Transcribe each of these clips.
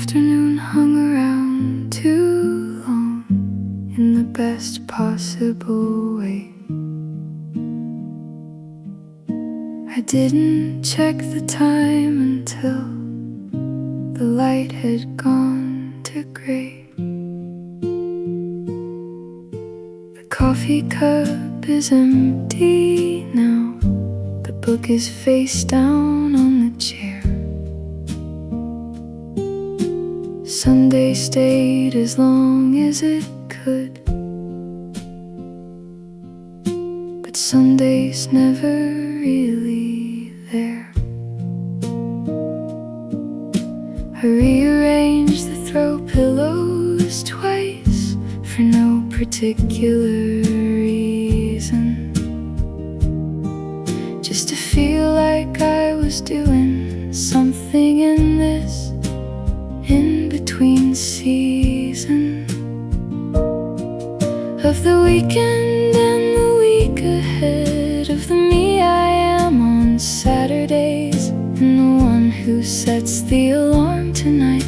afternoon hung around too long in the best possible way. I didn't check the time until the light had gone to gray. The coffee cup is empty now. The book is face down on the chair. Sunday stayed as long as it could, but Sunday's never really there. I rearranged the throw pillows twice for no particular reason, just to feel like I was doing something in this in-between season of the weekend and the week ahead, of the me I am on Saturdays, and the one who sets the alarm tonight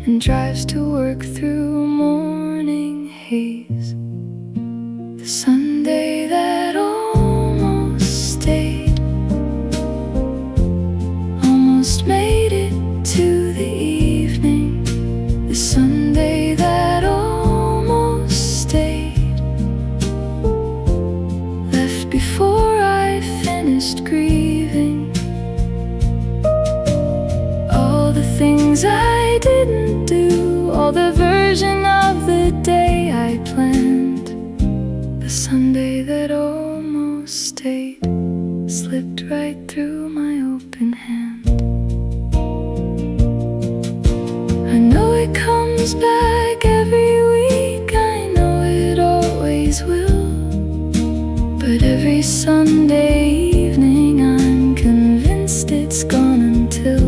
and drives to work through morning haze. The Sunday that almost stayed, almost made it to the evening. The Sunday that almost stayed, left before I finished grieving. All the things I didn't do, all the version of the day I planned. The Sunday that almost stayed slipped right through my open hand. I know it comes back every week, I know it always will, but every Sunday evening I'm convinced it's gone until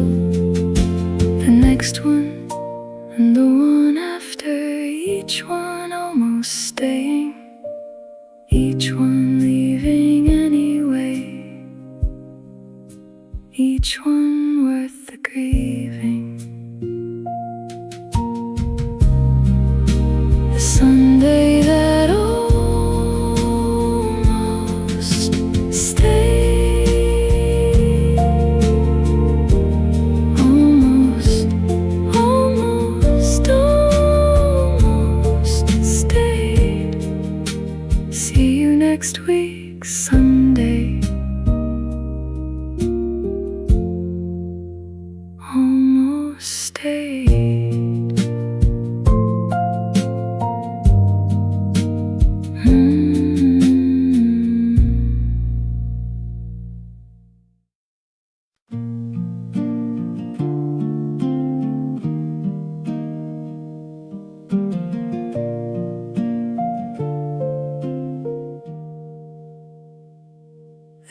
the next one and the one after, each one almost staying, each one leaving anyway, each one worth the grieving. The Sunday that almost stayed, almost stayed. See you next week, Sunday. Almost stayed.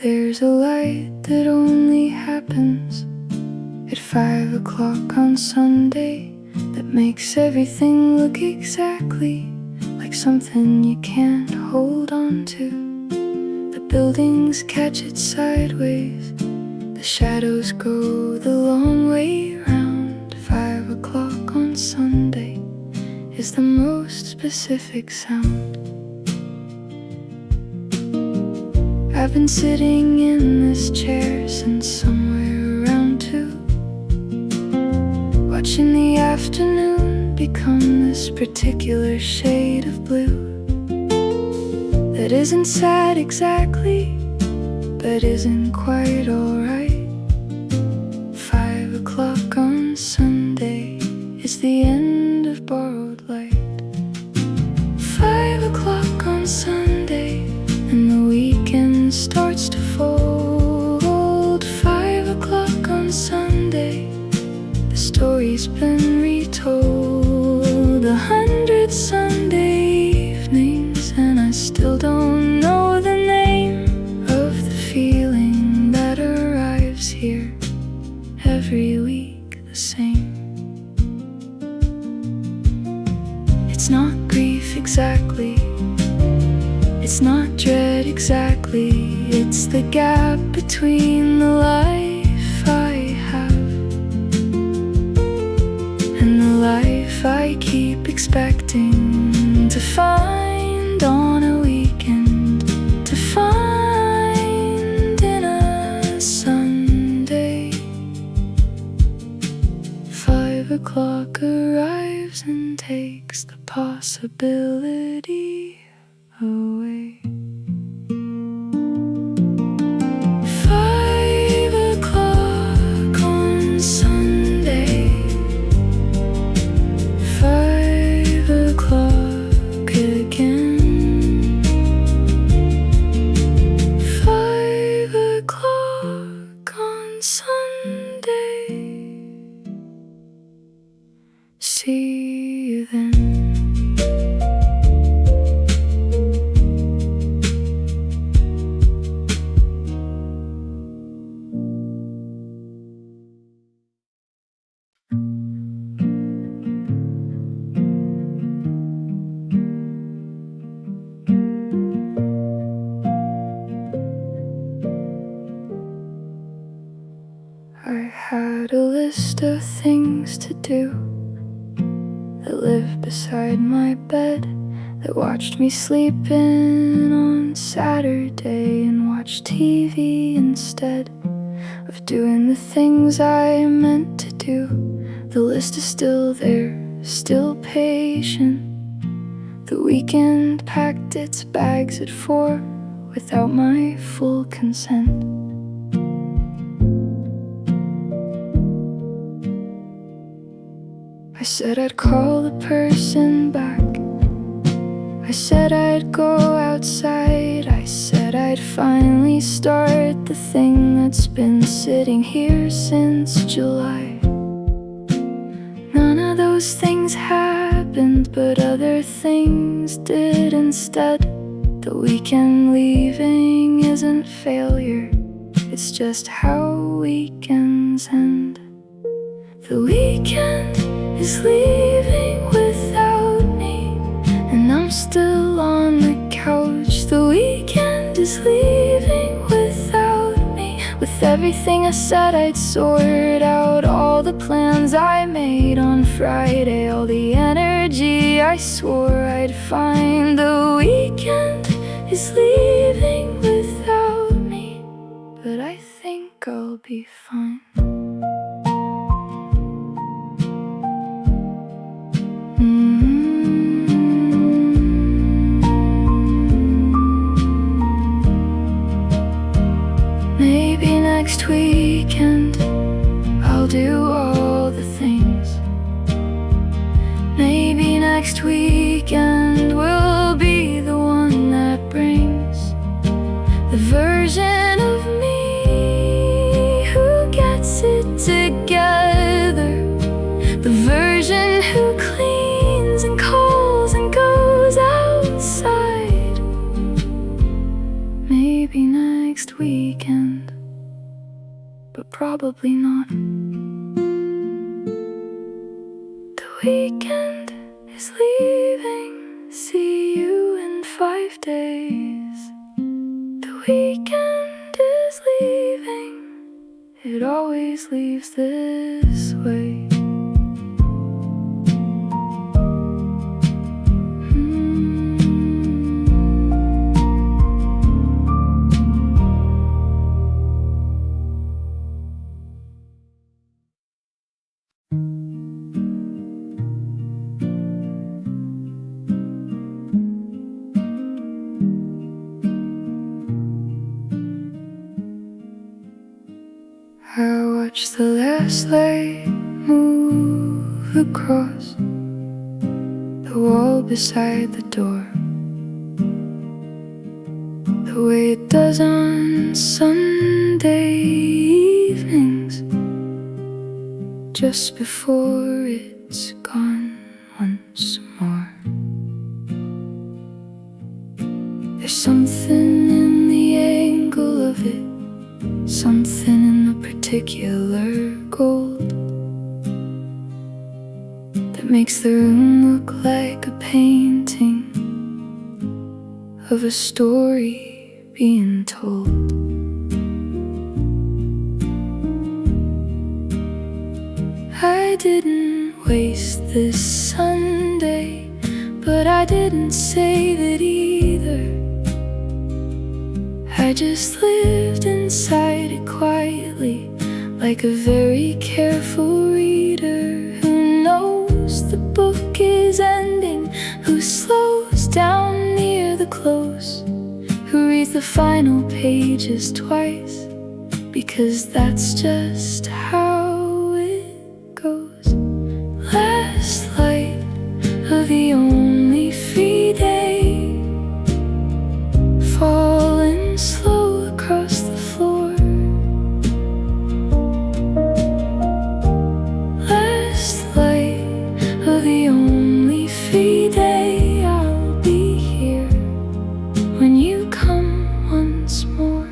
There's a light that only happens at 5 o'clock on Sunday, that makes everything look exactly like something you can't hold on to. The buildings catch it sideways, the shadows go the long way round. 5 o'clock on Sunday is the most specific sound. I've been sitting in this chair since somewhere around 2, watching the afternoon become this particular shade of blue that isn't sad exactly, but isn't quite alright. 5 o'clock on Sunday is the end of borrowed light. 5 o'clock on Sunday, and the weekend starts to fold. 5 o'clock on Sunday, the story's been retold 100 Sunday evenings, and I still don't know the name of the feeling that arrives here every week the same. It's not grief exactly, it's not dread exactly, it's the gap between the life I have and the keep expecting to find on a weekend, to find in a Sunday. 5 o'clock arrives and takes the possibility away. 5 o'clock on Sunday, 5 o'clock again. 5 o'clock on Sunday. See you then. I had a list of things to do that lived beside my bed, that watched me sleep in on Saturday and watched TV instead of doing the things I meant to do. The list is still there, still patient. The weekend packed its bags at 4 without my full consent. I said I'd call the person back. I said I'd go outside. I said I'd finally start the thing that's been sitting here since July. None of those things happened, but other things did instead. The weekend leaving isn't failure, it's just how weekends end. The weekend is leaving without me, and I'm still on the couch. The weekend is leaving without me. With everything I said I'd sort out, all the plans I made on Friday, all the energy I swore I'd find. The weekend is leaving without me, but I think I'll be fine. Maybe next weekend I'll do all the things. Maybe next weekend will be the one that brings the version of me who gets it together, the version who cleans and calls and goes outside. Maybe next weekend, but probably not. The weekend is leaving, see you in 5 days. The weekend is leaving, it always leaves this way. I watched the last light move across the wall beside the door, the way it does on Sunday evenings, just before it's gone once more. There's something in the angle of it, something in the particular gold that makes the room look like a painting of a story being told. I didn't waste this Sunday but I didn't save it either. I just lived inside it quietly, like a very careful reader who knows the book is ending, who slows down near the close, who reads the final pages twice, because that's just how it goes. Last light of the only free day, falling slow across the floor. Last light of the only free day, I'll be here when you come once more.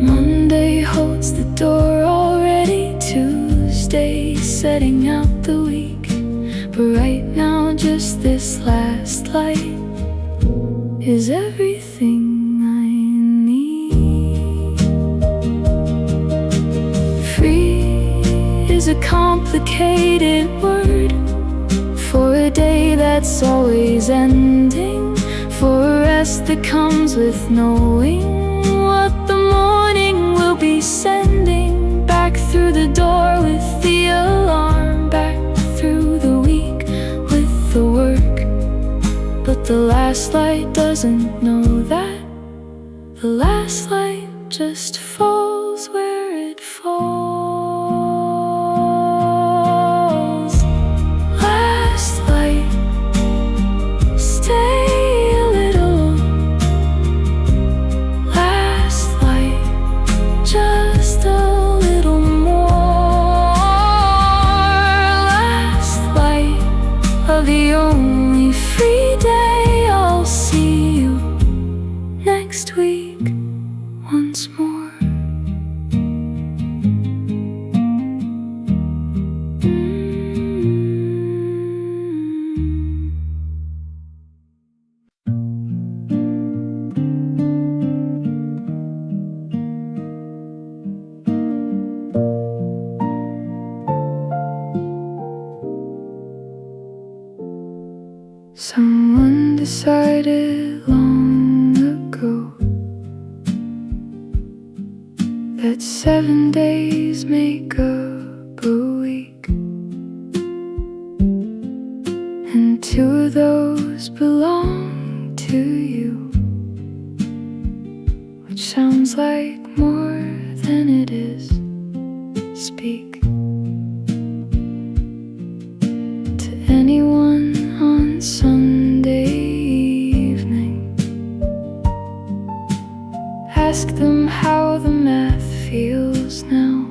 Monday holds the door already, Tuesday setting out the week, but right now just this last light is everything I need. Free is a complicated word for a day that's always ending, for a rest that comes with knowing what the morning will be sending. Back through the door with the alarm, back through the week with the work. But the last light doesn't know that. The last light just falls where it falls. Last light, stay a little. Last light, just a little more. Last light of the only free day, I'll see you next week once more. Someone decided long ago that 7 days make up a week, and 2 of those belong to you, which sounds like more than it is. Speak to anyone on Sunday evening, ask them how the math feels now.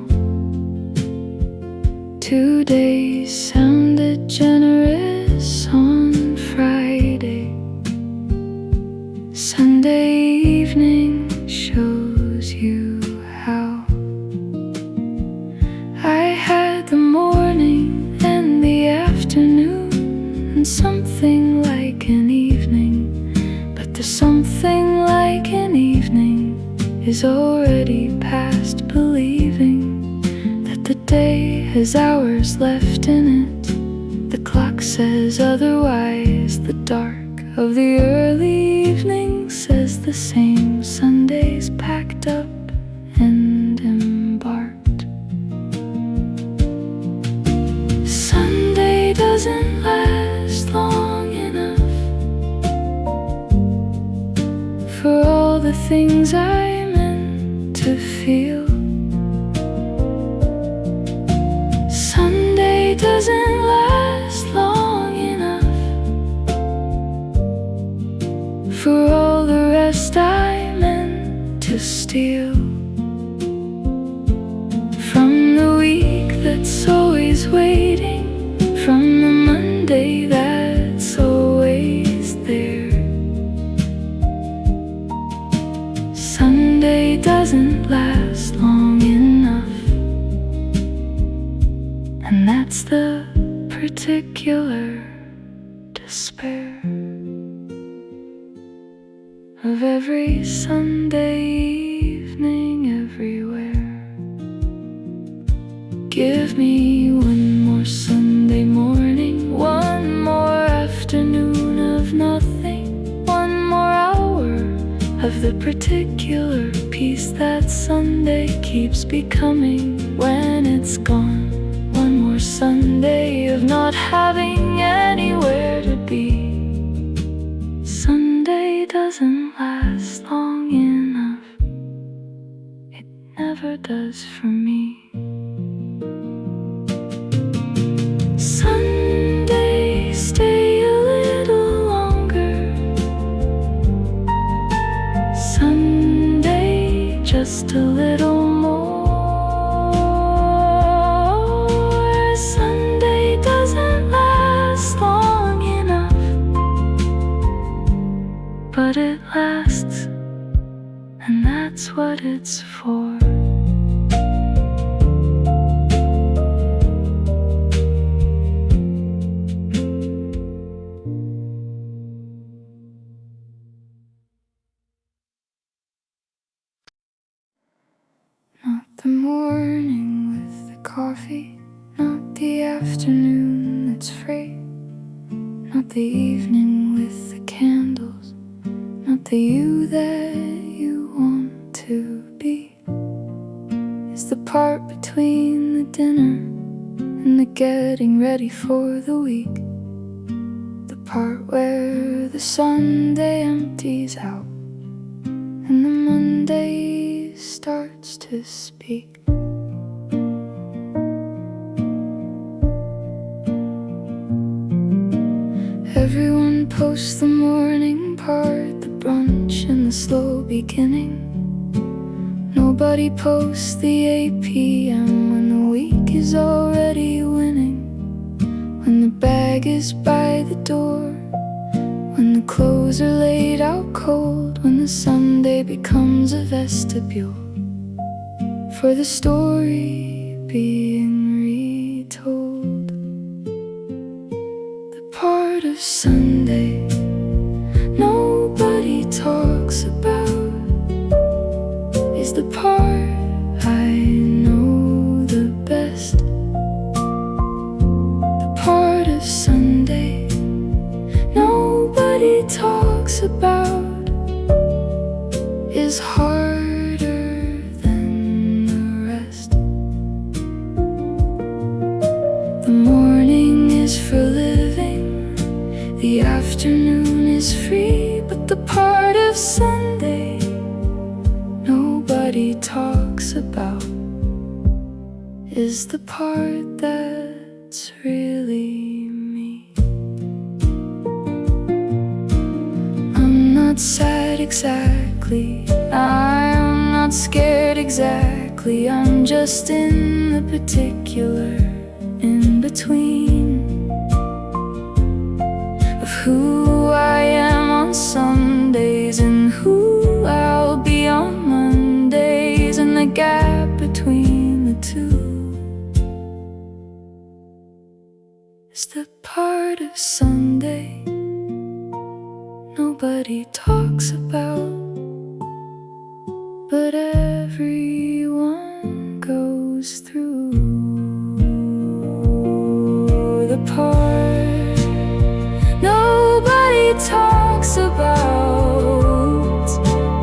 2 days sounded generous on Friday. Sunday evening shows you how. I had the morning and the afternoon and something like an evening, but the something like an evening is already past believing that the day has hours left in it. The clock says otherwise, the dark of the early evening says the same. Sunday's packed up and embarked. Sunday doesn't last long enough for all the things I meant to feel. Sunday doesn't last long enough for all the rest I meant to steal from the week that's always waiting, from the Monday that's always there. Sunday doesn't last long enough, and that's the particular despair of every Sunday evening everywhere. Give me one more Sunday morning particular piece that Sunday keeps becoming when it's gone. One more Sunday of not having anywhere to be. Sunday doesn't last long enough. It never does for me. Sunday, stay a little longer. Sunday, just a little more. Sunday doesn't last long enough, but it lasts, and that's what it's for. Not the morning with the coffee, not the afternoon that's free, not the evening with the candles, not the you that you want to be. It's the part between the dinner and the getting ready for the week, the part where the Sunday empties out and the Monday starts to speak. Everyone posts the morning part, the brunch and the slow beginning. Nobody posts the 8 p.m. when the week is already winning, when the bag is by the door, when the clothes are laid out cold, when the Sunday becomes a vestibule for the story being retold. The part of Sunday nobody talks about is the part I know the best. The part of Sunday nobody talks about is harder than the rest. The morning is for living, the afternoon is free, but the part of Sunday nobody talks about is the part that's really me. I'm not sad exactly, I'm not scared exactly, I'm just in the particular in between of who I am on Sundays and who I'll be on Mondays, and the gap between the two is the part of Sunday nobody talks about, but everyone goes through. The part nobody talks about,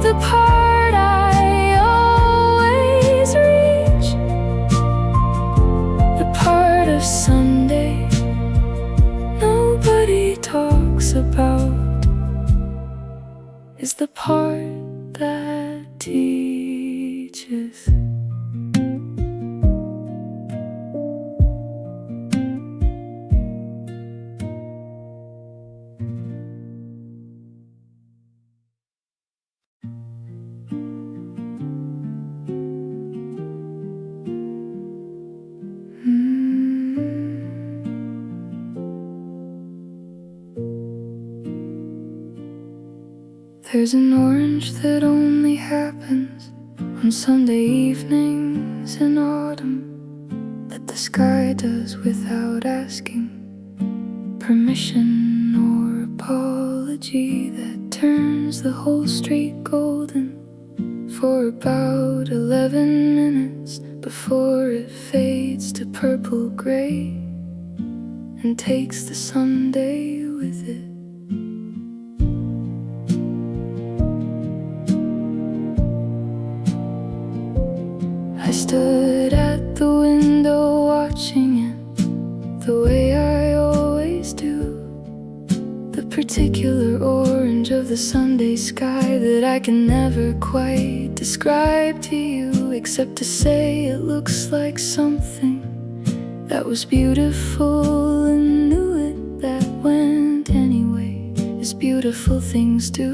the part I always reach, the part of Sunday nobody talks about is the part that teaches. There's an orange that only happens on Sunday evenings in autumn, that the sky does without asking permission or apology, that turns the whole street golden for about 11 minutes before it fades to purple gray and takes the Sunday with it. stood at the window watching it the way I always do. The particular orange of the Sunday sky that I can never quite describe to you, except to say it looks like something that was beautiful and knew it, that went anyway, as beautiful things do,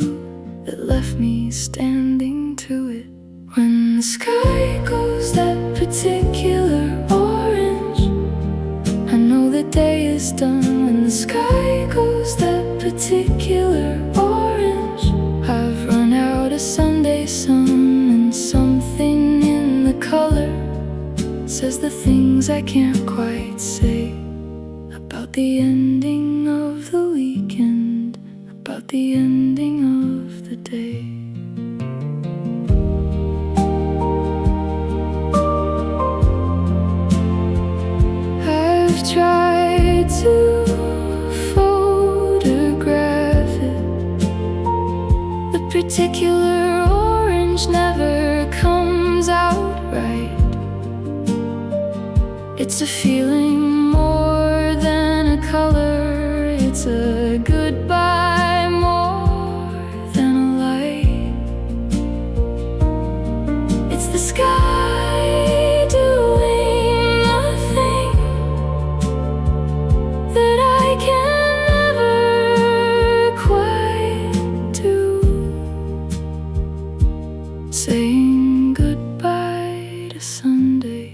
that left me standing to it. When the sky goes that particular orange, I know the day is done. When the sky goes that particular orange, I've run out of Sunday sun, and something in the color says the things I can't quite say about the ending of the weekend, about the ending of the day. I've tried to photograph it. The particular orange never comes out right. It's a feeling more than a color. It's a goodbye more than a light. It's the sky doing nothing that I can never quite do, saying goodbye to Sunday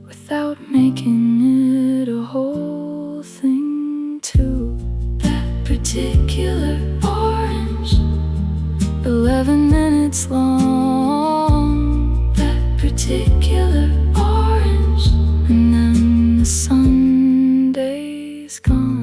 without making it a whole thing too. That particular orange, 11 minutes long. That particular orange, and then the Sunday's gone.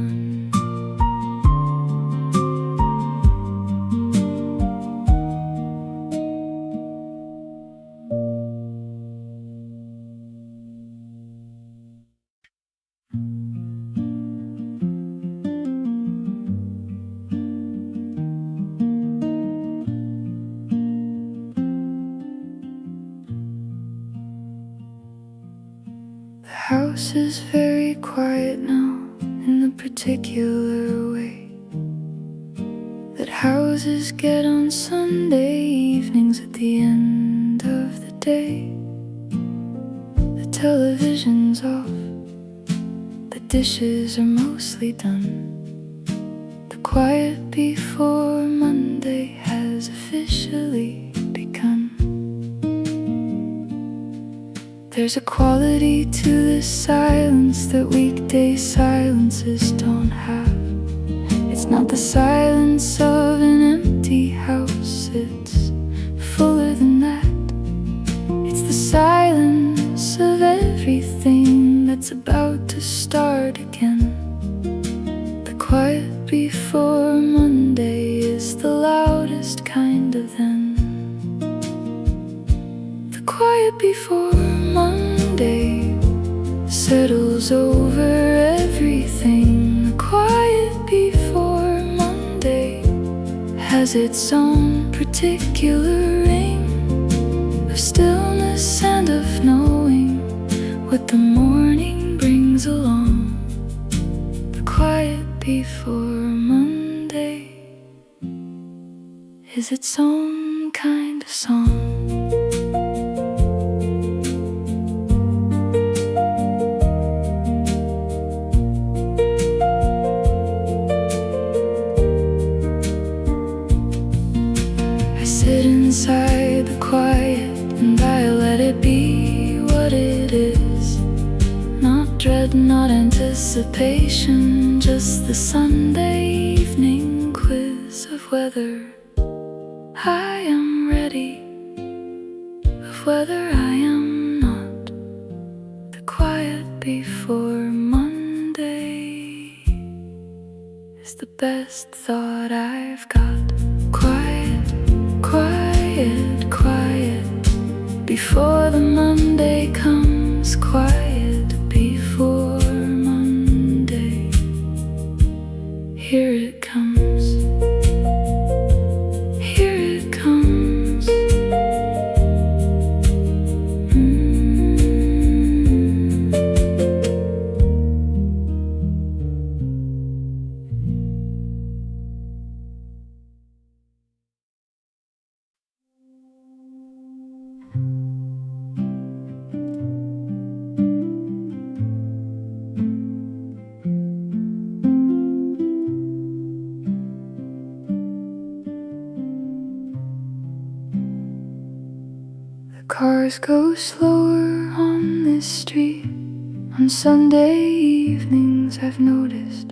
The house is very quiet now, in the particular way that houses get on Sunday evenings at the end of the day. The television's off, the dishes are mostly done. The quiet before Monday has officially begun. There's a quality to this silence that weekday silences don't have. It's not the silence of an empty house, it's fuller than that. It's the silence of everything that's about to start again. The quiet before Monday is the loudest kind of then. The quiet before Monday settles over everything. The quiet before Monday has its own particular ring of stillness and of knowing what the morning brings along. The quiet before Monday is its own kind of song. Sit inside the quiet and I let it be what it is. Not dread, not anticipation, just the Sunday evening quiz of whether I am ready, of whether I am not. The quiet before Monday is the best thought I've got. Quiet, quiet, quiet before the Monday comes. Quiet before Monday. Here it comes. Here it comes. cars go slower on this street. On Sunday evenings I've noticed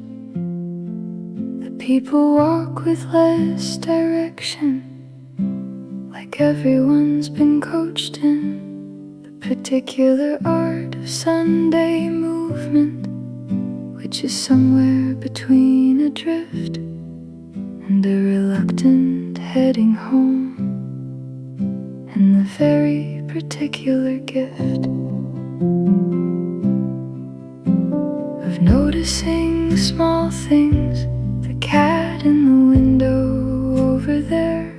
that people walk with less direction, like everyone's been coached in the particular art of Sunday movement, which is somewhere between a drift and a reluctant heading home, and the very particular gift of noticing small things. The cat in the window over there,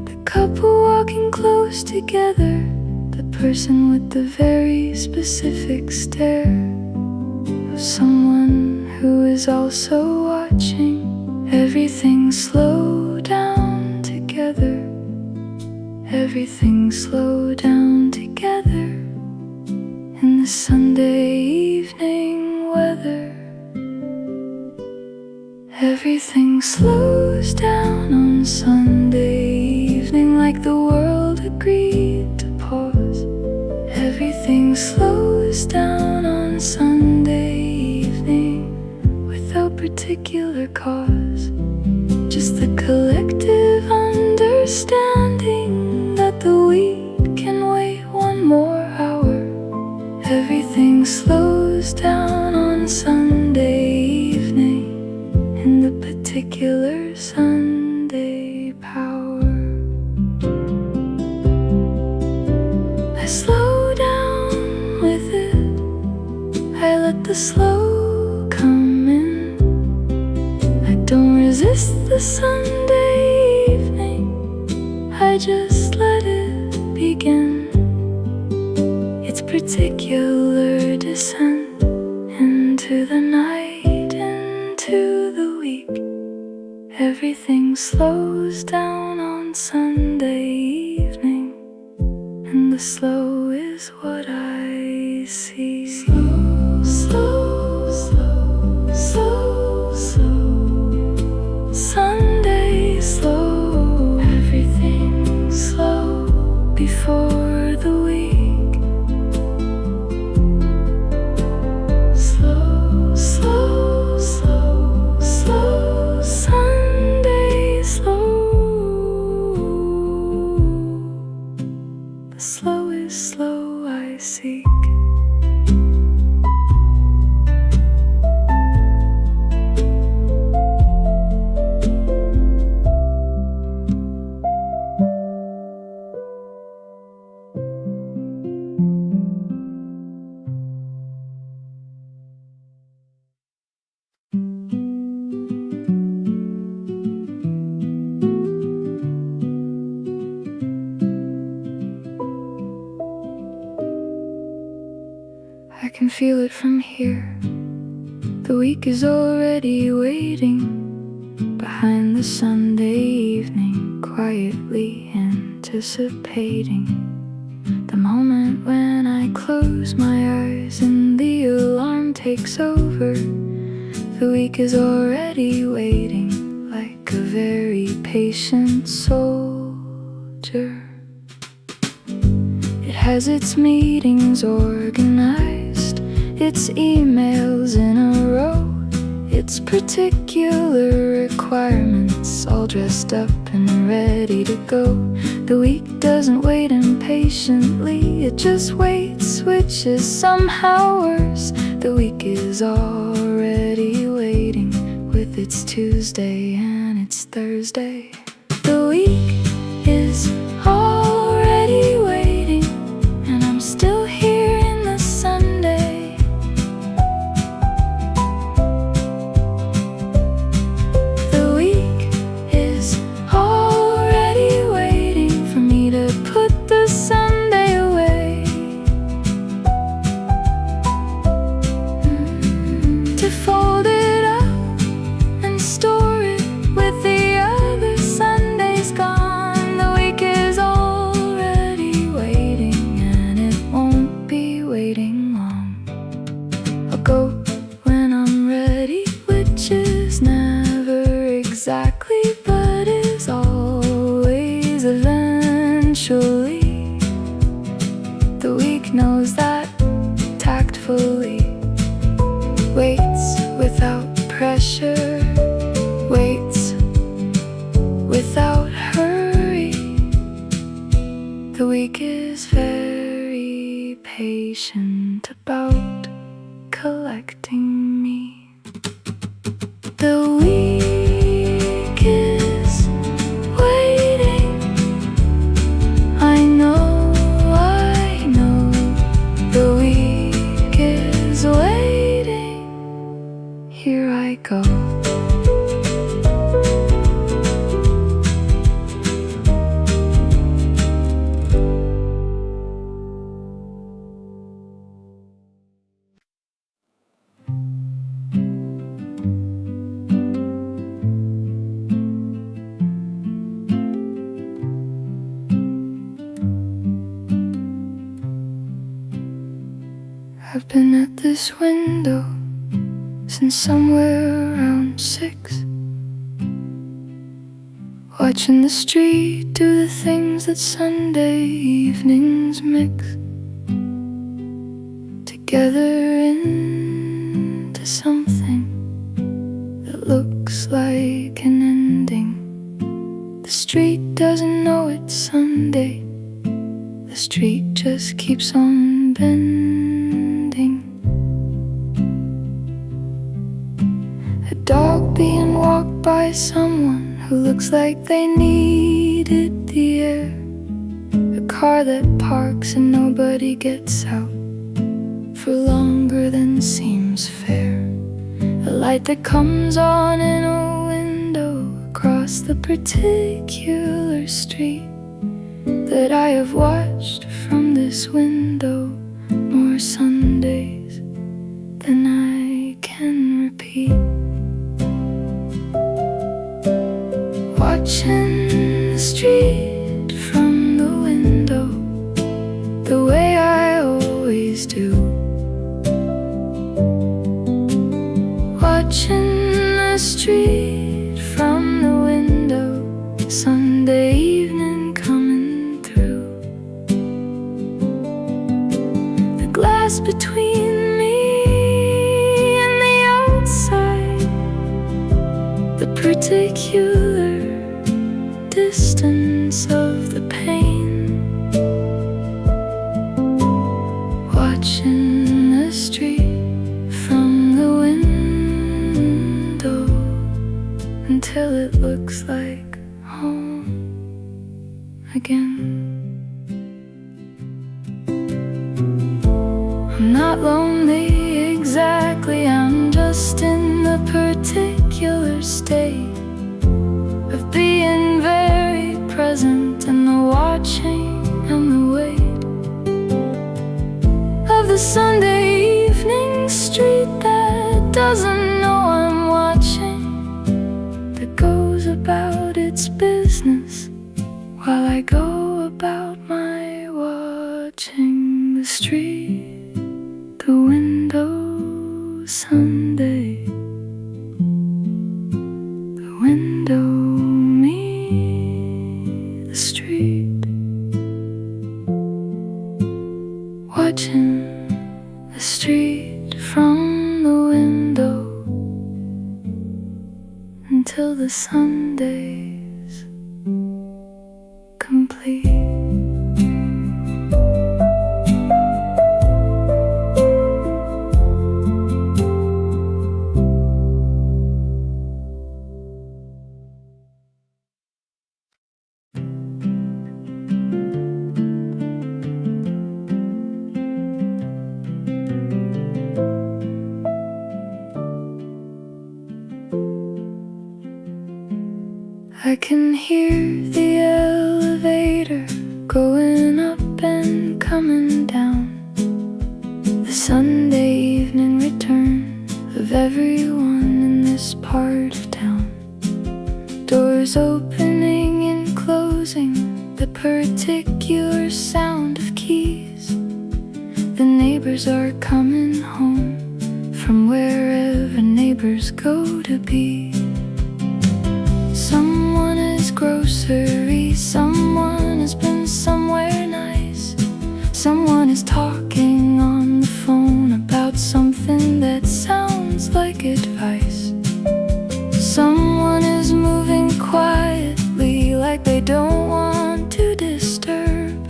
the couple walking close together, the person with the very specific stare of someone who is also watching everything slow down together. Everything slow down together in the Sunday evening weather. Everything slows down on Sunday evening, like the world agreed to pause. Everything slows down on Sunday evening without particular cause, just the collective understanding that the week can wait one more hour. Everything slows down on Sunday evening in the particular Sunday power. I slow down with it, I let the slow come in. I don't resist the Sunday evening, I just let it begin. Its particular descent into the night, into the week. Everything slows down on Sunday evening, and the slow is what I see. Slow, slow, slow, slow, slow. Sunday slow. Everything slow before the week. Slow, slow, slow, slow. Sunday slow. The slow is slow I seek. I can feel it from here. The week is already waiting behind the Sunday evening, quietly anticipating the moment when I close my eyes and the alarm takes over. The week is already waiting like a very patient soldier. It has its meetings organized, its emails in a row, its particular requirements all dressed up and ready to go. The week doesn't wait impatiently, it just waits, which is somehow worse. The week is already waiting with its Tuesday and its Thursday. The week is already waiting, and I'm still here in the Sunday. The week is already waiting for me to put the Sunday away, to fold it up and store it with the other Sundays gone. The week is without pressure, waits without hurry. The week is very patient about collecting me. The week is waiting. I know. The week is waiting. Here I go. I've been at this window since somewhere around 6, watching the street do the things that Sunday evenings mix together into something that looks like an ending. The street doesn't know it's Sunday. The street just keeps on bending. A dog being walked by someone who looks like they needed the air. A car that parks and nobody gets out for longer than seems fair. A light that comes on in a window across the particular street that I have watched from this window more Sundays than I can repeat. Watching the street from the window the way I always do. Watching the street from the window, Sunday evening coming through. The glass between me and the outside, the particular distance of the pain. Watching the street from the window until it looks like home again. I'm not lonely exactly, I'm just in the particular state of being very present in the watching and the wait of the Sunday evening street that doesn't know I'm watching, that goes about its business while I go about my watching the street, the window, Sunday, the window, the street. Watching the street from the window until the Sunday's complete. I can hear the elevator going up and coming down, the Sunday evening return of everyone in this part of town. Doors opening and closing, the particular sound of keys. The neighbors are coming home from wherever neighbors go to be. Someone is grocery, someone has been somewhere nice. Someone is talking on the phone about something that sounds like like advice. Someone is moving quietly, like they don't want to disturb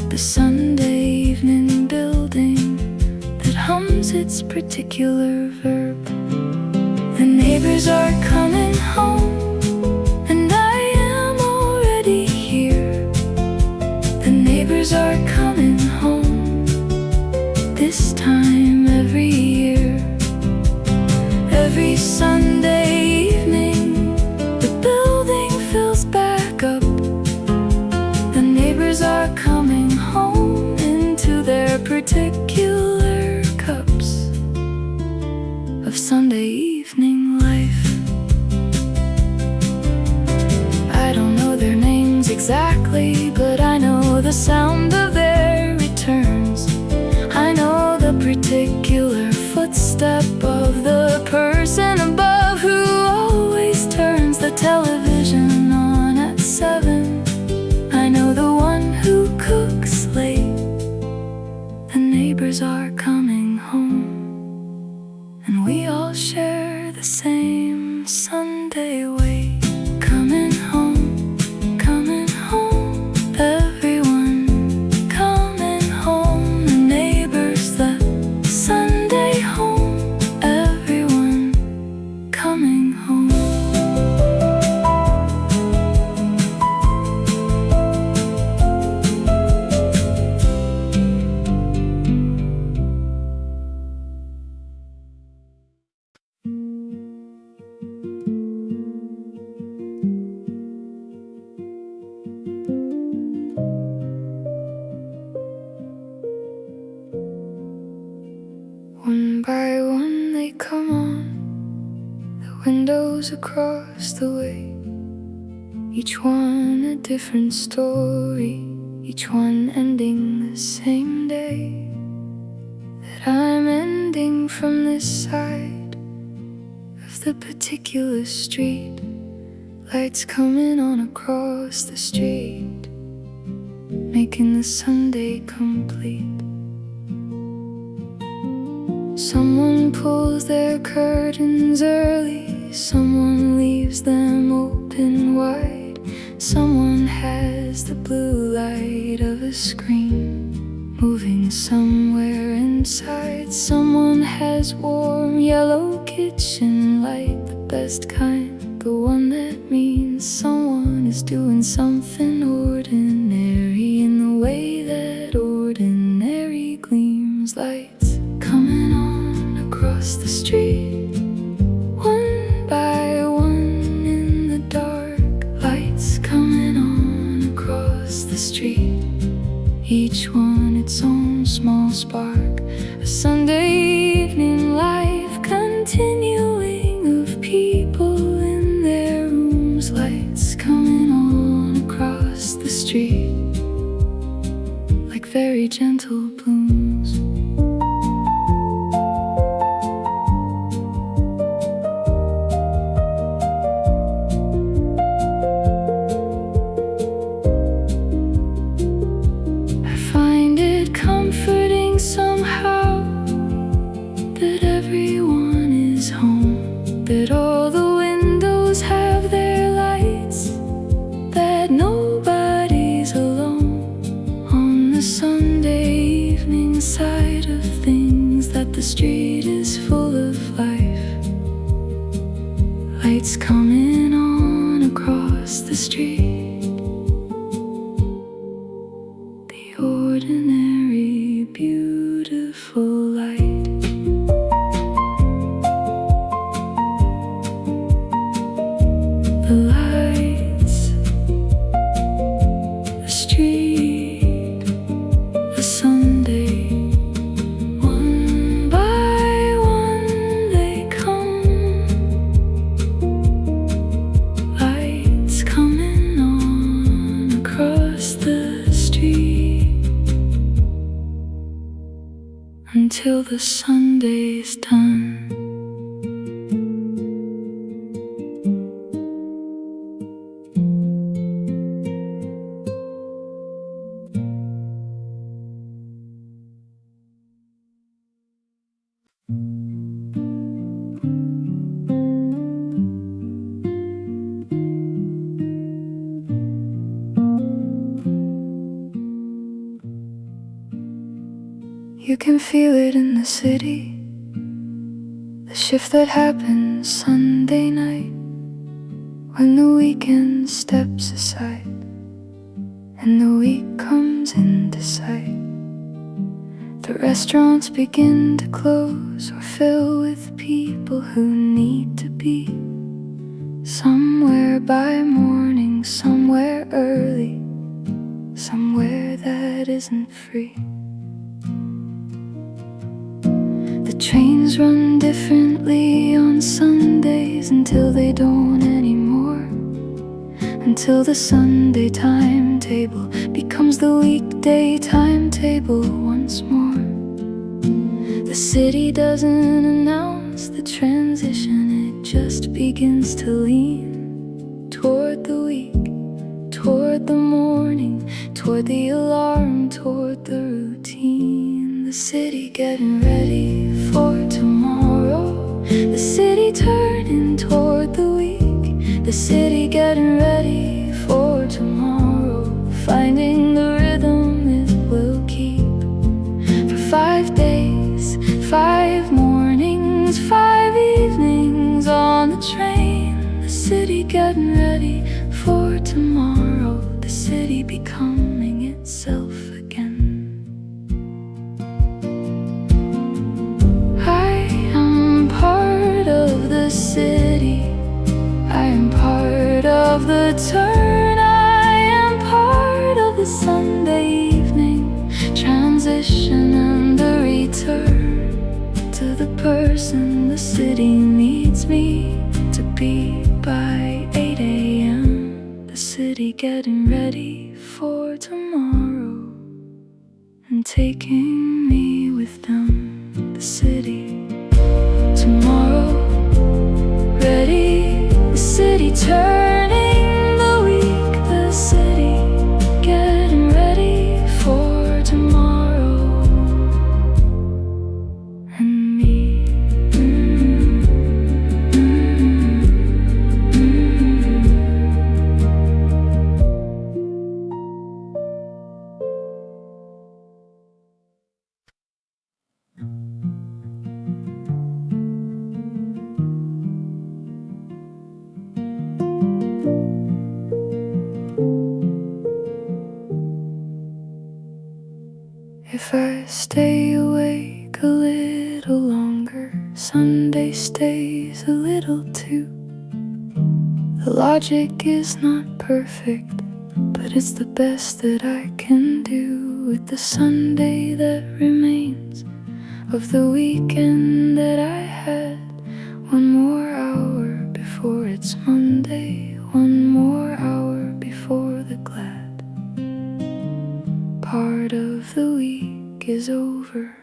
the Sunday evening building that hums its particular verb. The neighbors are coming home, and I am already here. The neighbors are coming home, this time every year. Every Sunday evening, the building fills back up. The neighbors are coming home into their particular cups of Sunday evening life. I don't know their names exactly, but I know the sound of their returns. I know the particular footstep of the person above who always turns the television on at 7. I know the one who cooks late. The neighbors are coming home, and we all share the same Sunday way. Coming home, everyone coming home. The neighbors left Sunday home, everyone coming home. One by one they come on, the windows across the way. Each one a different story, each one ending the same day that I'm ending from this side of the particular street. Lights coming on across the street, making the Sunday complete. Someone pulls their curtains early, someone leaves them open wide. Someone has the blue light of a screen moving somewhere inside. Someone has warm yellow kitchen light, the best kind, the one that means someone is doing something ordinary in the way that ordinary gleams. Lights coming on across the street, one by one in the dark. Lights coming on across the street, each one its own small spark. A Sunday evening life continuing of people in their rooms. Lights coming on across the street, like very gentle blooms. Comforting somehow that everyone is home, that all the windows have their lights, that nobody's alone on the Sunday evening side of things, that the street is full of life. Lights coming on across the street, the ordinary beautiful light. The lights, the street, the Sunday. One by one they come, lights coming on across the street, until the Sunday's done. can feel it in the city, the shift that happens Sunday night, when the weekend steps aside and the week comes into sight. The restaurants begin to close or fill with people who need to be somewhere by morning, somewhere early, somewhere that isn't free. The trains run differently on Sundays until they don't anymore, until the Sunday timetable becomes the weekday timetable once more. The city doesn't announce the transition, it just begins to lean toward the week, toward the morning, toward the alarm, toward the routine. The city getting ready for tomorrow, the city turning toward the week, the city getting ready for tomorrow, finding the rhythm it will keep for 5 days, 5 mornings, 5 evenings on the train. The city getting ready for tomorrow, the city becoming itself again. I am part of the city, I am part of the turn, I am part of the Sunday evening transition and the return to the person the city needs me to be by 8 a.m. The city getting ready for tomorrow and taking me with them. The city tomorrow ready, the city turning the week, the city getting ready for tomorrow and me. If I stay awake a little longer, Sunday stays a little too. The logic is not perfect, but it's the best that I can do with the Sunday that remains of the weekend that I had. One more hour before it's Monday, one more hour before the glad part of the week is over.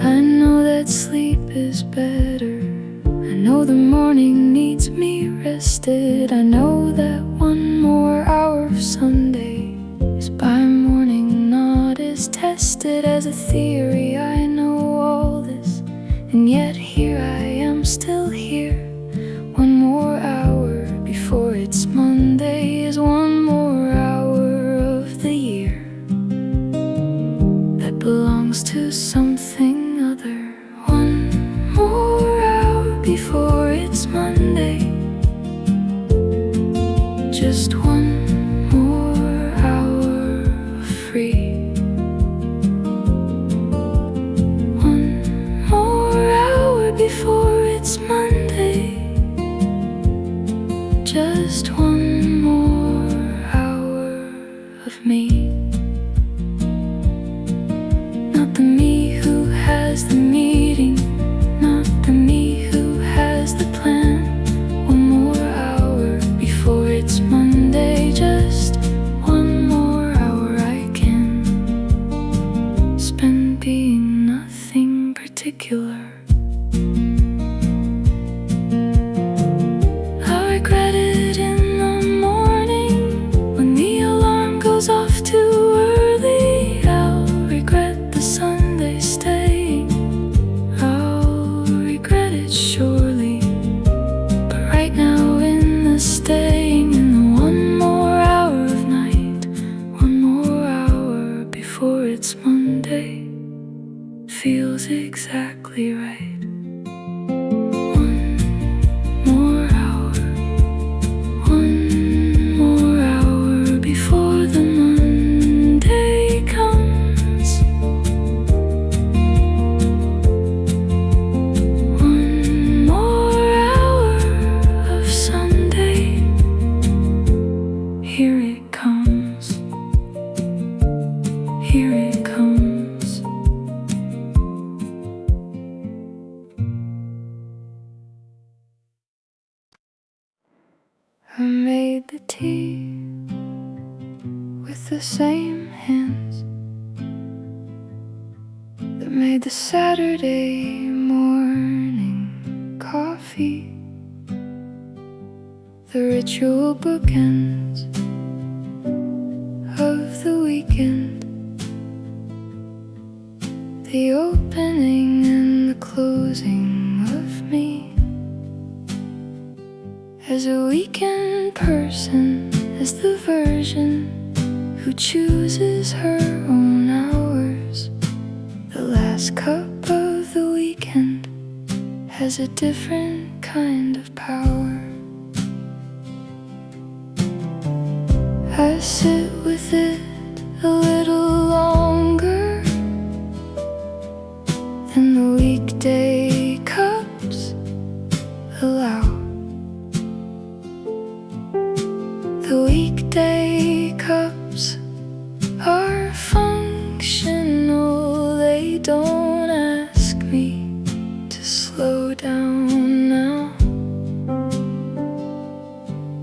I know that sleep is better, I know the morning needs me rested, I know that one more hour of Sunday is by morning not as tested as a theory. I know all this, and yet here I am still here. One more hour before it's Monday is one more hour of the year that belongs to something other. One more hour before it's Monday, just one more hour of free. One more hour before it's Monday, just one more hour of me. Not the me who has the meeting, not the me who has the plan. One more hour before it's Monday, just one more hour I can spend being nothing particular. I regret it in the morning when the alarm goes off too early. I'll regret the Sunday staying, I'll regret it surely. But right now in the staying, in the one more hour of night, one more hour feels exactly right. One more hour, one more hour before the Monday comes. One more hour of Sunday. Here it comes. Here it comes. I made the tea with the same hands that made the Saturday morning coffee. The ritual bookends of the weekend, the opening and the closing of me. As a weekend person, as the version who chooses her own hours, the last cup of the weekend has a different kind of power. I sit with it a little longer than the weekday cups allow. The weekday cups are functional. They don't ask me to slow down now.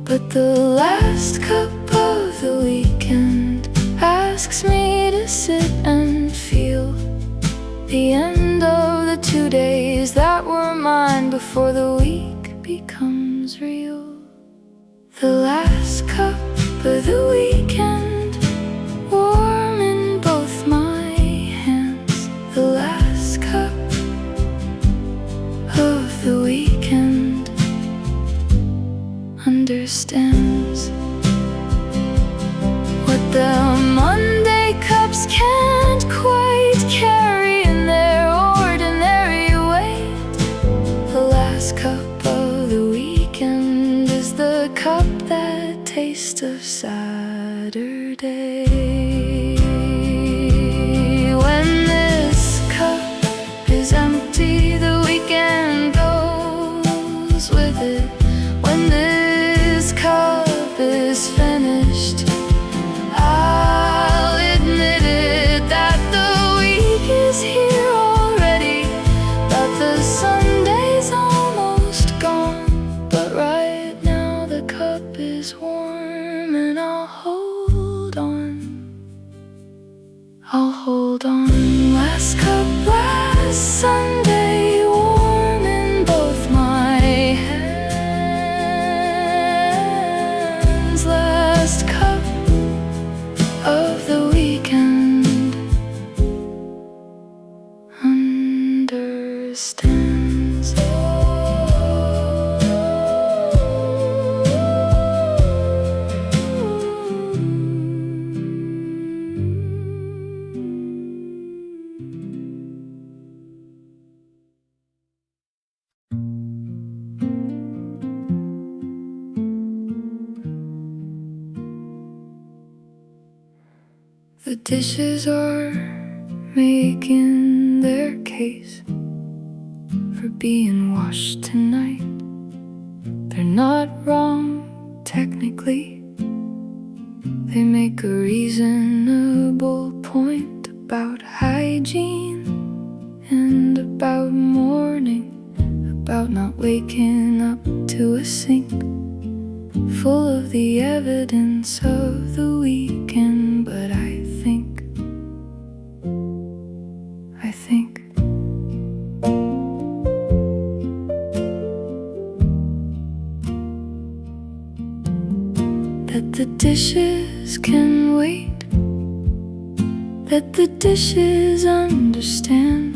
But the last cup of the weekend asks me to sit and feel the end of the 2 days that were mine before the week becomes real. The last cup of the weekend, warm in both my hands. The last cup of the weekend understands what the Monday cups can't quite carry in their ordinary weight. The last cup of the weekend is the cup that tastes of Saturday. When this cup is empty, the weekend goes with it. When this cup is finished, I'll admit it that the week is here already, that the Sunday's almost gone. But right now the cup is warm and I'll hold on. I'll hold on. Last cup, last Sunday, warm in both my hands. Last cup of the weekend understands. The dishes are making their case for being washed tonight. They're not wrong, technically. They make a reasonable point about hygiene and about mourning, about not waking up to a sink full of the evidence of the weekend. But I think that the dishes can wait, that the dishes understand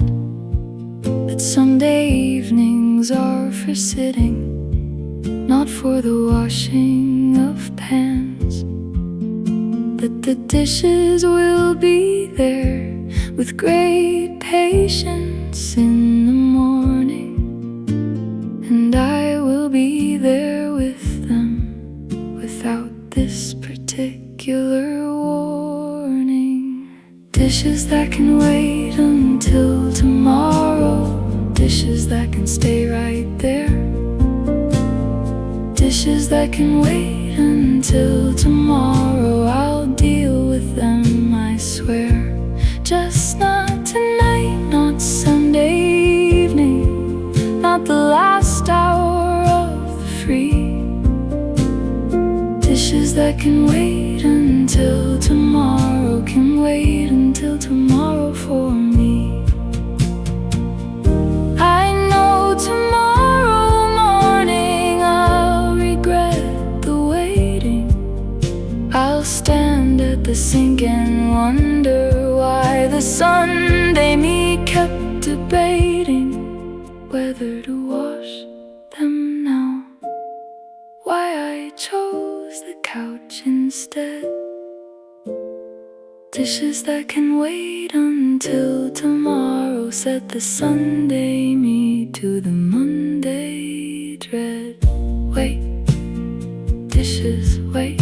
that Sunday evenings are for sitting, not for the washing of pans. That the dishes will be there with great patience patience in the morning, and I will be there with them without this particular warning. Dishes that can wait until tomorrow, dishes that can stay right there, dishes that can wait until tomorrow. I'll deal with them, I swear. Just not tonight, not Sunday evening, not the last hour of the free. Dishes that can wait until tomorrow, can wait until tomorrow for me. I know tomorrow morning I'll regret the waiting. I'll stand at the sink and wonder why the Sunday me kept debating whether to wash them now, why I chose the couch instead. Dishes that can wait until tomorrow set the Sunday me to the Monday dread. Wait, dishes, wait,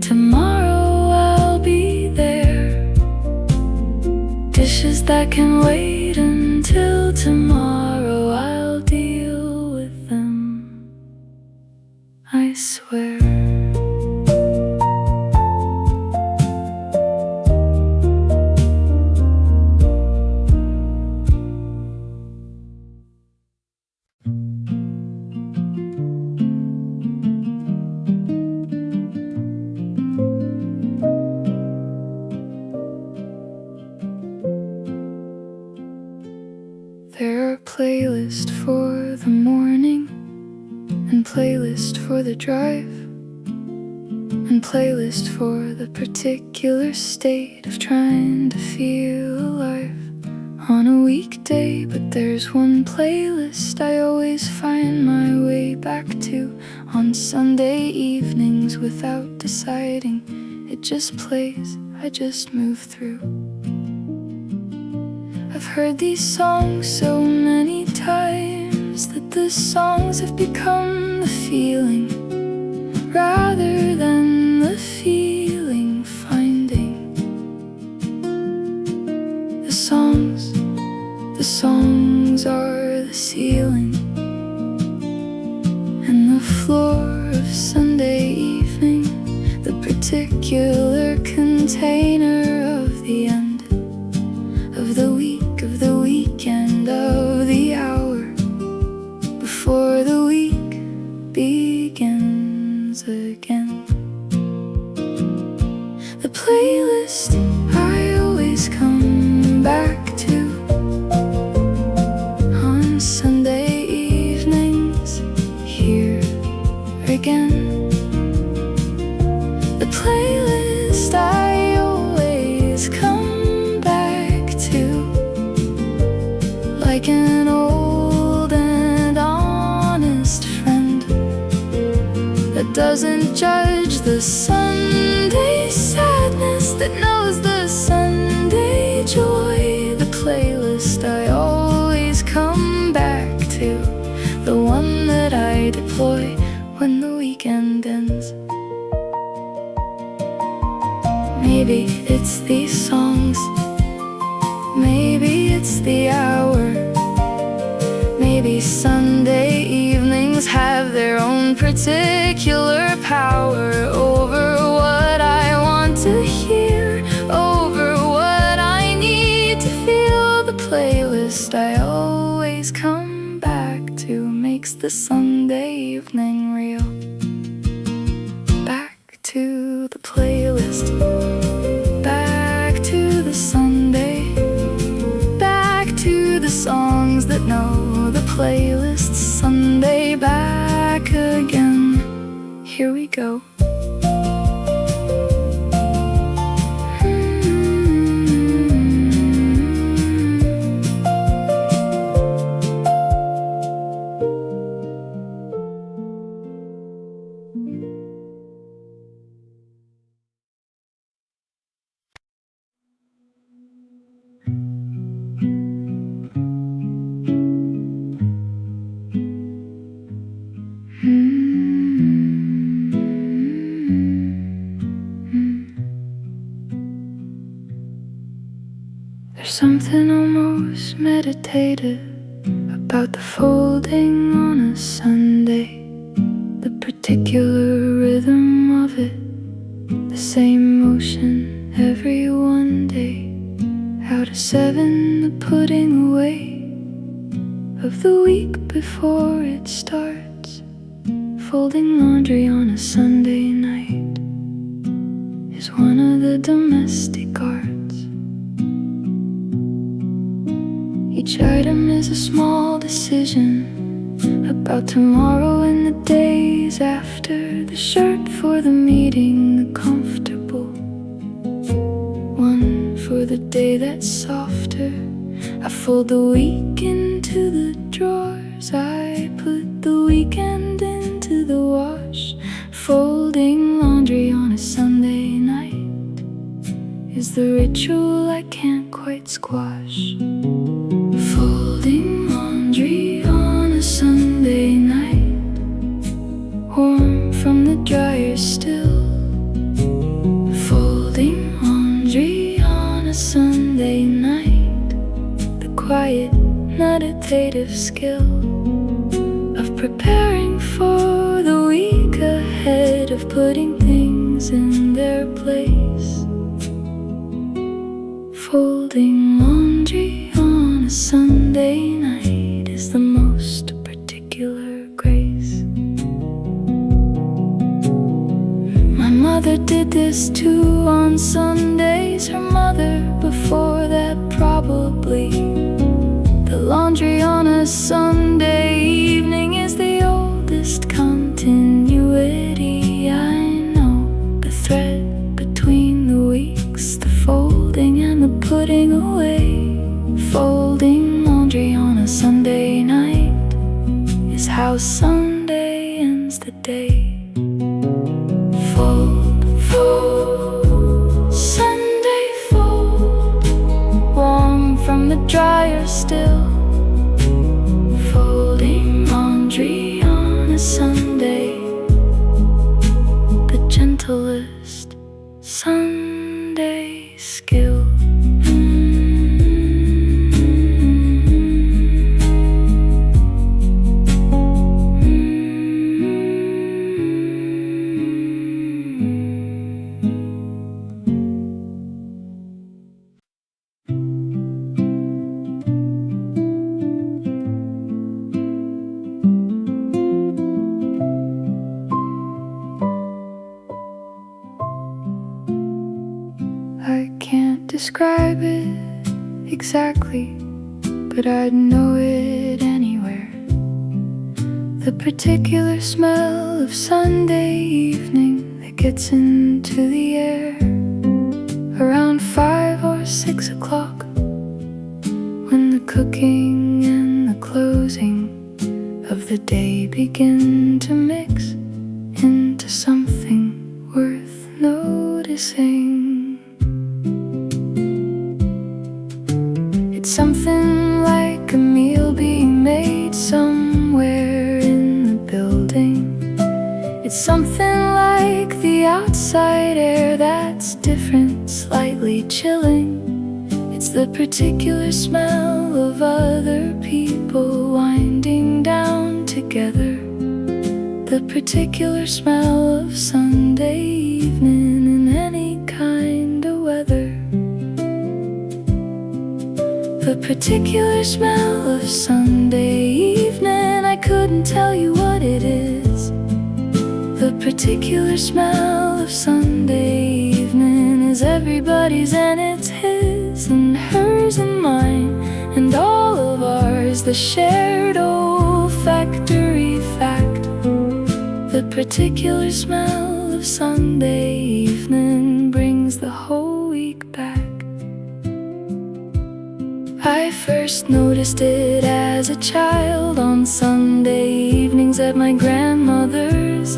tomorrow I'll be there. Dishes that can wait until tomorrow, I'll deal with them, I swear. There are playlists for the morning, and playlist for the drive, and playlist for the particular state of trying to feel alive on a weekday. But there's one playlist I always find my way back to on Sunday evenings without deciding. It just plays, I just move through. I've heard these songs so many times that the songs have become the feeling rather than the feeling finding. The songs are the ceiling and the floor of Sunday evening, the particular container of the end of the week, of the weekend, of the hour before the week begins again. The playlist I always come back to on Sunday evenings, here again. The playlist I always come back to, like an old and honest friend that doesn't judge the Sunday sadness, that knows the Sunday joy. The playlist I always come back to, the one that I deploy when the weekend ends. Maybe it's these songs, maybe it's the hour, maybe Sunday evenings have their own particular power over what I want to hear, over what I need to feel. The playlist I always come back to makes the Sunday evening real. Back to the playlist, back to the Sunday, back to the songs that know the playlist. Sunday back again, here we go. something almost meditative about the folding on a Sunday. The particular rhythm of it, the same motion every one day. How to 7, the putting away of the week before it starts. Folding laundry on a Sunday night is one of the domestic arts. Each item is a small decision about tomorrow and the days after. The shirt for the meeting, the comfortable one for the day that's softer. I fold the week into the drawers, I put the weekend into the wash. Folding laundry on a Sunday night is the ritual I can't quite squash. Folding laundry on a Sunday night, warm from the dryer still. Folding laundry on a Sunday night, the quiet meditative skill of preparing for the week ahead, of putting things in their place. Folding laundry on a Sunday night is the most particular grace. My mother did this too on Sundays, her mother before that probably. The laundry on a Sunday evening is the oldest continuity I know. The thread between the weeks, the folding and the putting away. Folding laundry on a Sunday night is how Sunday ends the day. Fold, fold, Sunday fold, warm from the dryer still. Folding laundry on a Sunday, the gentlest Sunday skill. I can't describe it exactly, but I'd know it anywhere. The particular smell of Sunday evening that gets into the air around 5 or 6 o'clock, when the cooking and the closing of the day begin to mix into something worth noticing. It's something like a meal being made somewhere in the building. It's something like the outside air that's different, slightly chilling. It's the particular smell of other people winding down together. The particular smell of Sunday evening in any kind of weather. The particular smell of Sunday evening, I couldn't tell you what it is. The particular smell of Sunday evening is everybody's, and it's his and hers and mine and all of ours, the shared olfactory fact. The particular smell of Sunday evening brings the whole week back. I first noticed it as a child on Sunday evenings at my grandmother's.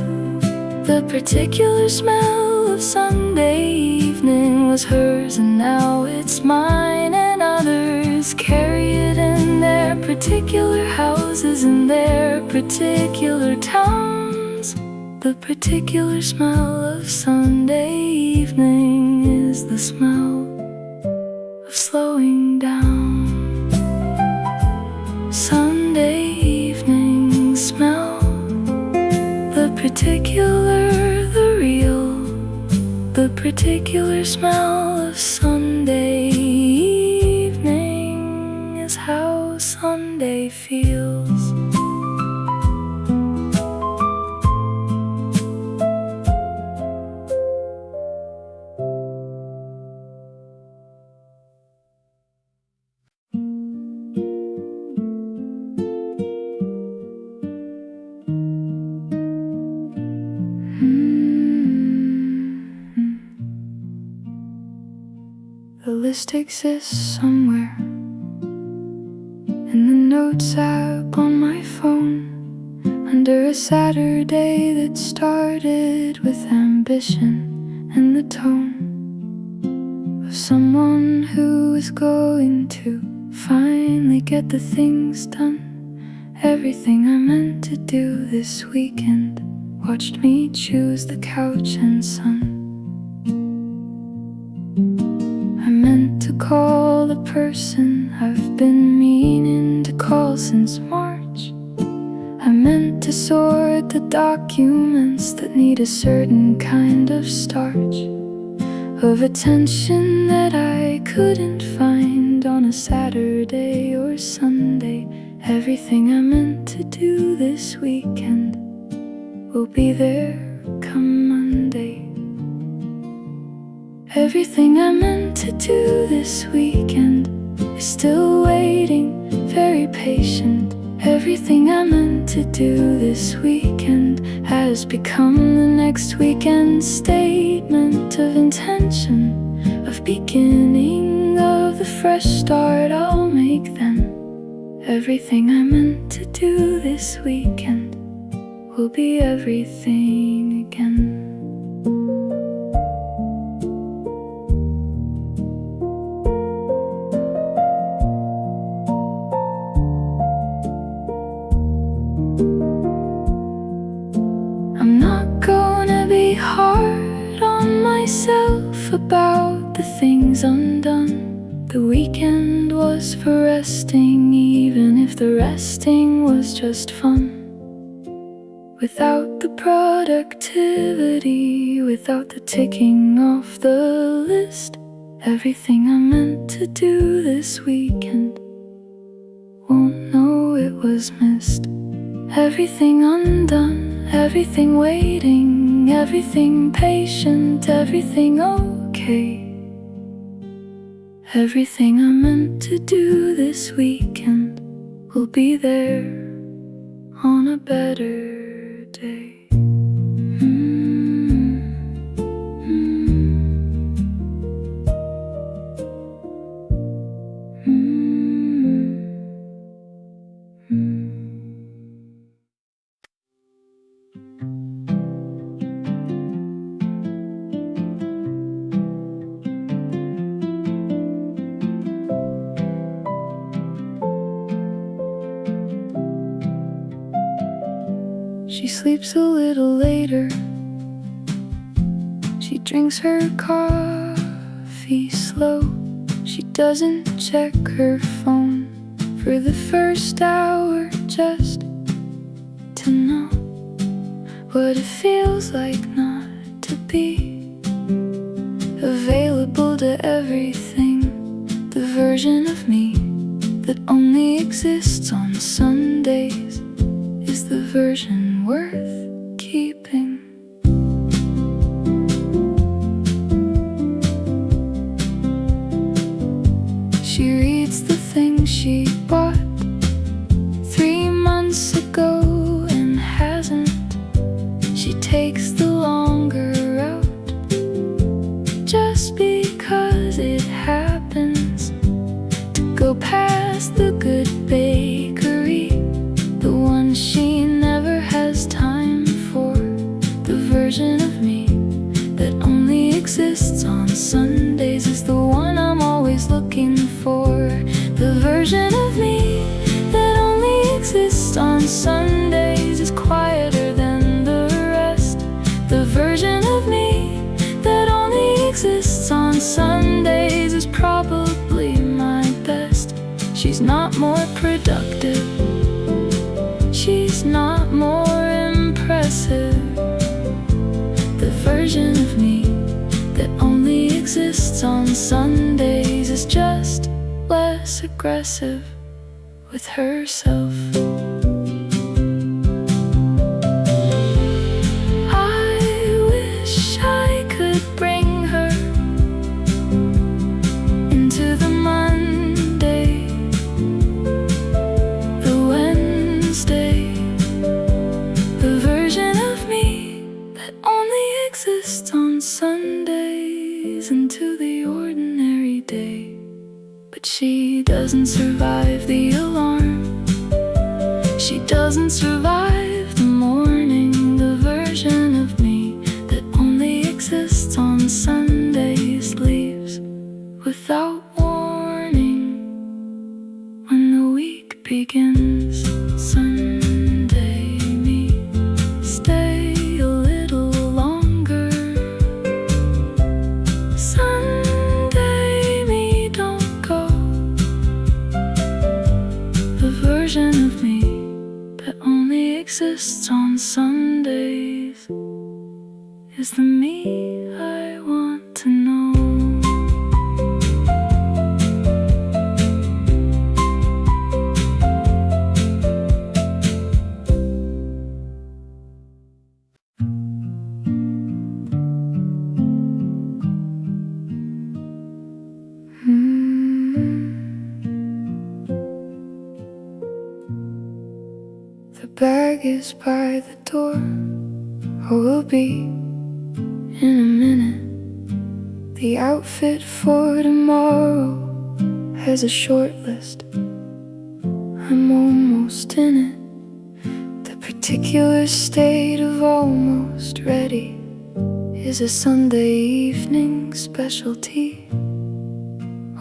The particular smell of Sunday evening was hers, and now it's mine, and others carry it in their particular houses, in their particular towns. The particular smell of Sunday evening is the smell of slowing down. Sunday evening smell, the particular smell of Sunday evening is how Sunday feels. The list exists somewhere in the notes app on my phone, under a Saturday that started with ambition and the tone of someone who is going to finally get the things done. Everything I meant to do this weekend watched me choose the couch and sun. I meant to call the person I've been meaning to call since March. I meant to sort the documents that need a certain kind of starch, of attention that I couldn't find on a Saturday or Sunday. Everything I meant to do this weekend will be there come Monday. Everything I meant to do this weekend is still waiting, very patient. Everything I meant to do this weekend has become the next weekend's statement of intention, of beginning of the fresh start I'll make then. Everything I meant to do this weekend will be everything again. I'm not gonna be hard on myself about the things undone. The weekend was for resting, even if the resting was just fun. Without the productivity, without the ticking off the list, everything I meant to do this weekend won't know it was missed. Everything undone, everything waiting, everything patient, everything okay. Everything I meant to do this weekend will be there on a better day. She sleeps a little later. She drinks her coffee slow. She doesn't check her phone for the first hour, just to know what it feels like not to be available to everything. The version of me that only exists on Sundays is the version worth keeping. She reads the things she bought 3 months ago and hasn't. She takes the longer route just because it happens to go past the good bakery, the one she never has time for. The version of me that only exists on Sundays is the one I'm always looking for. The version of me that only exists on Sundays is quieter than the rest. The version of me that only exists on Sundays is probably She's not more productive, she's not more impressive. The version of me that only exists on Sundays is just less aggressive with herself. I wish I could bring her into the Monday, the Wednesday, the version of me that only exists on Sundays, into the ordinary day. But she doesn't survive the alarm, she doesn't survive the morning. The version of me that only exists on Sundays leaves without warning when the week begins. Sunday me, stay a little longer. Sunday me, don't go. The version of me that only exists on Sundays is the me I want to know. The bag is by the door, or will be in a minute. The outfit for tomorrow has a short list, I'm almost in it. The particular state of almost ready is a Sunday evening specialty.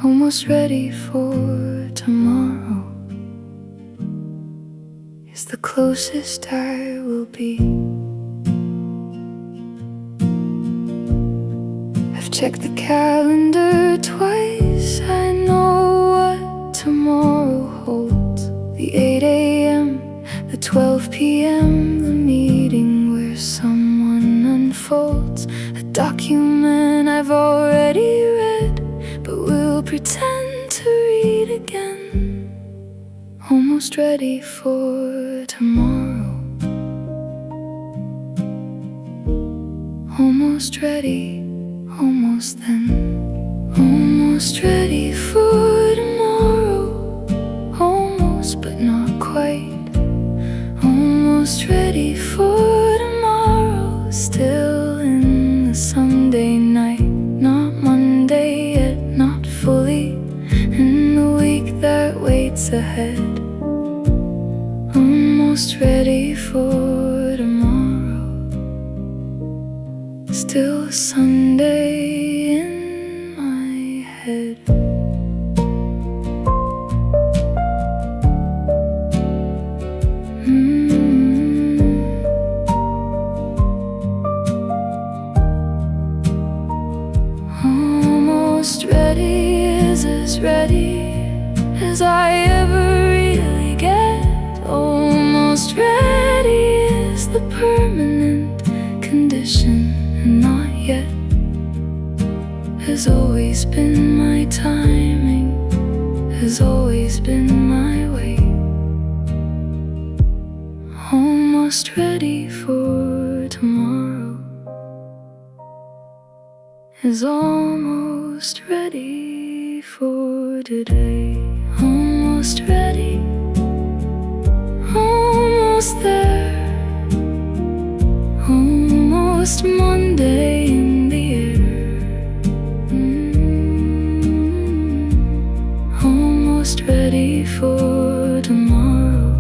Almost ready for tomorrow is the closest I will be. I've checked the calendar twice, I know what tomorrow holds. The 8 a.m., the 12 p.m., the meeting where someone unfolds a document I've already read, but will pretend to read again. Almost ready for tomorrow, almost ready, almost then. Almost ready for tomorrow, almost but not quite. Almost ready for tomorrow, still in the Sunday night. Not Monday yet, not fully in the week that waits ahead. Almost ready for tomorrow, still Sunday in my head. Almost ready is as ready as I ever really get. Almost ready is the permanent condition, and not yet has always been my timing, has always been my way. Almost ready for tomorrow is almost ready for today. Almost ready, almost there, almost Monday in the air. Almost ready for tomorrow.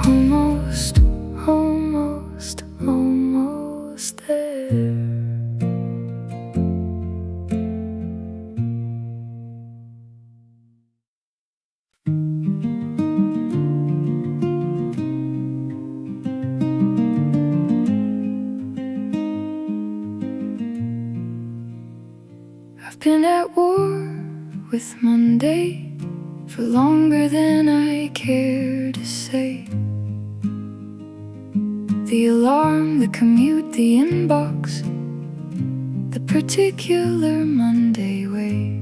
Almost, almost, almost there. I've been at war with Monday for longer than I care to say. The alarm, the commute, the inbox, the particular Monday way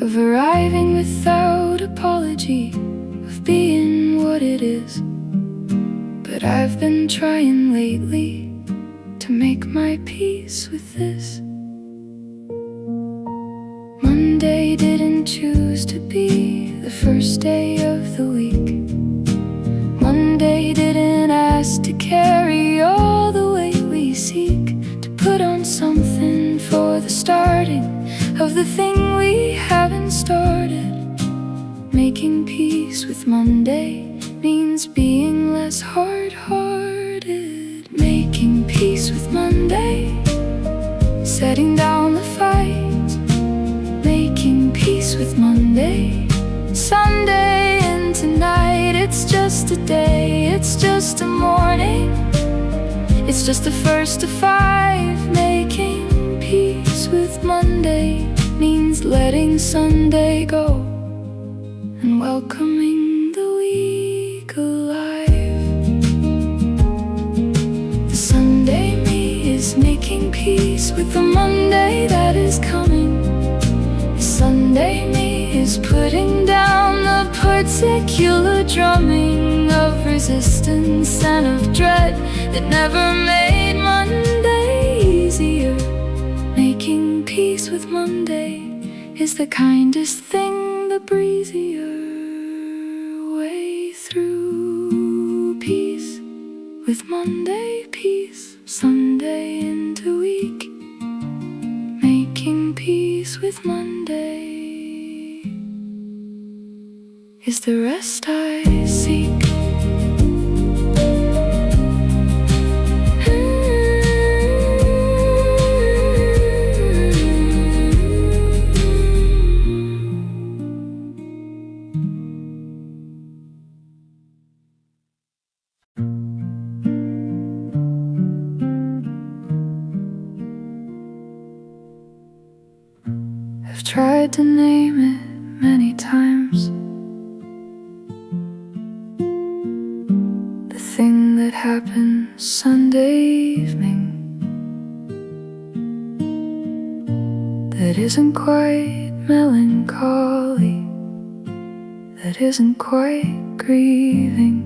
of arriving without apology, of being what it is. But I've been trying lately to make my peace with this. Monday didn't choose to be the first day of the week. Monday didn't ask to carry all the weight we seek, to put on something for the starting of the thing we haven't started. Making peace with Monday means being less hard-hearted. Making peace with Monday, setting down the fight. Making peace with Monday, Sunday and tonight. It's just a day, it's just a morning, it's just the first of 5. Making peace with Monday means letting Sunday go and welcoming the week alive. The Sunday me is making peace with the Monday that is coming. The Sunday me is putting down the particular drumming of resistance and of dread that never made Monday easier. Making peace with Monday is the kindest thing, the breezier way through. Peace with Monday, peace Sunday into week. Making peace with Monday is the rest I seek. I've tried to name it many times, the thing that happened Sunday evening that isn't quite melancholy, that isn't quite grieving,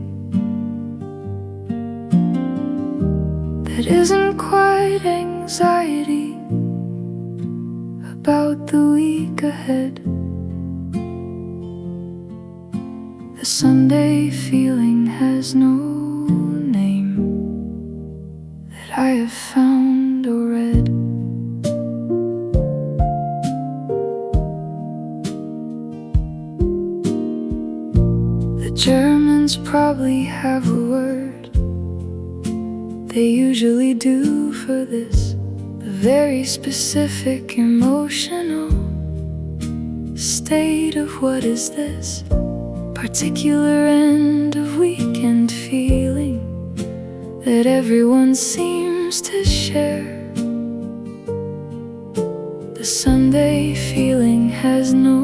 that isn't quite anxiety about the week ahead. The Sunday feeling has no name that I have found or read. The Germans probably have a word, they usually do for this, a very specific emotional state of what is this particular end of weekend feeling that everyone seems to share. The Sunday feeling has no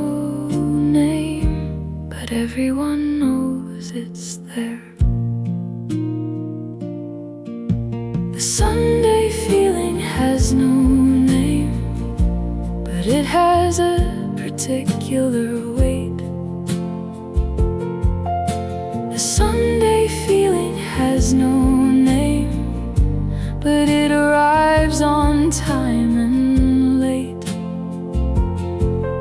name, but everyone knows it's there. The Sunday feeling has no name, but it has a particular weight. The Sunday feeling has no name, but it arrives on time and late.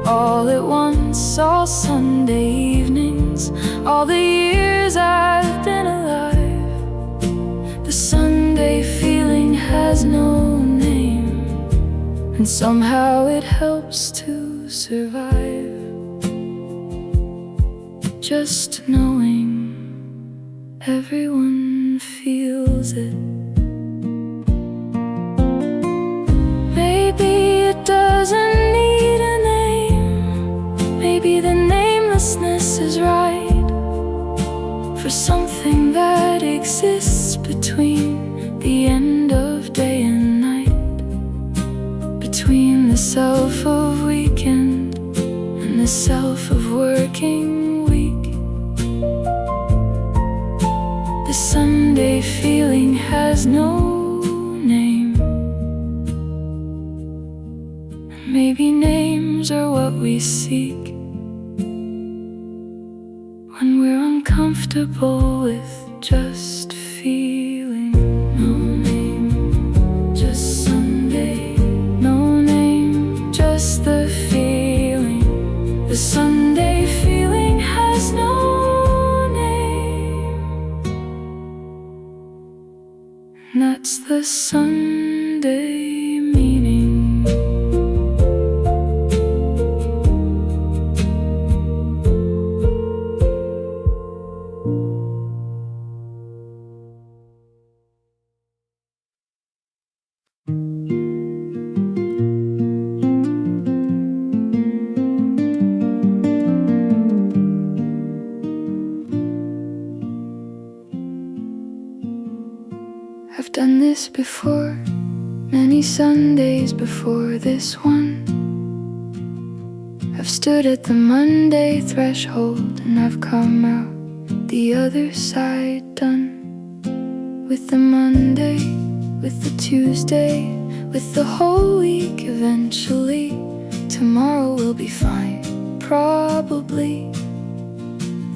All at once, all Sunday evenings, all the years I've been alive. The Sunday feeling has no name, and somehow it helps to survive. Just knowing everyone feels it. Maybe it doesn't need a name, maybe the namelessness is right for something that exists between the end of day and night, between the self of weekend and the self has no name. Maybe names are what we seek when we're uncomfortable with just feeling. No name, just Sunday. No name, just the feeling. The Sunday feeling has no name. And that's the Sunday meaning. I've done this before, many Sundays before this one. I've stood at the Monday threshold and I've come out the other side done. With the Monday, with the Tuesday, with the whole week eventually. Tomorrow will be fine, probably.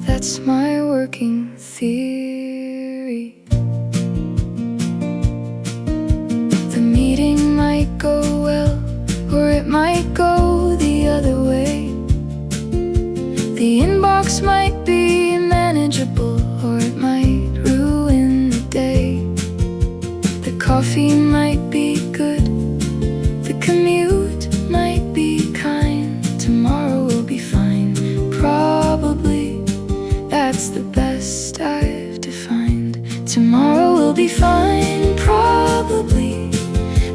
That's my working theory. The meeting might go well, or it might go the other way. The inbox might be manageable, or it might ruin the day. The coffee might be good, the commute might be kind. Tomorrow will be fine, probably. That's the best I've defined. Tomorrow will be fine, probably.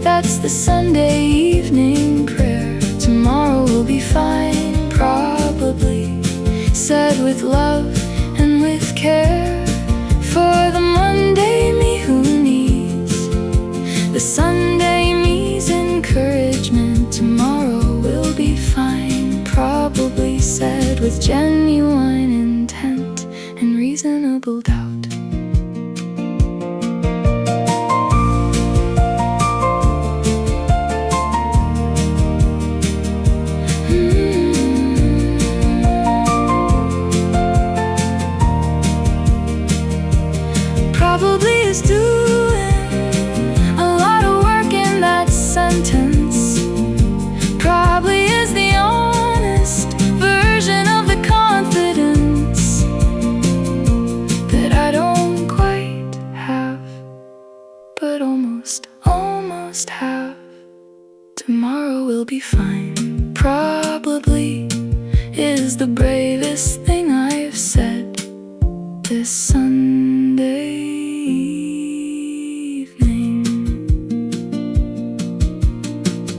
That's the Sunday evening prayer. Tomorrow will be fine, probably. Said with love and with care, for the Monday me who needs the Sunday me's encouragement. Tomorrow will be fine, probably. Said with genuine intent and reasonable doubt. Probably is doing a lot of work in that sentence. Probably is the honest version of the confidence that I don't quite have, but almost have. Tomorrow will be fine, probably is the bravest thing I've said this Sunday evening.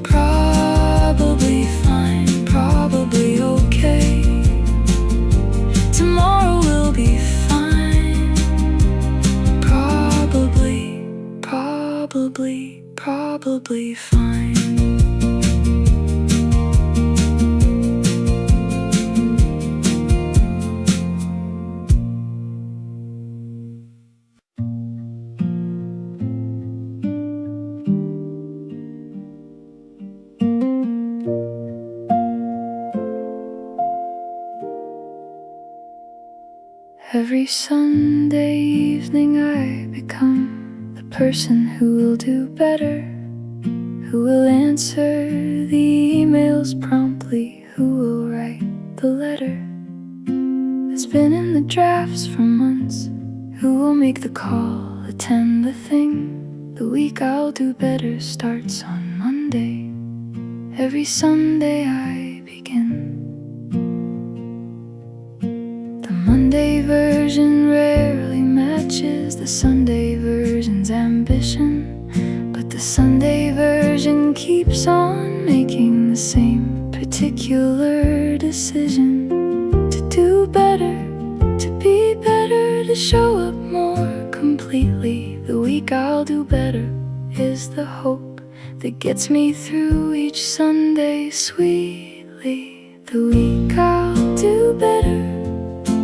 Probably fine, probably okay. Tomorrow will be fine, probably fine. Every Sunday evening I become the person who will do better, who will answer the emails promptly, who will write the letter that's been in the drafts for months, who will make the call, attend the thing. The week I'll do better starts on Monday. Every Sunday I begin. The Monday version rarely matches the Sunday version's ambition, but the Sunday version keeps on making the same particular decision to do better, to be better, to show up more completely. The week I'll do better is the hope that gets me through each Sunday sweetly. The week I'll do better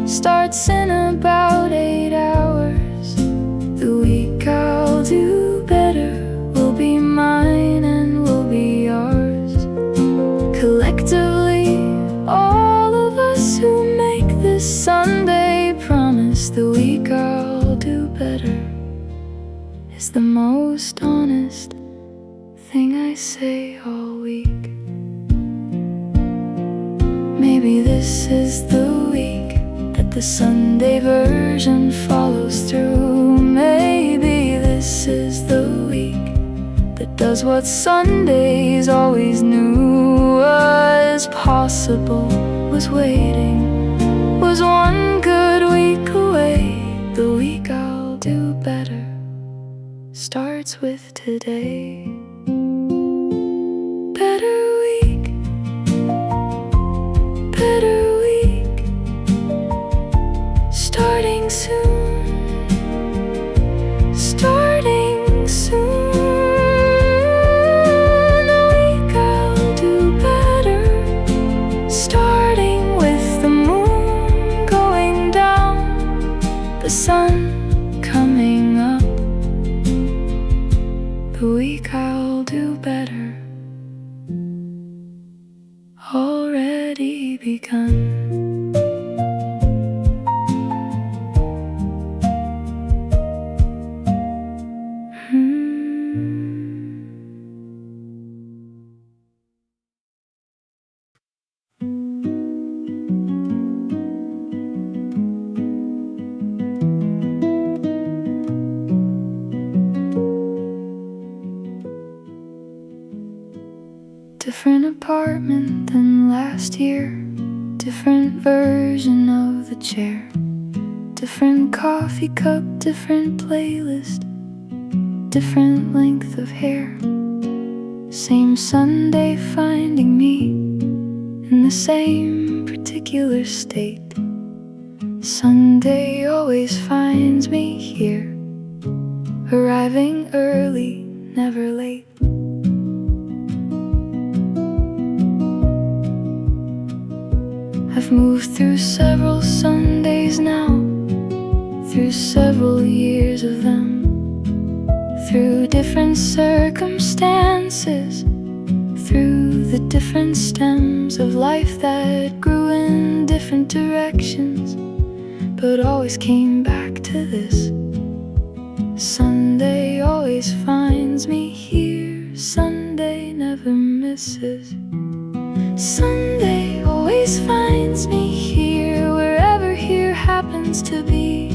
starts in about 8 hours. The week I'll do Sunday promise the week I'll do better is the most honest thing I say all week. Maybe this is the week that the Sunday version follows through. Maybe this is the week that does what Sundays always knew was possible, was waiting, was one good week away. The week I'll do better starts with today. Better week, better week, starting soon, starting soon. A week I'll do better, starting with the moon going down, the sun coming up. The week I'll do better already begun. Different apartment than last year, different version of the chair, different coffee cup, different playlist, different length of hair. Same Sunday finding me in the same particular state. Sunday always finds me here, arriving early, never late. I've moved through several Sundays now, through several years of them, through different circumstances, through the different stems of life that grew in different directions, but always came back to this. Sunday always finds me here, Sunday never misses. Sunday always finds me here, wherever here happens to be.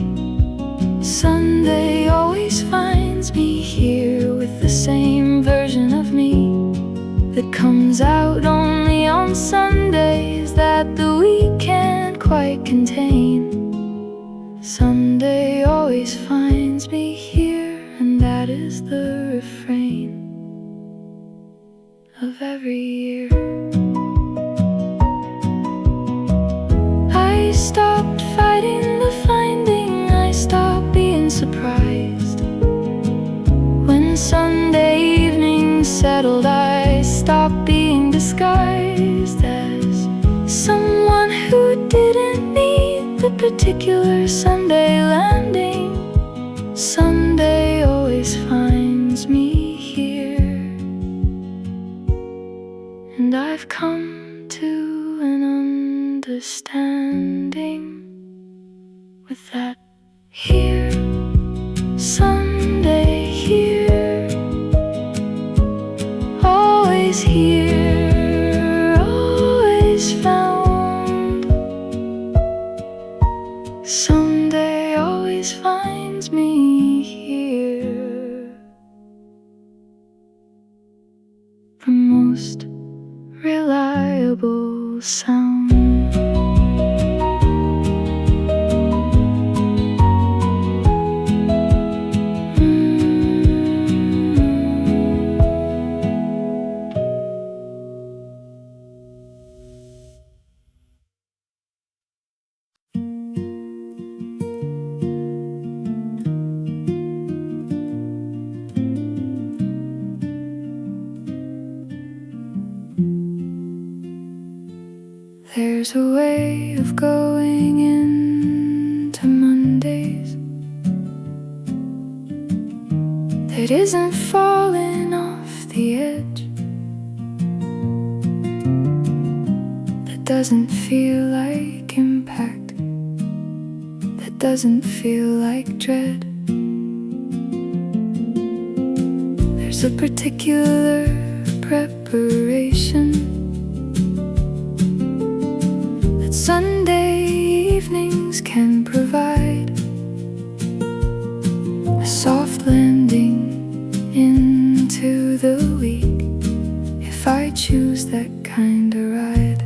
Sunday always finds me here with the same version of me that comes out only on Sundays that the week can't quite contain. Sunday always finds me here, and that is the refrain of every year. I stopped fighting the finding, I stopped being surprised. When Sunday evening settled, I stopped being disguised as someone who didn't need the particular Sunday landing. Sunday always finds me here, and I've come to an understanding with that here, Sunday here, always here, always found. Sunday always finds me here, the most reliable sound. There's a way of going into Mondays that isn't falling off the edge, that doesn't feel like impact, doesn't feel like dread. There's a particular preparation that Sunday evenings can provide, a soft landing into the week, if I choose that kind of ride.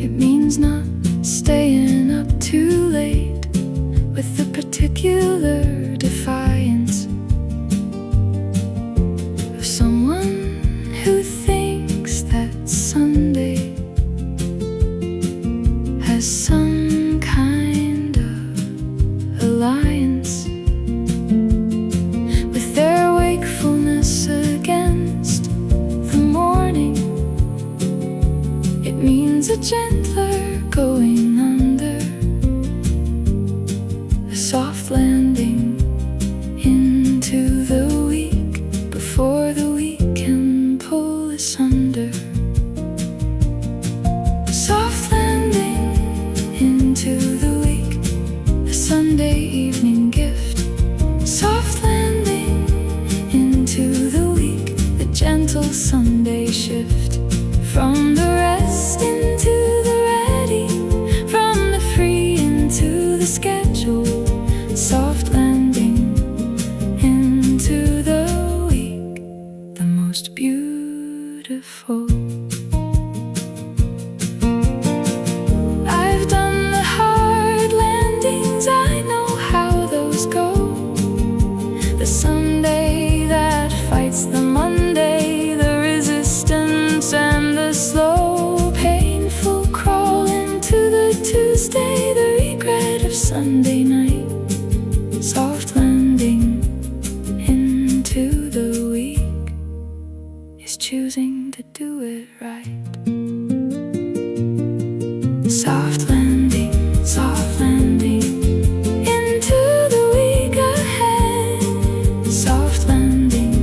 It means not staying up too late with the particular defiance of someone who thinks that Sunday has some kind of alliance with their wakefulness against the morning. It means a gentler going under, a soft landing into the week before the week can pull us under. A soft landing into the week, a Sunday evening gift. Soft landing into the week, the gentle Sunday shift. From the rest into the ready, from the free into the schedule. Soft landing into the week, the most beautiful. I've done the hard landings, I know how those go. The Sunday that fights the Monday, the resistance and the slow, painful crawl into the Tuesday, the regret of Sunday night. Soft landing into the week is choosing to do it right. Soft landing into the week ahead. Soft landing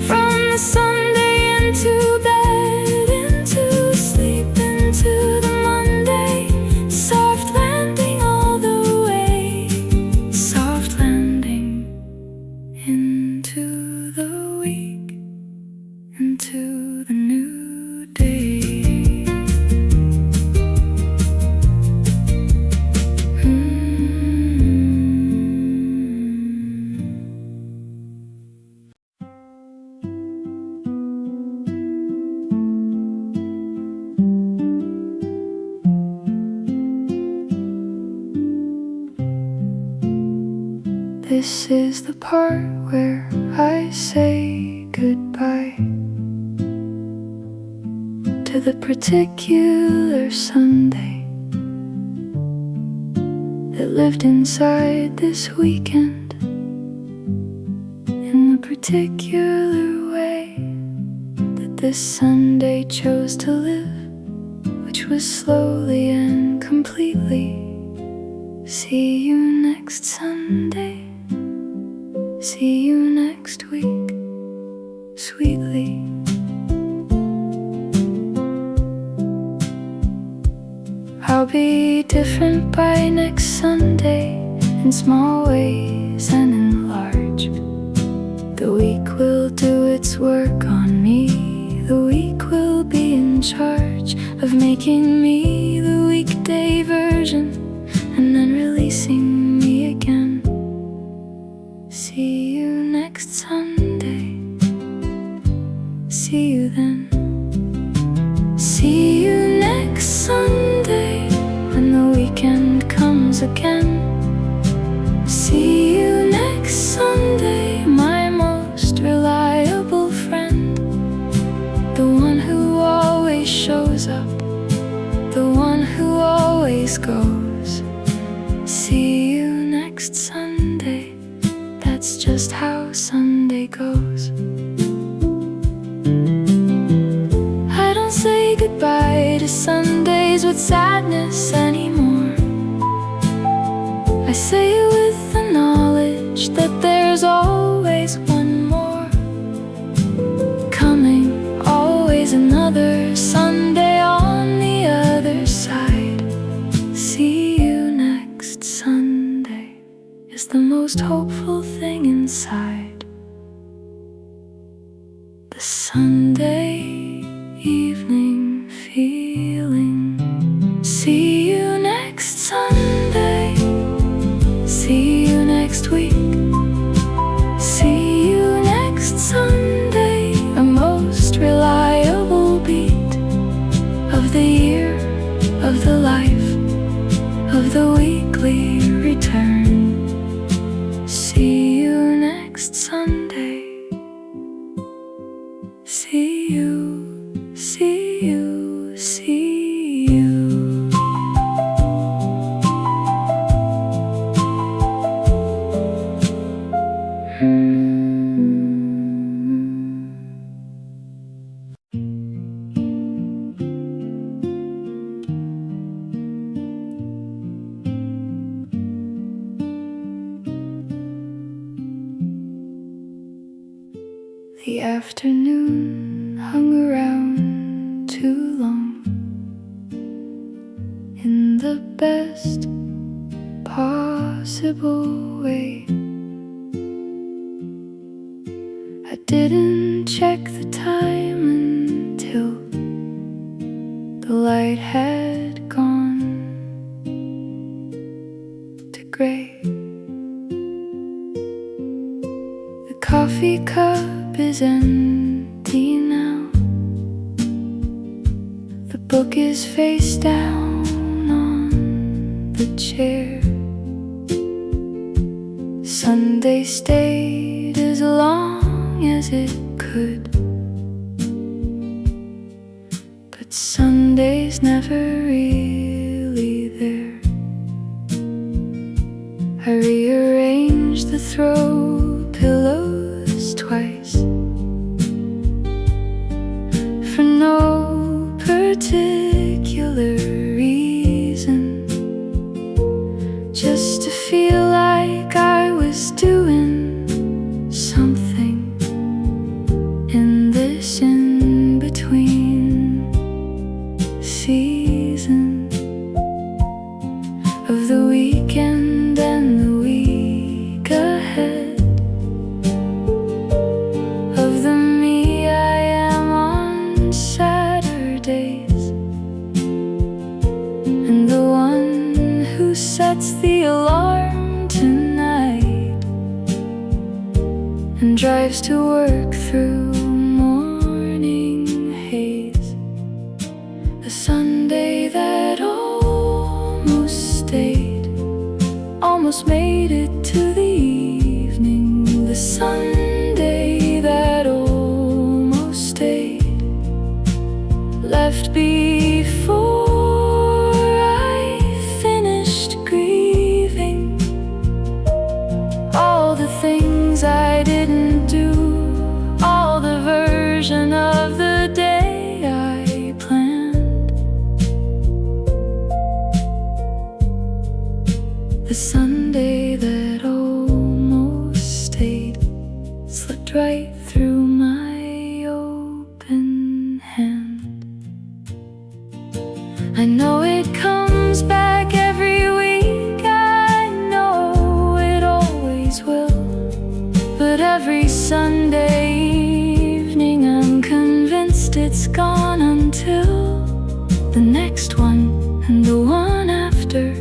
from the Sunday into bed, into sleep, into the Monday. Soft landing all the way. Soft landing into the week, into the new day. This is the part where I say goodbye to the particular Sunday that lived inside this weekend in the particular way that this Sunday chose to live, which was slowly and completely. See you next Sunday. See you next week, sweetly. I'll be different by next Sunday, in small ways and in large. The week will do its work on me. The week will be in charge of making me the weekday version and then releasing me again. See you next Sunday. See you then. See you next Sunday when the weekend comes again. See you next Sunday, my most reliable friend, the one who always shows up, the one who always goes. See you next Sunday. That's just how Sunday goes. I don't say goodbye to Sundays with sadness anymore. I say it with the knowledge that there's always one more coming, always another Sunday on the other side. See you next Sunday. See you next week. See you next Sunday. A most reliable beat of the year, of the life, of the weekly return. See you next Sunday. See you, see you, see you. The afternoon hung around too long, in the best possible way. I didn't check the time until the light had gone to gray. The coffee cup is empty now. The book is face down on the chair. Sunday stayed as long as it could, but Sunday's never really there. I rearranged the throw pillows twice, for no particular reason, just to feel like I was doing something in this in-between season of the weekend and the week ahead, of the me I am on Saturdays, and the one who sets the alarm tonight and drives to work through morning haze. A Sunday that almost stayed, almost made it to the evening. The Sunday that almost stayed, left before I finished grieving all the things I didn't do, all the version of the day I planned. The Sunday that almost stayed slipped right through my open hand. I know it comes back every week, I know it always will, but every Sunday evening I'm convinced it's gone until the next one and the one after,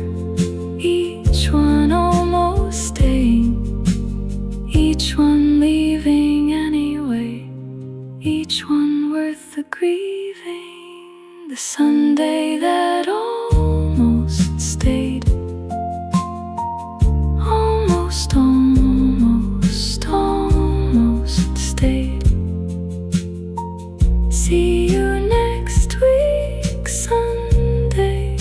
each one almost staying, each one leaving anyway, each one worth the grieving. The Sunday that almost stayed, almost, almost, almost stayed. See you next week Sunday,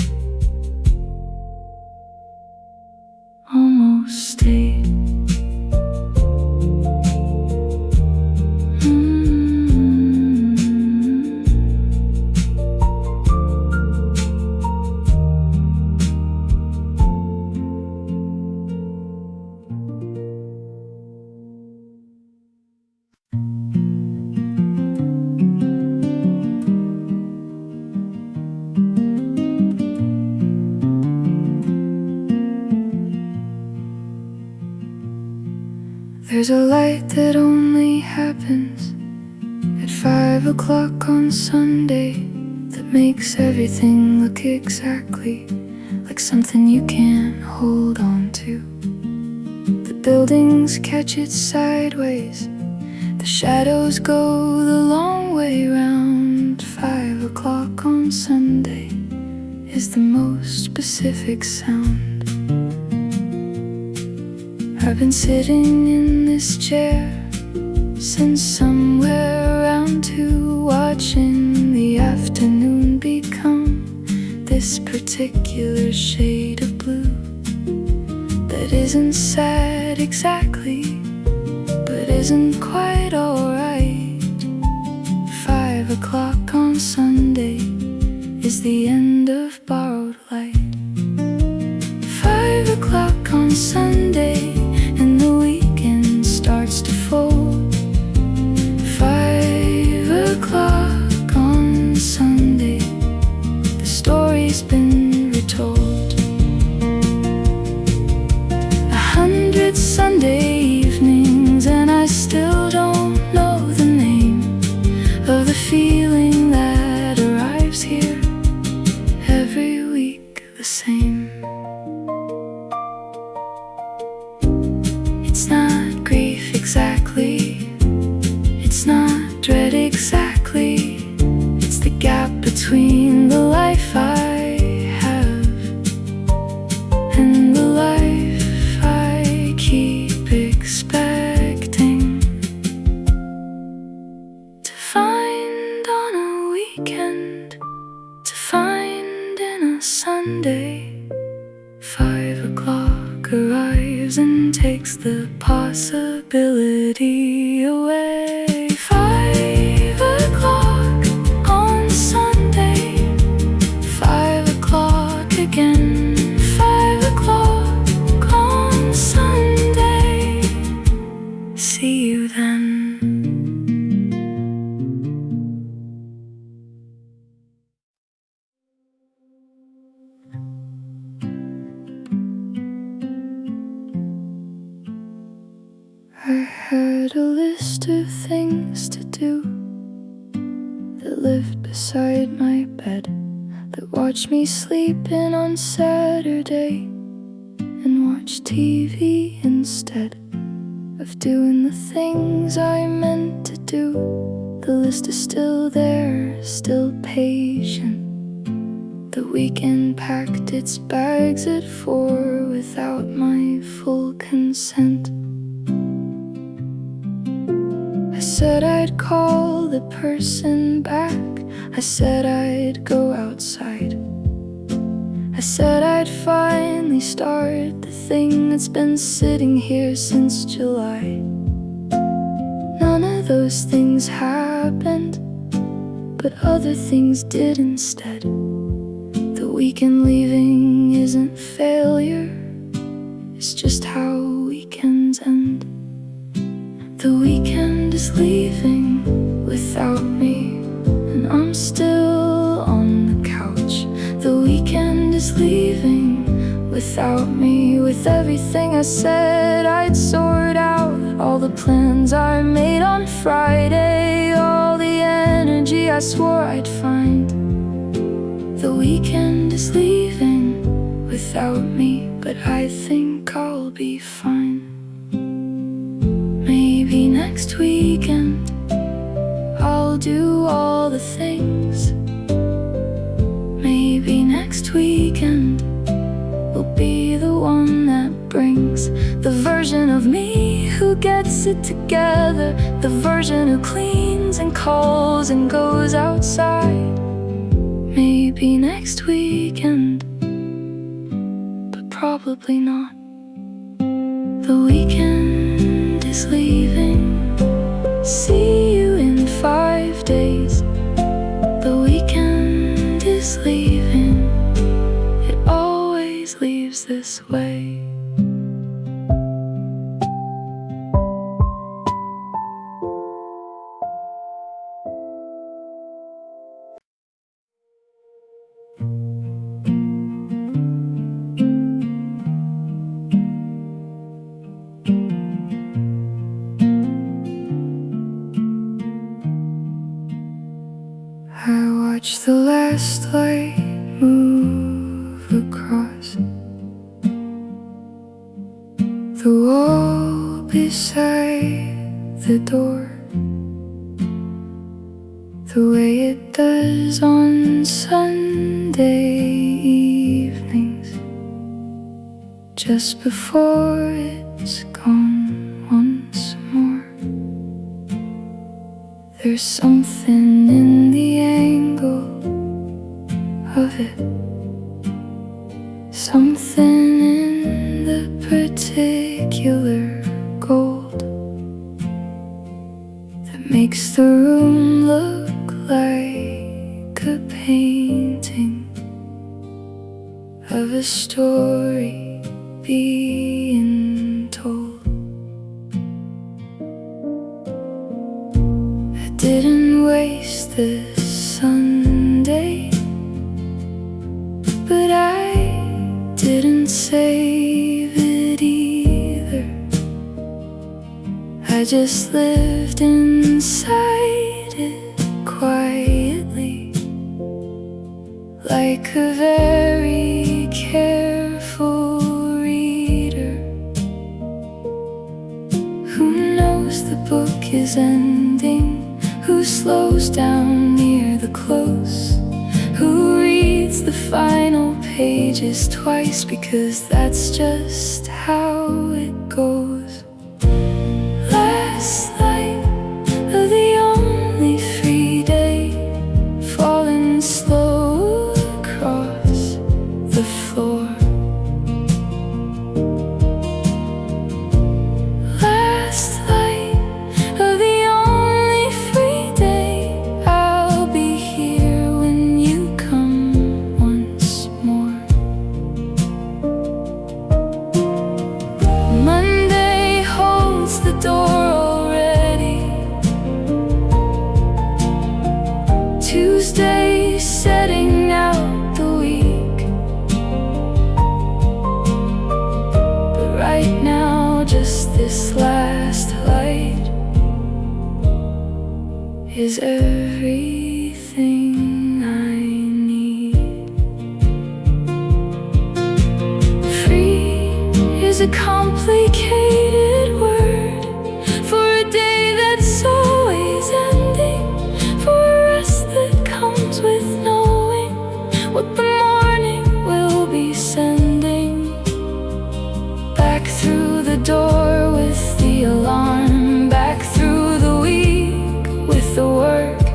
almost stayed. There's a light that only happens at 5 o'clock on Sunday, that makes everything look exactly like something you can't hold on to. The buildings catch it sideways, the shadows go the long way round. 5 o'clock on Sunday is the most specific sound. I've been sitting in this chair since somewhere around 2, watching the afternoon become this particular shade of blue that isn't sad exactly, but isn't quite alright. 5 o'clock on Sunday is the end of borrowed light. 5 o'clock on Sunday and the weekend starts to fold. 5 o'clock on Sunday, the story's been retold. 100 Sunday evenings and I still don't know the name of the feeling that arrives here every week the same. It's not grief exactly, it's not dread exactly, it's the gap between the life I have and the life I keep expecting to find on a weekend, to find in a Sunday. 5 o'clock arrives and takes the possibility away. 5 o'clock on Sunday, 5 o'clock again. 5 o'clock on Sunday, see you then. I had a list of things to do that lived beside my bed, that watched me sleep in on Saturday and watch TV instead of doing the things I meant to do. The list is still there, still patient. The weekend packed its bags at 4 without my full consent. I said I'd call the person back, I said I'd go outside, I said I'd finally start the thing that's been sitting here since July. None of those things happened, but other things did instead. The weekend leaving isn't failure, it's just how weekends end. The weekend is leaving without me, and I'm still on the couch. The weekend is leaving without me, with everything I said I'd sort out, all the plans I made on Friday, all the energy I swore I'd find. The weekend is leaving without me, but I think I'll be fine. Maybe next weekend I'll do all the things. Maybe next weekend will be the one that brings the version of me who gets it together, the version who cleans and calls and goes outside. Maybe next weekend, but probably not. The weekend is leaving, see you in 5 days. The weekend is leaving, it always leaves this way. I watched the last last light move across the wall beside the door, the way it does on Sunday evenings, just before it's gone once more. There's something in the angle of it, something in the particular gold that makes the room look like a painting of a story being told. I didn't waste this Sunday, but I didn't save it either. I just lived inside it quietly, like a very careful reader who knows the book is ending, who slows down near the close, who reads the final pages twice, because that's just how it goes. Last light of the only free day, falling slow across the floor. Last light of the only free day, I'll be here when you come once more. Monday holds the door already, Tuesday setting out the week, but right now just this last light is everything I need. Free is a complicated word for a day that's always ending, for a rest that comes with knowing what the morning will be sending. Back through the door with the alarm, back through the week with the work,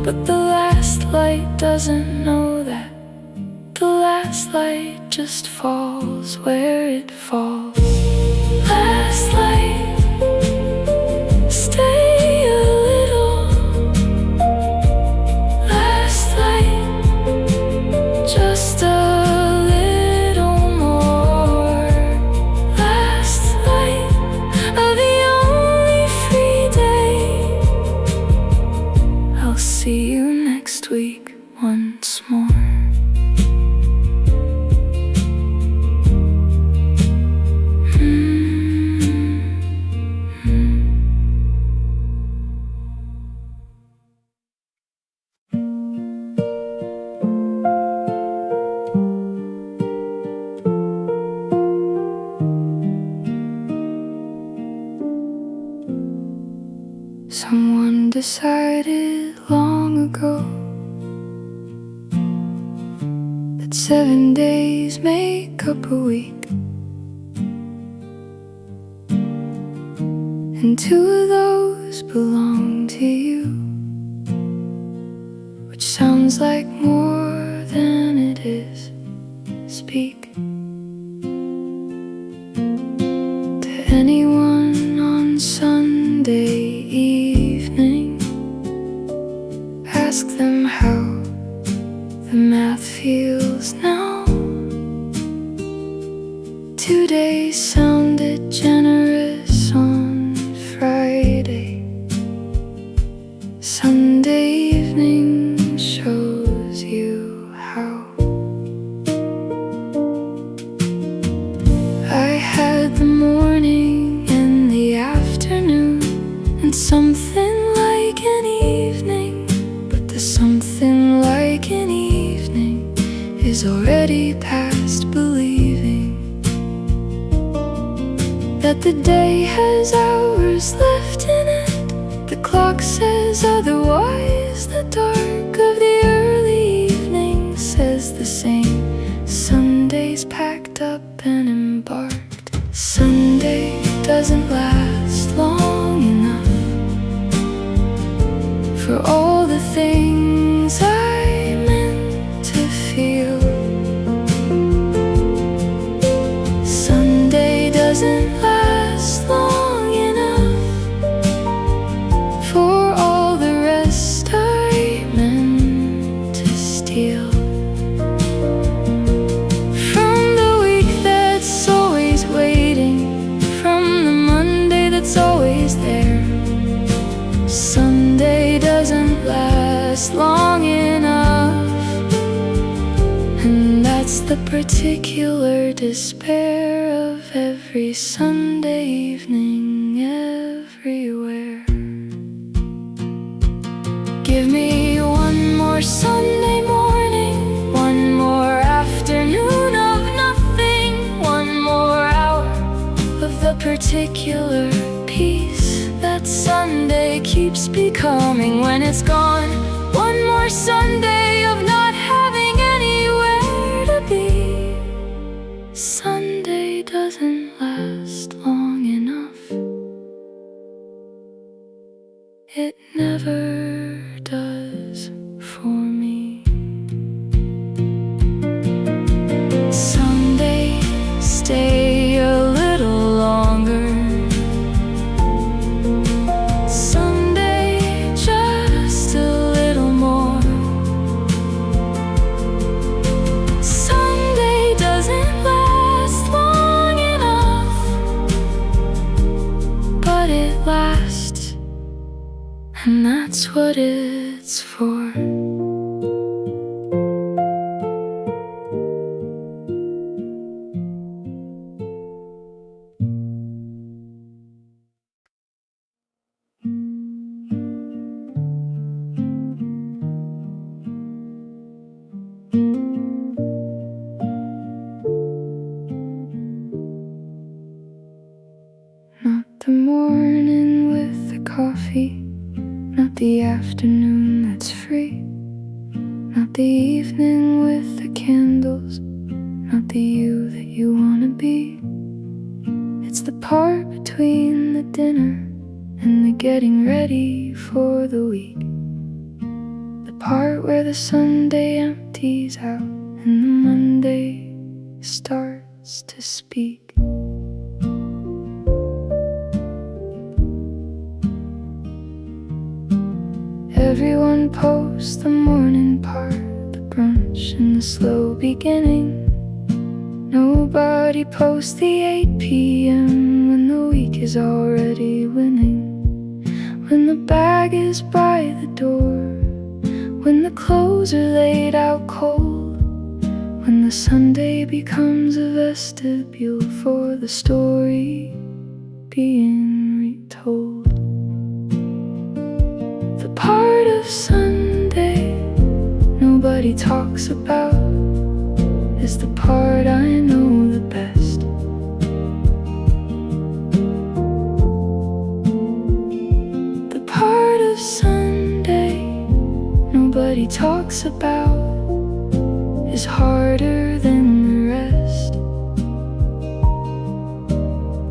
but the last light doesn't know that. The last light just falls where it falls. Last light, stay a little. Last light, just a little more. Last light of the only free day. I'll see you next week once more. Someone decided long ago that 7 days make up a week, and 2 of those belong to you, which sounds like more than it is. Speak to anyone on Sunday evening, ask them how the math feels now. 2 days sounded generous on Friday. Sunday evening shows you how. I had the morning and the afternoon, and something like an evening, but there's something like an evening Sunday's already past believing that the day has hours left in it. The clock says otherwise. The dark of the early evening says the same. Sunday's packed up and embarked. Sunday doesn't last long enough for all the things I meant to feel. Sunday doesn't last long enough for all the rest I meant to steal. From the week that's always waiting, from the Monday that's always there, Sunday doesn't last long enough. And that's the particular despair of every Sunday evening everywhere. Give me one more Sunday morning, one more afternoon of nothing, one more hour of the particular peace that Sunday keeps becoming when it's gone. One more Sunday of not having anywhere to be. Sunday doesn't last long enough. It never does for me. Sunday, stay a little longer. Sunday, just a little more. Sunday doesn't last long enough, but it lasts, and that's what it's for. Not the morning with the coffee, not the afternoon that's free, not the evening with the candles, not the you that you wanna be. It's the part between the dinner and the getting ready for the week, the part where the Sunday empties out and the Monday starts to speak. Everyone posts the morning part, the brunch and the slow beginning. Nobody posts the 8 p.m. when the week is already winning. When the bag is by the door, when the clothes are laid out cold, when the Sunday becomes a vestibule for the story being retold. The part of Sunday nobody talks about is the part I know the best. The part of Sunday nobody talks about is harder than the rest.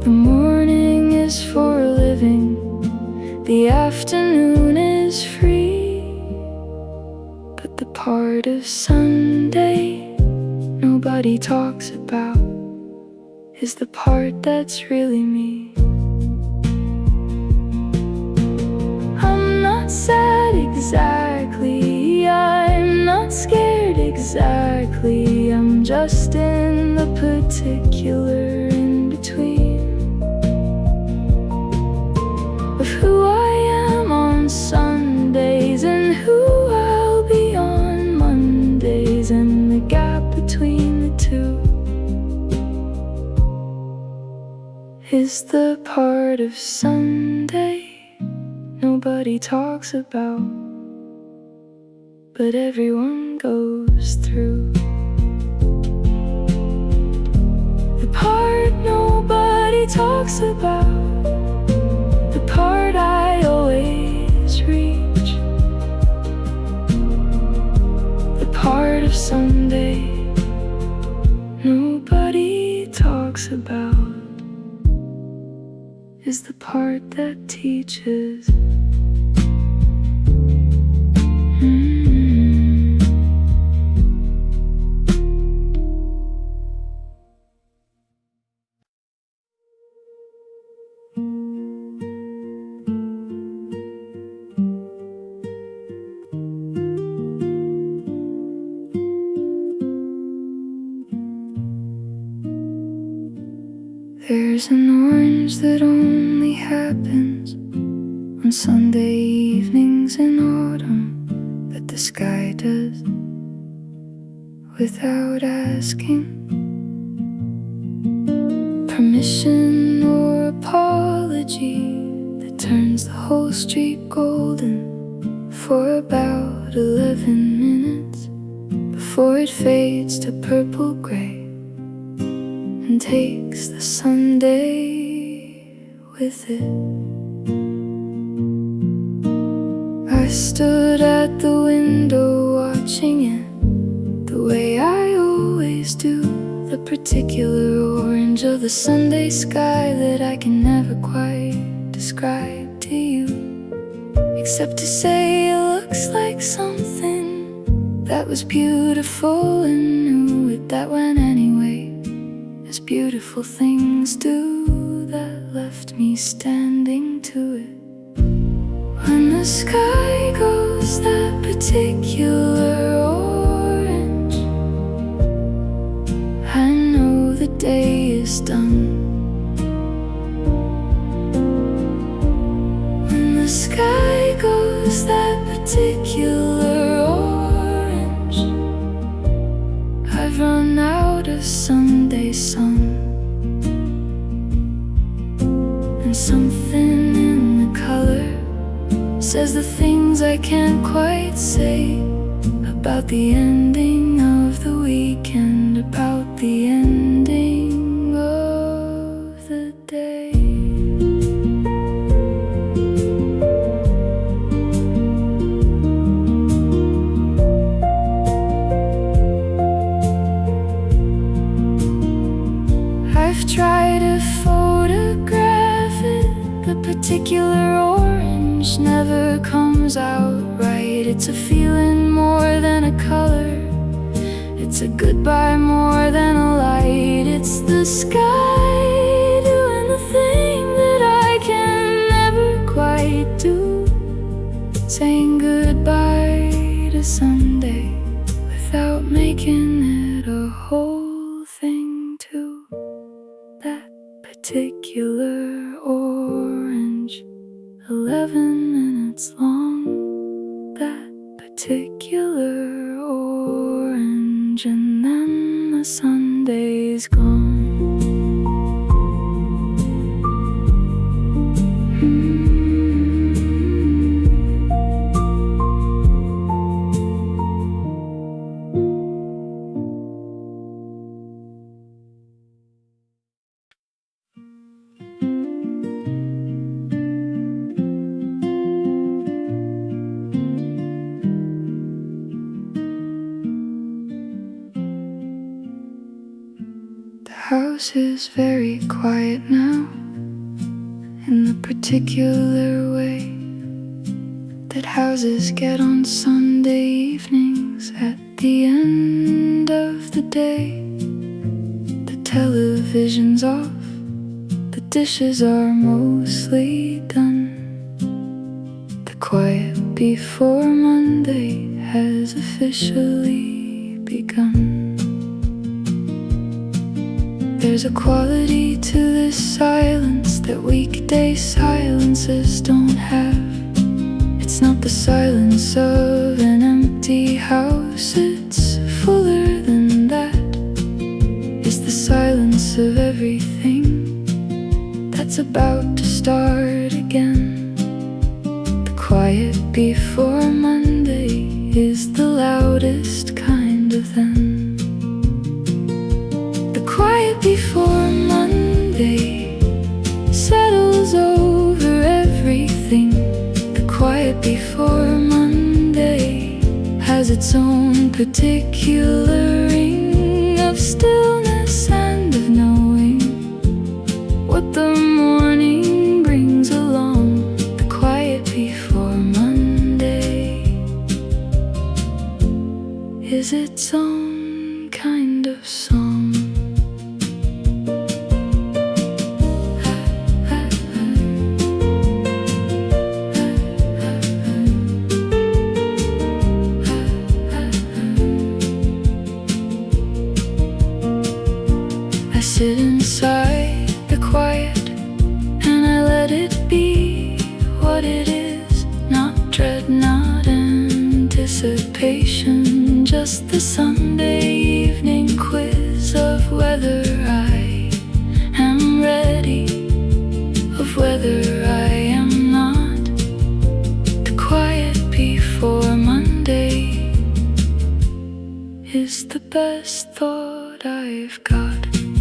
The morning is for living, the afternoon is free, but the part of Sunday nobody talks about is the part that's really me. I'm not sad exactly, I'm not scared exactly, I'm just in the particular in-between of who I am on Sundays and who I'll be on Mondays, and the gap between the two is the part of Sunday nobody talks about, but everyone goes through. talks about the part I always reach, the part of Sunday nobody talks about is the part that teaches. There's an orange that only happens on Sunday evenings in autumn, that the sky does without asking permission or apology, that turns the whole street golden for about 11 minutes before it fades to purple gray and takes the Sunday with it. I stood at the window watching it the way I always do, the particular orange of the Sunday sky that I can never quite describe to you, except to say it looks like something that was beautiful and knew it that went anyway, as beautiful things do, that left me standing to it. When the sky goes that particular orange, I know the day is done. When the sky goes that particular orange, I've run out of Sunday sun. And something in the color says the things I can't quite say about the ending of the weekend, about the ending of the day. I've tried to photograph it, the particular orange never comes out right. It's a feeling more than a color, it's a goodbye more than a light. It's the sky doing the thing that I can never quite do, saying goodbye to Sunday without making it a whole thing too. That particular orange, 11 minutes long, that particular orange, and then the Sunday's gone. The house is very quiet now, in the particular way that houses get on Sunday evenings at the end of the day. The television's off, the dishes are mostly done. The quiet before Monday has officially begun. There's a quality to this silence that weekday silences don't have. It's not the silence of an empty house, it's fuller than that. It's the silence of everything that's about to start again. The quiet before Monday is the loudest kind of then. The quiet before Monday its own particular ring of stillness and of knowing what the morning brings along, the quiet before Monday is its own kind of song. I sit inside the quiet and I let it be what it is. Not dread, not anticipation, just the Sunday evening quiz of whether I am ready, of whether I am not. The quiet before Monday is the best thought I've got.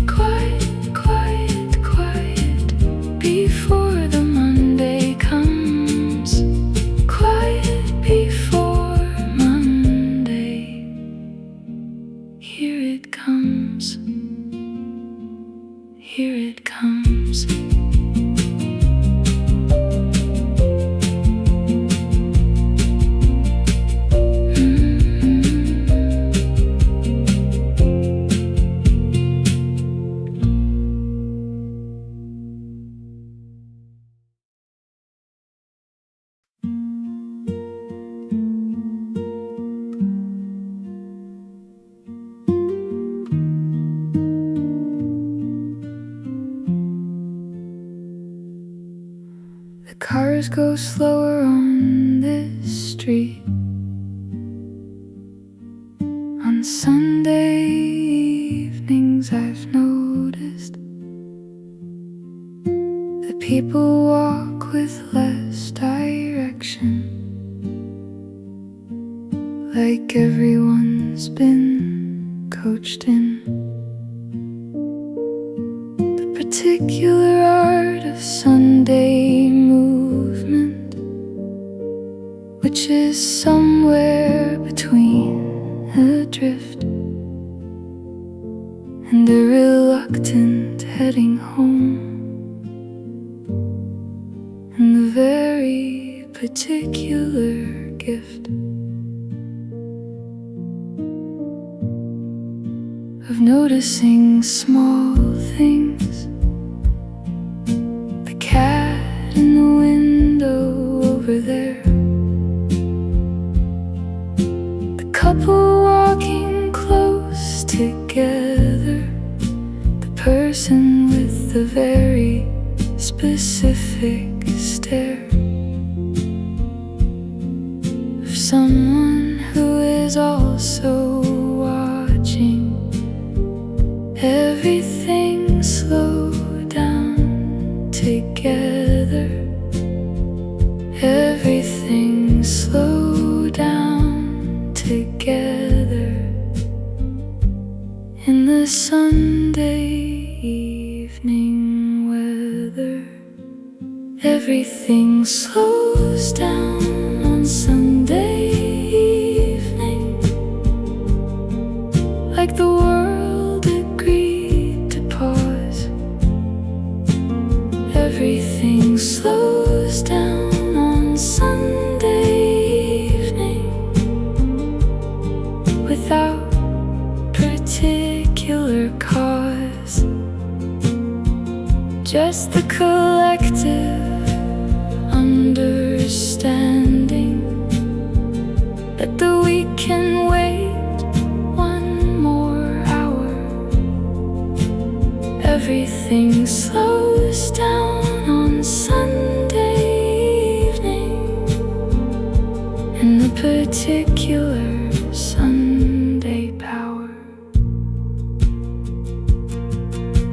Quiet, quiet, quiet before the Monday comes. Quiet before Monday. Here it comes. Here it comes. The cars go slower on this street. On Sunday evenings I've noticed that people walk with less direction, like everyone's been coached in. The particular art of Sunday movement, which is somewhere between a drift and a reluctant heading home, and the very particular gift of noticing small things. The cat in the window over there, the couple walking close together, the person with the very specific stare of someone who is also watching. Everything slow down together. Everything slow down together. In the Sunday evening weather, everything slows down on Sunday evening, like the world agreed to pause. Everything slows down on Sunday evening without particular cause, just the collective understanding that the week can wait one more hour. Everything slows down on Sunday evening in the particular Sunday power.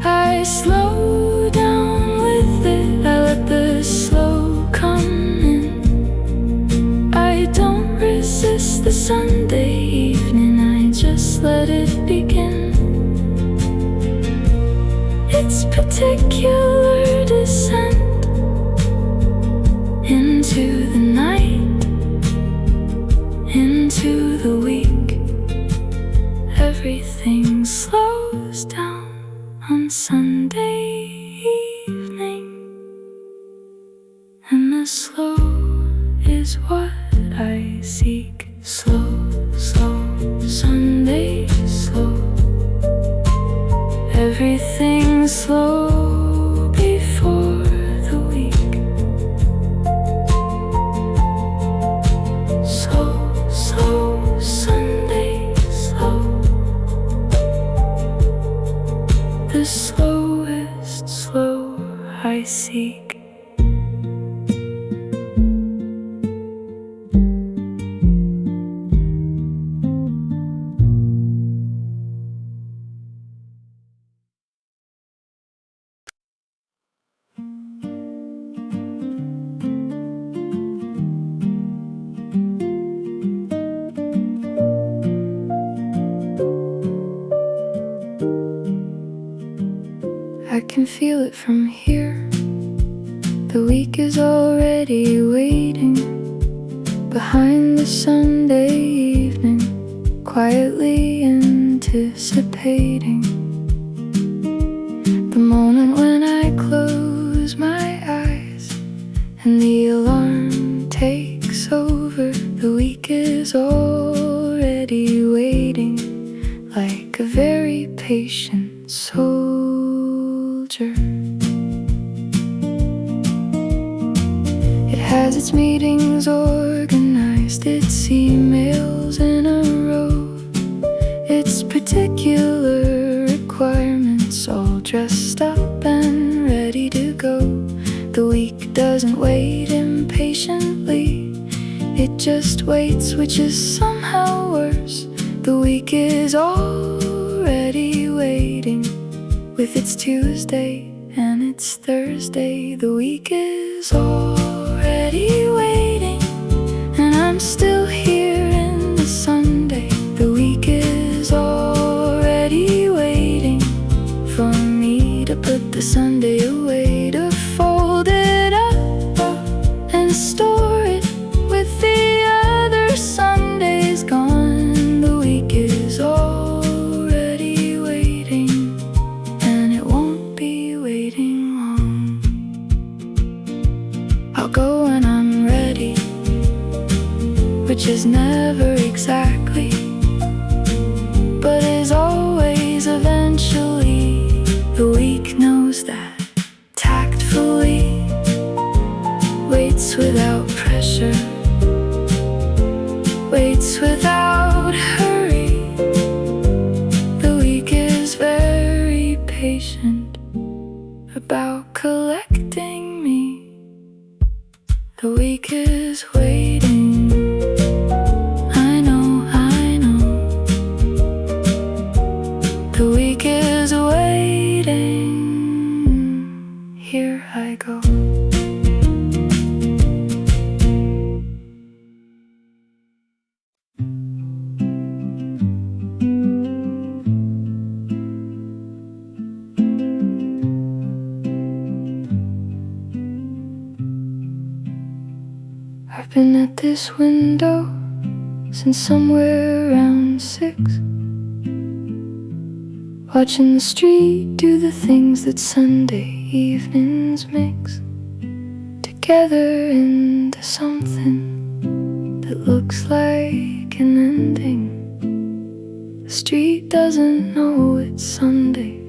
I slow down with it, I let the slow come in. I don't resist the Sunday evening, I just let it begin. Its particular descent into the night, into the week. everything slows down on Sunday evening, and the slow is what I seek. Slow, slow, Sunday slow. Everything slow before the week. Slow, slow, Sunday slow. The slowest slow I seek. I can feel it from here. The week is already waiting behind the Sunday evening, quietly anticipating the moment when I close my eyes and the alarm takes over. The week is already waiting like a very patient soldier. It has its meetings organized, its emails in a row, its particular requirements all dressed up and ready to go. The week doesn't wait impatiently, it just waits, which is somehow worse. The week is already waiting with its Tuesday and its Thursday. The week is already waiting, and I'm still here in the Sunday. The week is already waiting for me to put the Sunday away, to fold it up and store it with the other Sundays gone. The week is already waiting, and it won't be waiting long. I'll go when I'm ready, which is never exactly, but is always eventually. The week knows that tactfully, waits without pressure, waits without hurry. The week is very patient about collecting me. The week is waiting. I know, I know. The week is waiting. Here I go. I've been at this window since somewhere around 6, watching the street do the things that Sunday evenings mix together into something that looks like an ending. The street doesn't know it's Sunday.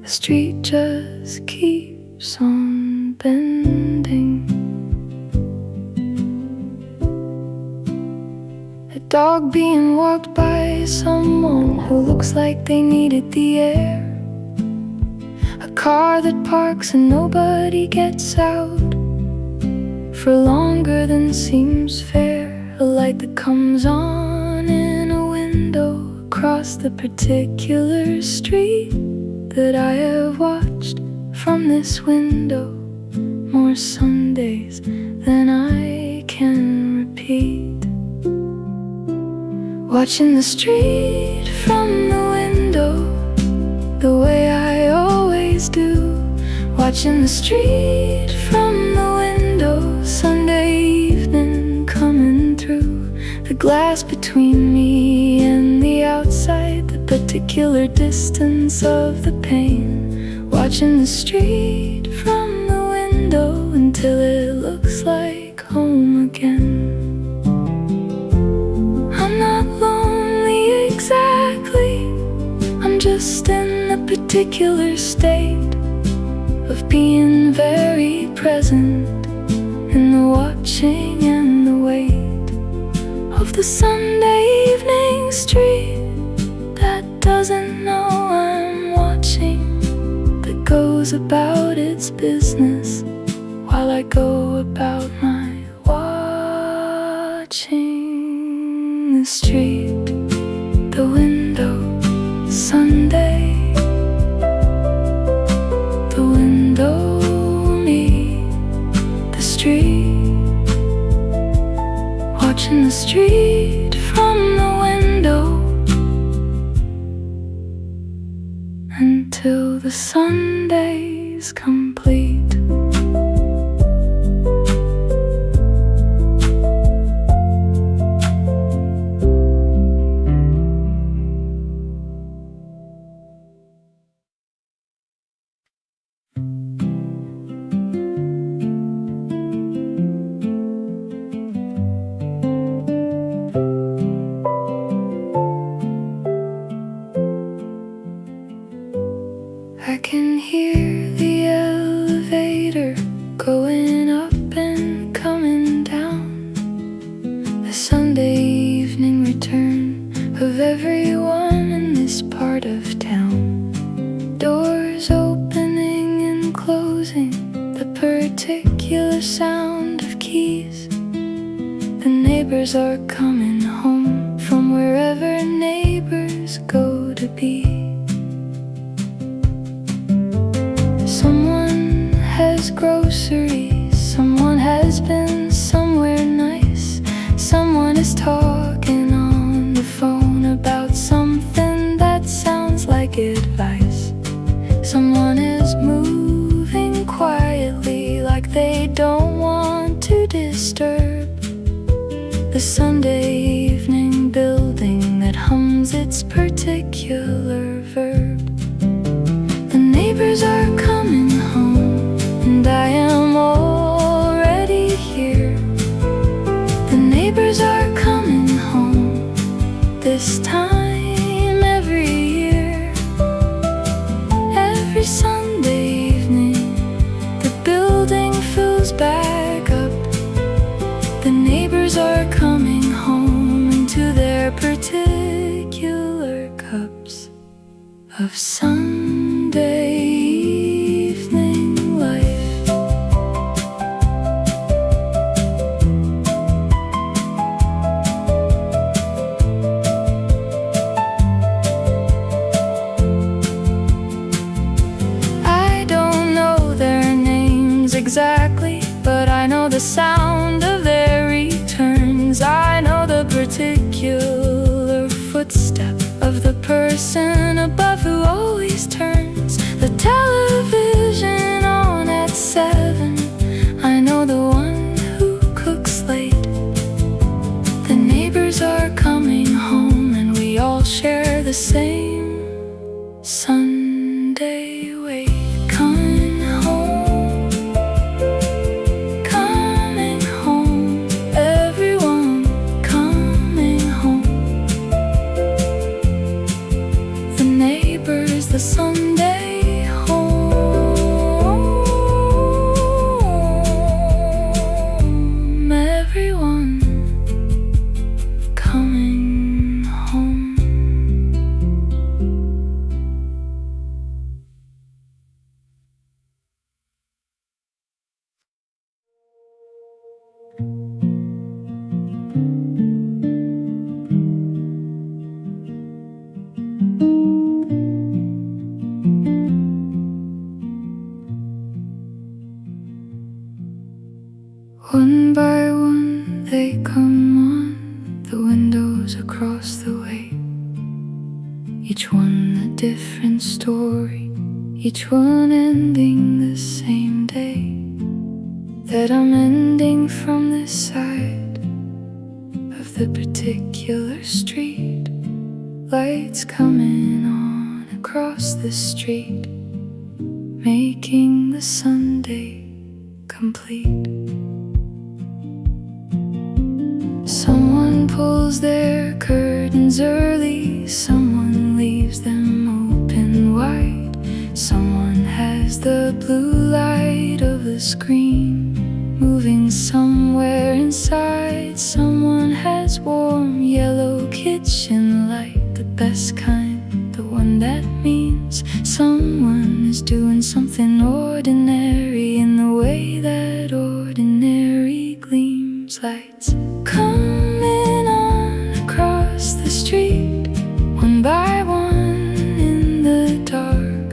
The street just keeps on bending. A dog being walked by someone who looks like they needed the air. A car that parks and nobody gets out for longer than seems fair. A light that comes on in a window across the particular street that I have watched from this window more Sundays than I can repeat. Watching the street from the window the way I always do. Watching the street from the window, Sunday evening coming through. The glass between me and the particular distance of the pain, watching the street from the window until it looks like home again. I'm not lonely exactly, I'm just in a particular state of being very present in the watching and the wait of the Sunday evening street that doesn't know I'm watching, that goes about its business while I go about my watching. The street, the window, Sunday, the window, me, the street, watching the street from the window until the Sunday's complete. I can hear the elevator going up and coming down, the Sunday evening return of everyone in this part of town. Doors opening and closing, the particular sound of keys. The neighbors are coming home from wherever neighbors go to be. Someone has groceries, someone has been somewhere nice, someone is talking on the phone about something that sounds like advice. Someone is moving quietly like they don't want to disturb the Sunday evening building that hums its particular verb. The neighbors are coming home, and I am already here. The neighbors are coming home, this time every year. Every Sunday evening, the building fills back up. The neighbors are coming home into their particular cups of Sunday evening life. I don't know their names exactly, but I know the sound of their returns. I know the particular footstep of the person above who always turns the television on at 7. I know the one who cooks late. The neighbors are coming home, and we all share the same Sunday wait. Coming home, coming home, everyone coming home. The neighbors, the Sunday home, everyone coming home. One by one they come on, the windows across the way. Each one a different story, each one ending the same day that I'm ending from this side of the particular street. Lights coming on across the street, making the Sunday complete. Someone pulls their curtains early, someone leaves them open wide. Someone has the blue light of a screen moving somewhere inside. Someone has warm yellow kitchen light, the best kind, the one that means someone is doing something ordinary in the way that ordinary gleams. Lights coming on across the street, one by one in the dark.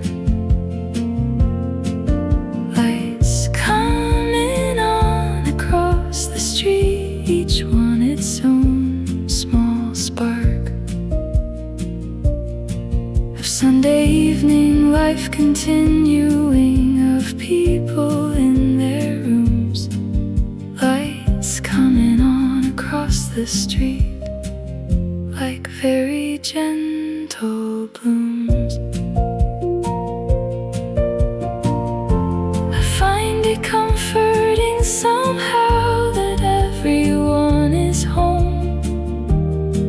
Lights coming on across the street, each one its own small spark of Sunday evening life continuing, of people in their rooms. Lights coming on across the street like very gentle blooms. I find it comforting somehow that everyone is home,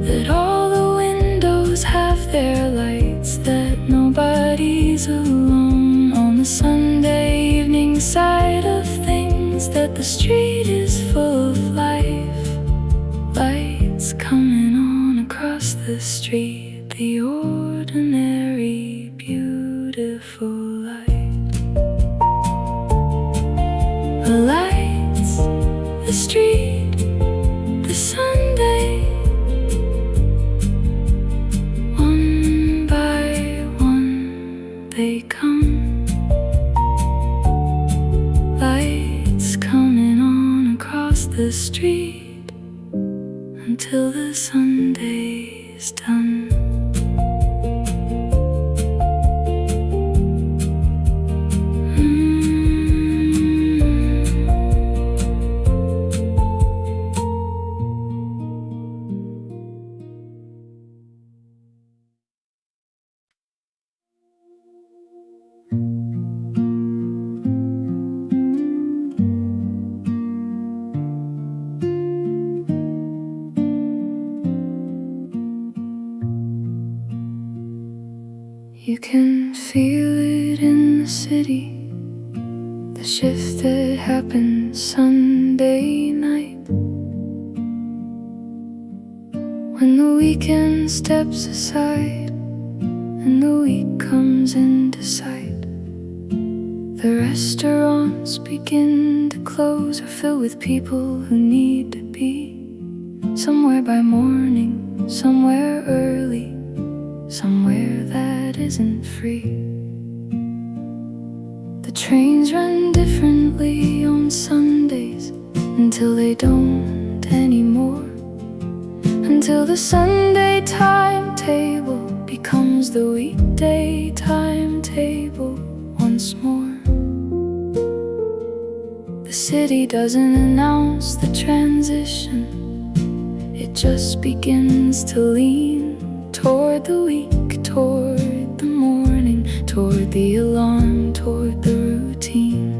that all the windows have their lights, that nobody's alone on the Sunday evening side of things, that the street is full of life. Lights coming on across the street, the ordinary beautiful light. The lights, the street, the Sunday, one by one they come. Lights coming on across the street until the Sunday's done. You can feel it in the city, the shift that happens Sunday night, when the weekend steps aside and the week comes into sight. The restaurants begin to close or fill with people who need to be somewhere by morning, somewhere early, somewhere that isn't free. The trains run differently on Sundays until they don't anymore, until the Sunday timetable becomes the weekday timetable once more. The city doesn't announce the transition, it just begins to lean toward the week, toward the morning, toward the alarm, toward the routine.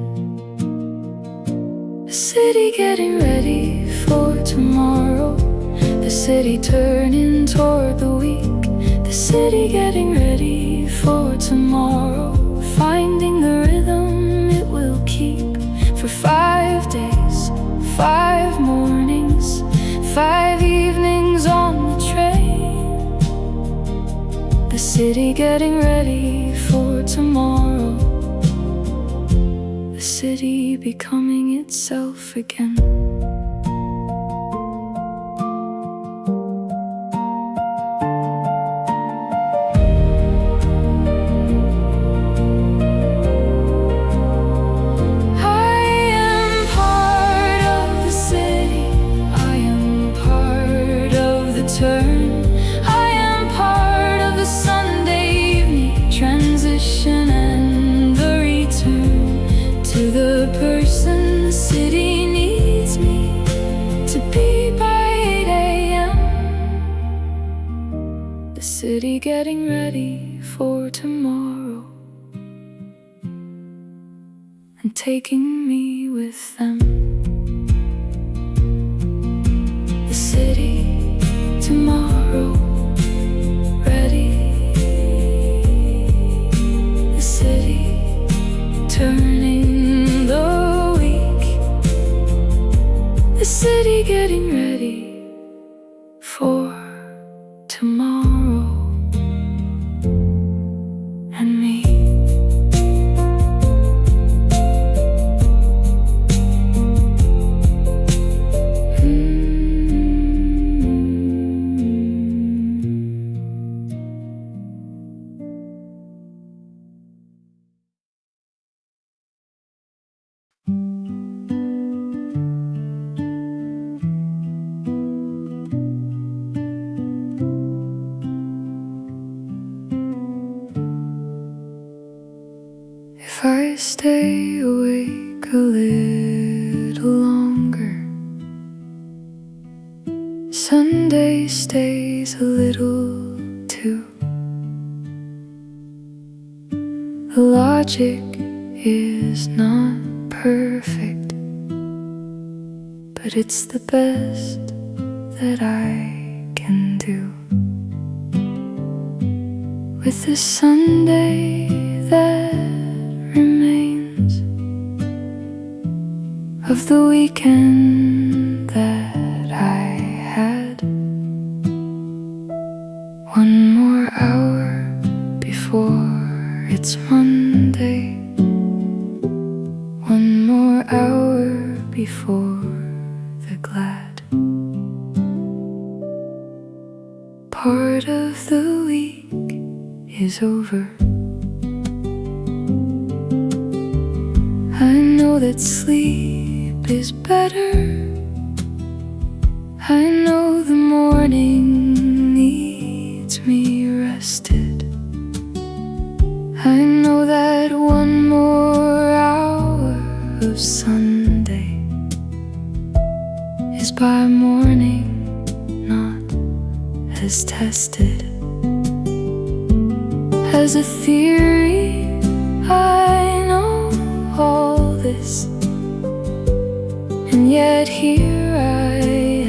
The city getting ready for tomorrow, the city turning toward the week, the city getting ready for tomorrow, finding the rhythm it will keep for 5 days, 5 mornings, 5 evenings on the train. The city getting ready for tomorrow, the city becoming itself again. I am part of the Sunday evening transition and the return to the person the city needs me city getting ready for tomorrow and taking me with them. The city tomorrow, ready. The city turning the week. The city getting ready for tomorrow and me. If I stay awake a little longer, Sunday stays a little too. The logic is not perfect, but it's the best that I can do. With the Sunday that remains of the weekend that I had, one more hour before it's Monday, one more hour before the glad part of the week is over. I know that sleep is better. I know the morning needs me rested. I know that one more hour of Sunday is by morning not as tested as a theory. I know all this, and yet here I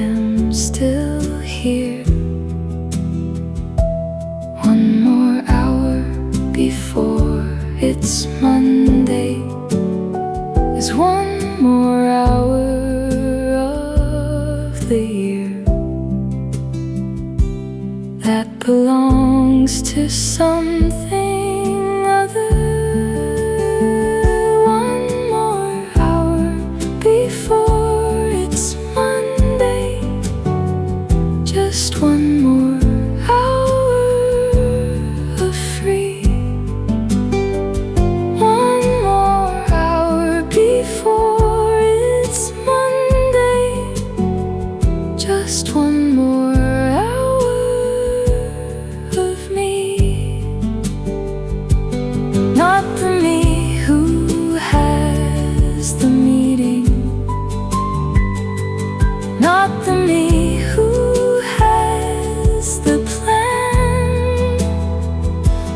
am still here. One more hour before it's Monday is one more hour of the year that belongs to something other. Just one more hour of free. One more hour before it's Monday. Just one more hour of me. Not the me who has the meeting, not the me who the plan.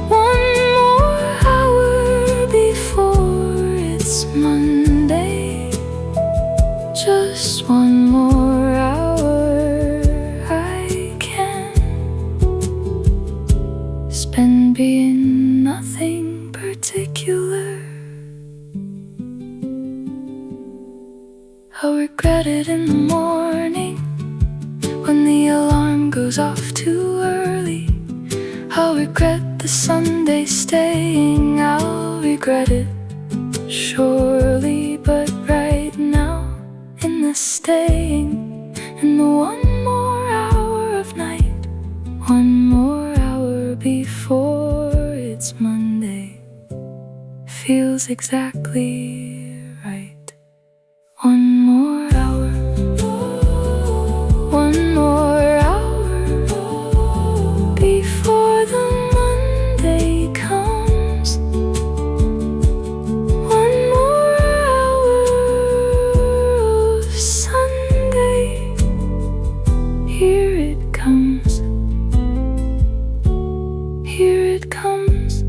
One more hour before it's Monday. Just one more hour I can spend being nothing particular. I'll regret it in the morning when the alarm goes off too early. I'll regret the Sunday staying. I'll regret it surely, but right now in the staying, in the one more hour of night, one more hour before it's Monday, feels exactly right. One more hour, one more hour before the Monday comes. One more hour of Sunday, here it comes. it comes.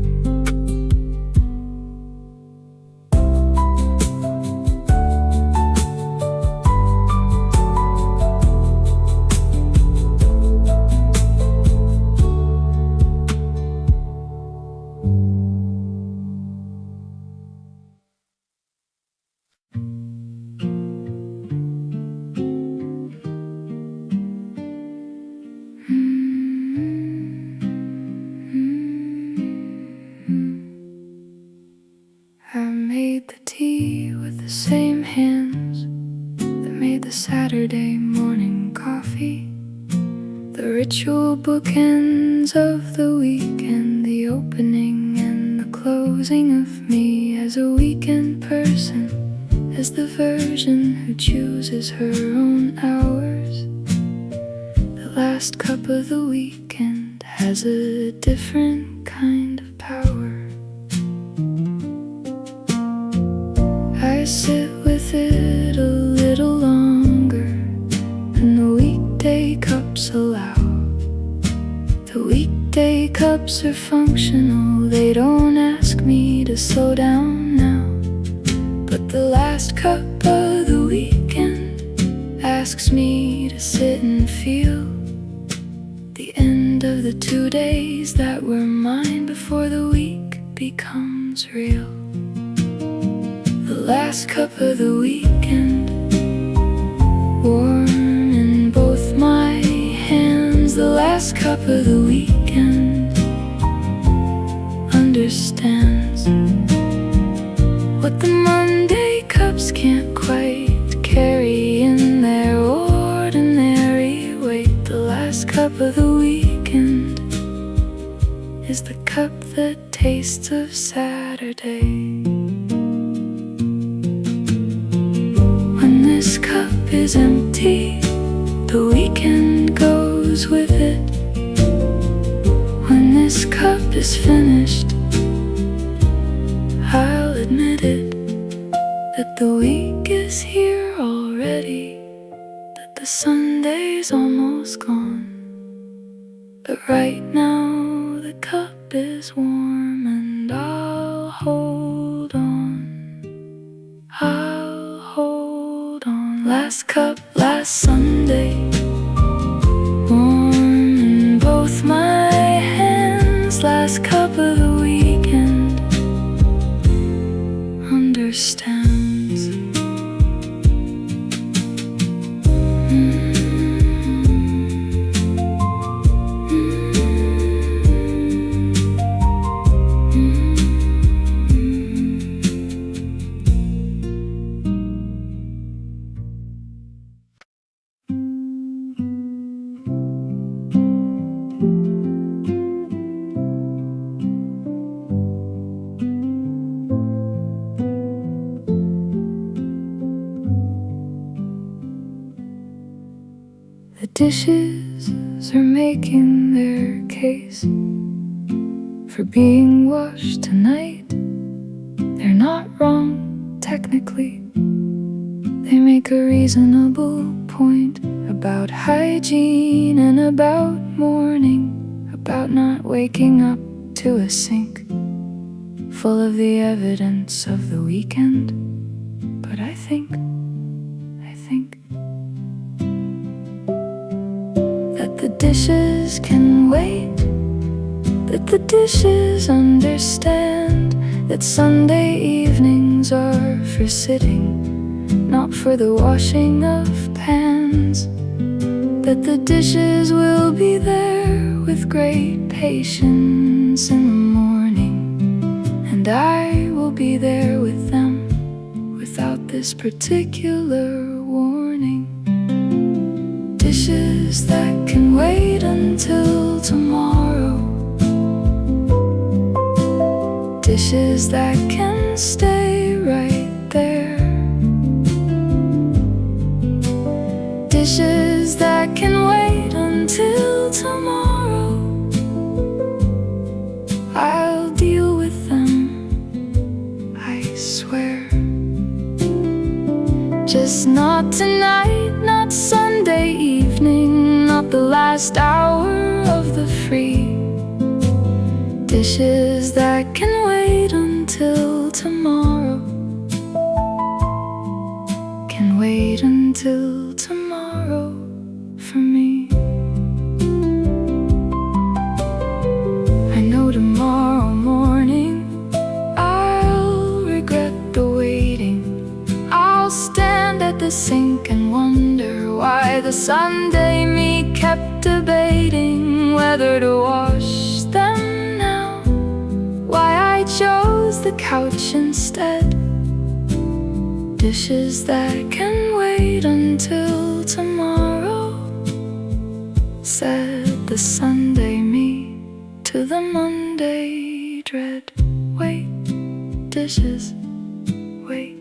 I made the tea with the same hands that made the Saturday morning coffee, the ritual bookends of the weekend, the opening and the closing of me as a weekend person, as the version who chooses her own hours. The last cup of the weekend has a different kind of power. I sit with it a little longer than the weekday cups allow. The weekday cups are functional, they don't ask me to slow down now. But the last cup of the weekend asks me to sit and feel the end of the 2 days that were mine before the week becomes real. The last cup of the weekend, warm in both my hands. The last cup of the weekend understands what the Monday cups can't quite carry in their ordinary weight. The last cup of the weekend is the cup that tastes of Saturday. When this cup is empty, the weekend goes with it. When this cup is finished, I'll admit it, that the week is here already, that the Sunday's almost gone. But right now the cup is warm and I'll hold on. I'll hold on. Last cup, last Sunday, warm in both my hands. Last cup of the weekend understands. The dishes are making their case for being washed tonight. They're not wrong, technically. They make a reasonable point about hygiene and about mourning, about not waking up to a sink full of the evidence of the weekend. But I think that the dishes can wait, that the dishes understand that Sunday evenings are for sitting, not for the washing of pans. That the dishes will be there with great patience in the morning, and I will be there with them without this particular warning. Dishes that can wait until tomorrow, dishes that can stay right there, dishes that can wait until tomorrow. I'll deal with them, I swear. Just not tonight, not Sunday evening, not the last hour of the free. Dishes that can wait until tomorrow, can wait until tomorrow for me. I know tomorrow morning I'll regret the waiting. I'll stand at the sink and wonder why the Sunday me kept debating whether to wash them now, why I chose the couch instead. Dishes that can wait until tomorrow, said the Sunday me to the Monday dread. Wait, dishes, wait,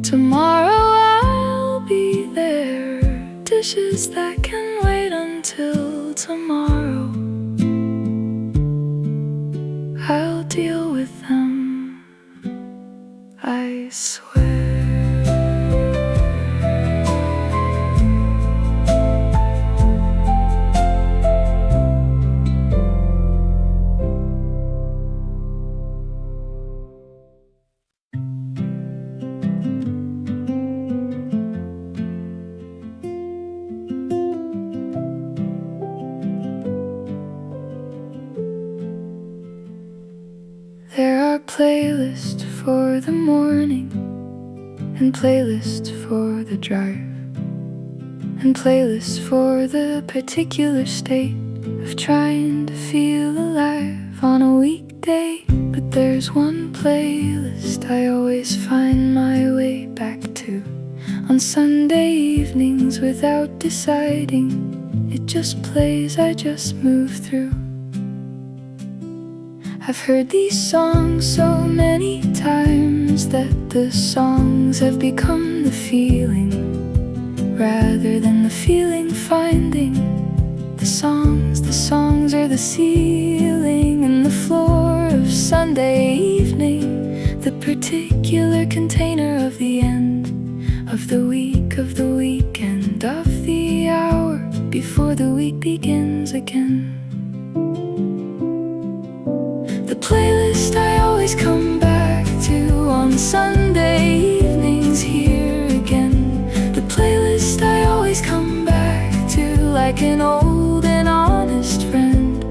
tomorrow I'll be there. Dishes that can wait until tomorrow, I'll deal with them, I swear. There are playlists for the morning, and playlists for the drive, and playlists for the particular state of trying to feel alive on a weekday. But there's one playlist I always find my way back to on Sunday evenings without deciding. It just plays, I just move through. I've heard these songs so many times that the songs have become the feeling, rather than the feeling finding the songs. The songs are the ceiling and the floor of Sunday evening, the particular container of the end of the week, of the weekend, of the hour before the week begins again. The playlist I always come back to on Sunday evenings, here again. The playlist I always come back to, like an old and honest friend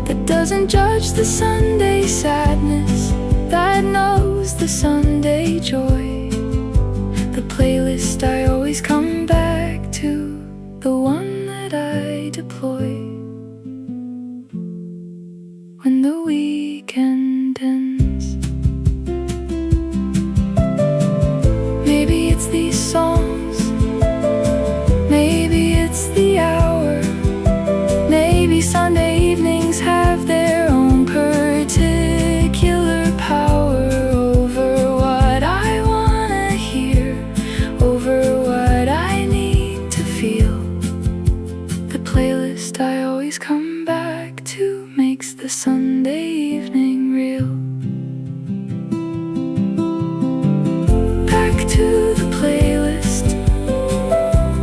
that doesn't judge the Sunday sadness, that knows the Sunday joy. The playlist I always come back to, the one that I deploy when the weekend ends. Maybe it's these songs, maybe it's the hour, maybe Sunday evenings have their own particular power over what I wanna hear, over what I need to feel. The playlist I always come back to makes the Sunday evening real. Back to the playlist,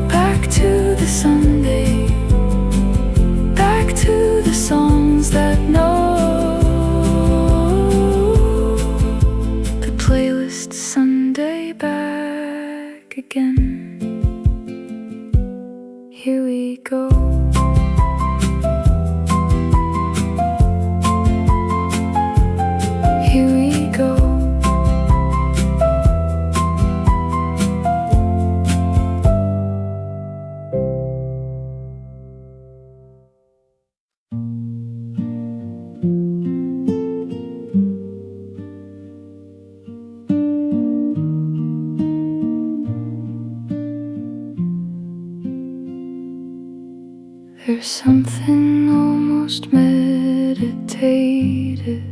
back to the Sunday, back to the songs that know. The playlist Sunday back again. Here we go. Here we go. There's something almost meditative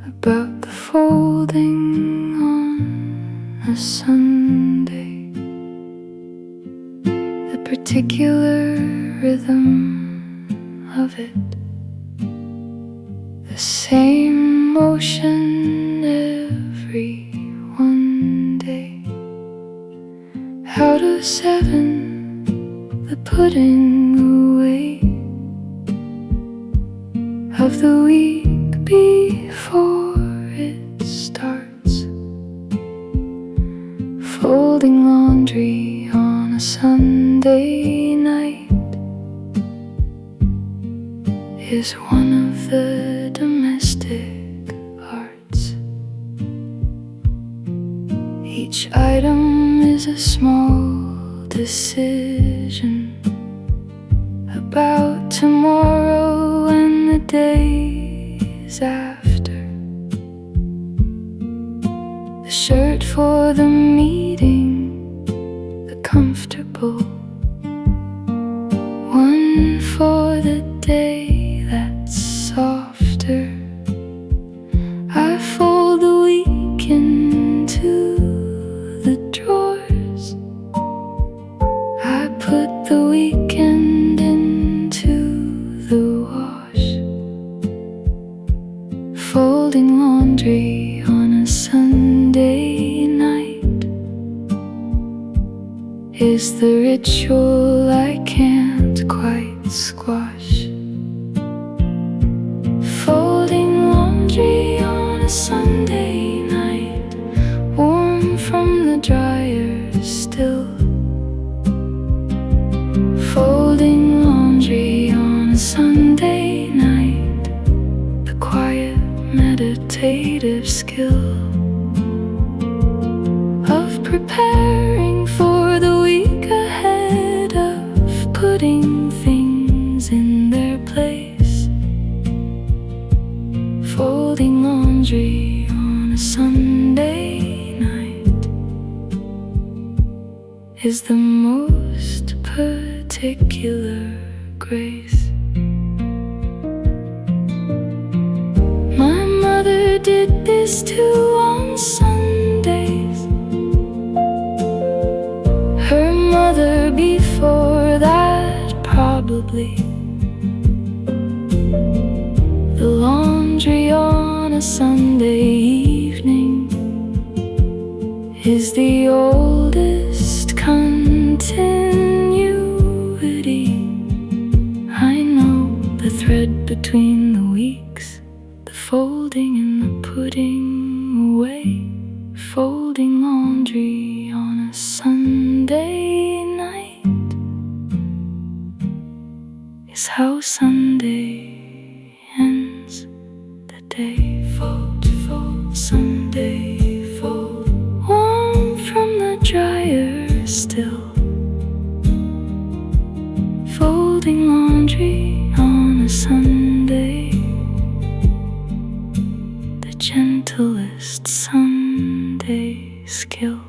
about the folding on a Sunday, the particular rhythm of it, the same motion every one day. Out of 7, the putting away of the week before it starts. Folding laundry on a Sunday night is one of the domestic arts. Each item is a small decision about tomorrow and the days after. The shirt for the meeting, the comfortable one for the day that's softer. I fold the week into the drawers. I put the weekend into the wash. Folding laundry on a Sunday night is the ritual I can't quite squash. Folding laundry on a Sunday night, warm from the dryer still. Folding laundry on a Sunday night, the quiet meditative skill of preparing for the week ahead, of putting things in their place. Folding laundry on a Sunday night is the most particular grace. My mother did this too on Sundays. Her mother before that, probably. The laundry on a Sunday evening is the oldest continuity. I know the thread between the weeks, the folding and the putting away. Folding laundry on a Sunday night is how Sunday ends the day. Fold, fold, Sunday, fold, warm from the dryer still. Folding laundry on a Sunday, the gentlest Sunday skill.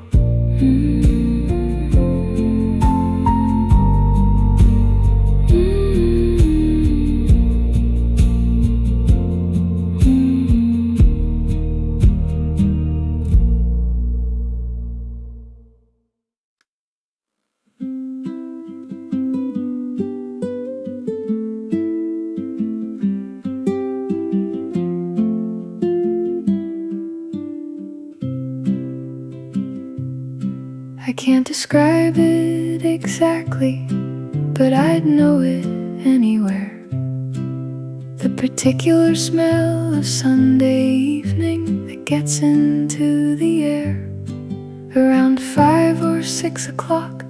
I can't describe it exactly, but I'd know it anywhere. The particular smell of Sunday evening that gets into the air around 5 or 6 o'clock,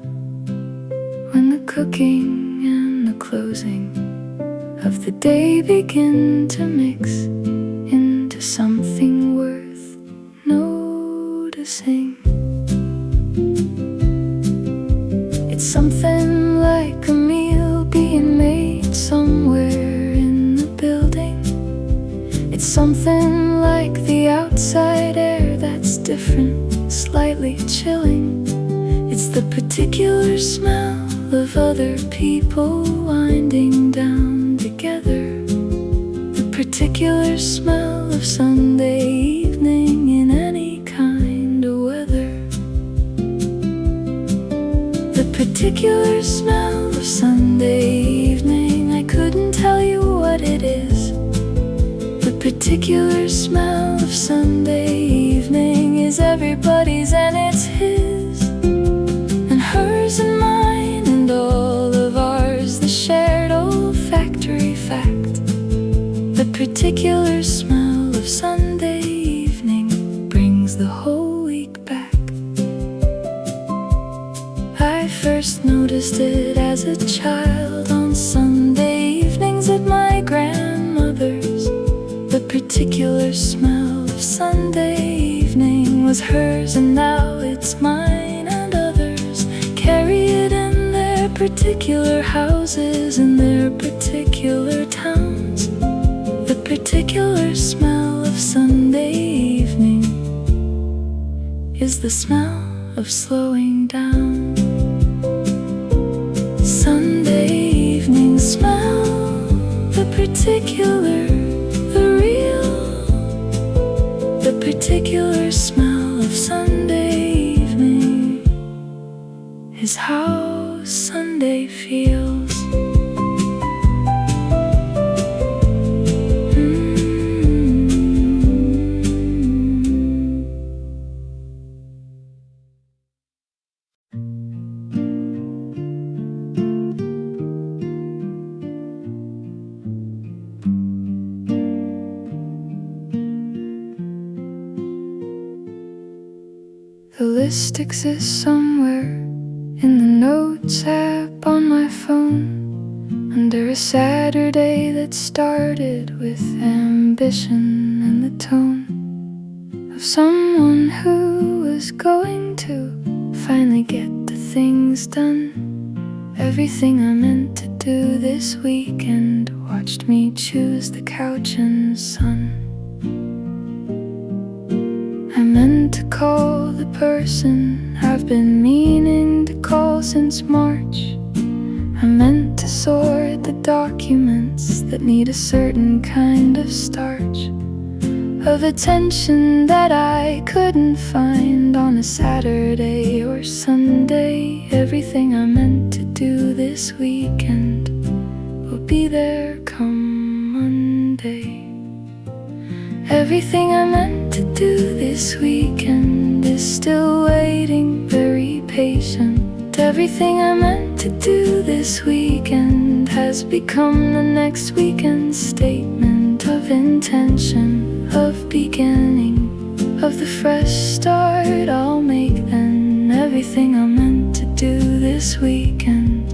when the cooking and the closing of the day begin to mix into something worth noticing. It's something like a meal being made somewhere in the building. It's something like the outside air that's different, slightly chilling. It's the particular smell of other people winding down together. The particular smell of Sunday evening in any kind of weather. The particular smell of Sunday evening, I couldn't tell you what it is. The particular smell of Sunday evening is everybody's, and it's his and hers and mine and all of ours, the shared olfactory fact. The particular smell of Sunday evening brings the whole week back. I first noticed it as a child on Sunday evenings at my grandmother's. The particular smell of Sunday evening was hers, and now it's mine, and others carry it in their particular houses, in their particular towns. The particular smell of Sunday evening is the smell of slowing down. Sunday evening smell, the particular, the real, the particular smell of Sunday evening is how Sunday feels. The list exists somewhere in the notes app on my phone, under a Saturday that started with ambition and the tone of someone who was going to finally get the things done. Everything I meant to do this weekend watched me choose the couch and sun. I meant to call the person I've been meaning to call since March. I meant to sort the documents that need a certain kind of starch, of attention that I couldn't find on a Saturday or Sunday. Everything I meant to do this weekend will be there come Monday. Everything I meant to do this weekend is still waiting, very patient. Everything I meant to do this weekend has become the next weekend's statement of intention, of beginning, of the fresh start I'll make then. Everything I meant to do this weekend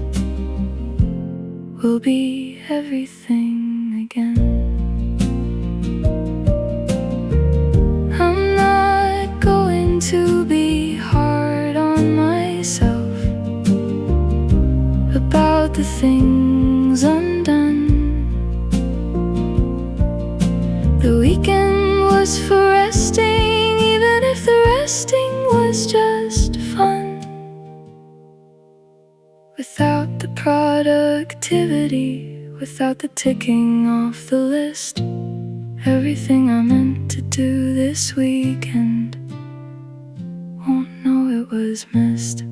will be everything again. To be hard on myself about the things undone. The weekend was for resting, even if the resting was just fun. Without the productivity, without the ticking off the list, everything I meant to do this weekend won't know it was missed.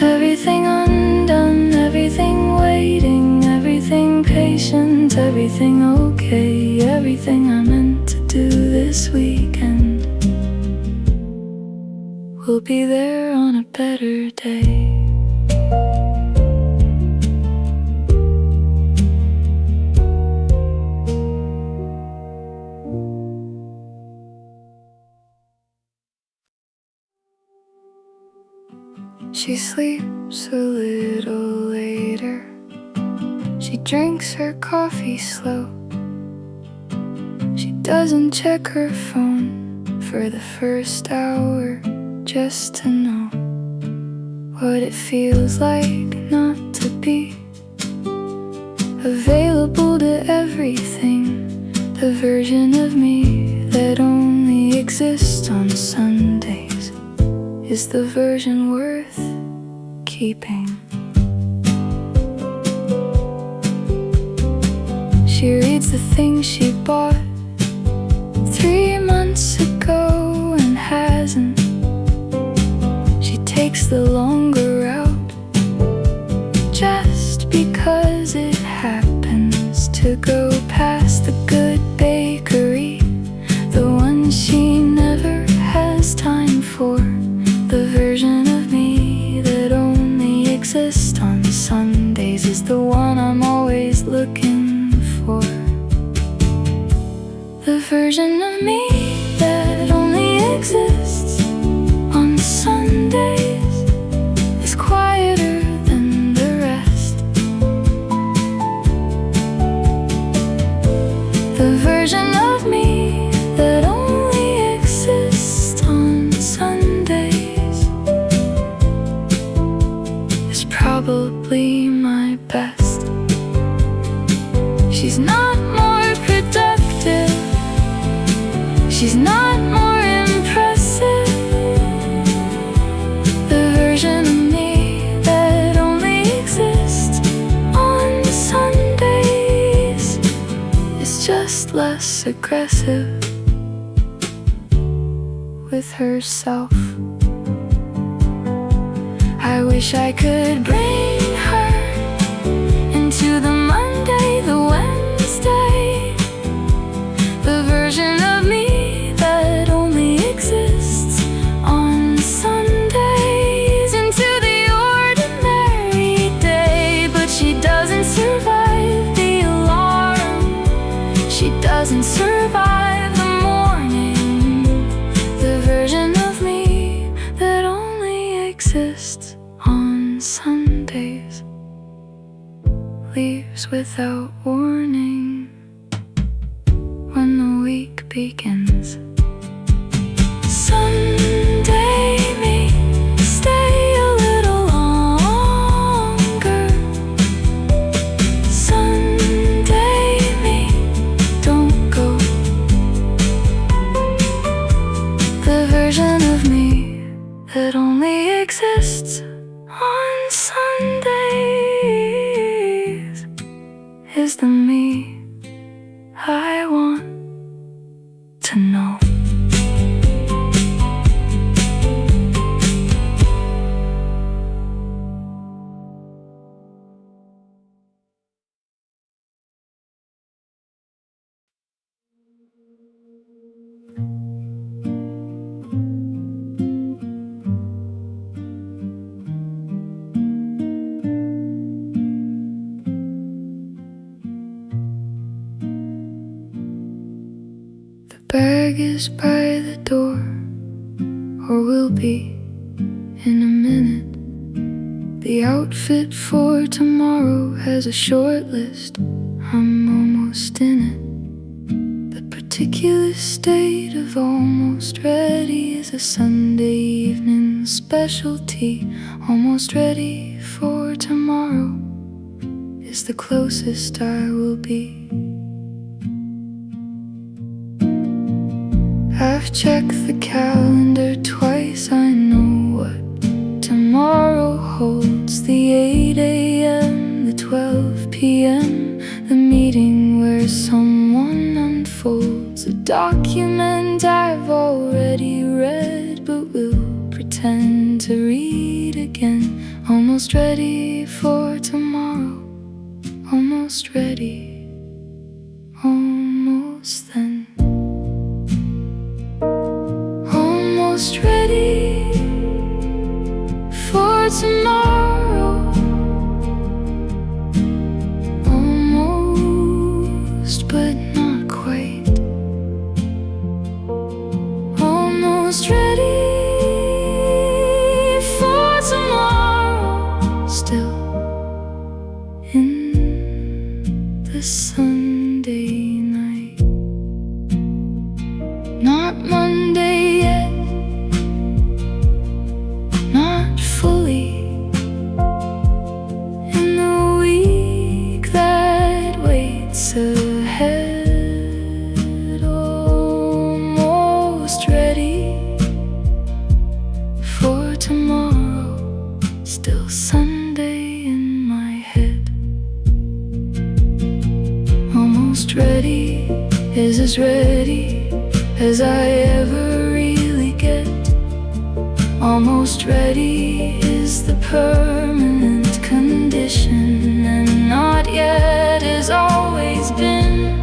Everything undone, everything waiting, everything patient, everything okay. Everything I meant to do this weekend will be there on a better day. She sleeps a little later. She drinks her coffee slow. She doesn't check her phone for the first hour, just to know what it feels like not to be available to everything. The version of me that only exists on Sundays is the version worth keeping. She reads the things she bought 3 months ago and hasn't. She takes the longer route just because it happens to go past the good bakery, the one she never has time for. The version of me that only exists on Sundays is the one I'm always looking for. version of me that only exists on Sundays is quieter than the rest. The version of me that only exists on Sundays is probably my best. She's not more productive, she's not more impressive. The version of me that only exists on Sundays is just less aggressive with herself. I wish I could bring her into the Monday, the Wednesday, the version of me that only exists on Sundays, into the ordinary day. But she doesn't survive the alarm, she doesn't survive the morning. The version of me that only exists on Sundays leaves without warning when the week begins. Sunday me, stay a little longer. Sunday me, don't go. The version of me that only exists on Sundays is the me I want to know. The bag is by the door, or will be in a minute. The outfit for tomorrow has a short list, I'm almost in it. The particular state of almost ready is a Sunday evening specialty. Almost ready for tomorrow is the closest I will be. I've checked the calendar twice, I know what tomorrow holds. The 8 a.m., the 12 p.m., the meeting where someone unfolds a document I've already read, but will pretend to read again. Almost ready for tomorrow, almost ready, almost then. Almost ready for tomorrow, almost but not quite. Almost ready for tomorrow, still in the Sunday night. Not Monday yet, not fully in the week that waits ahead. Almost ready for tomorrow, still Sunday in my head. Almost ready is as ready as I ever really get. Almost ready is the permanent condition, and not yet has always been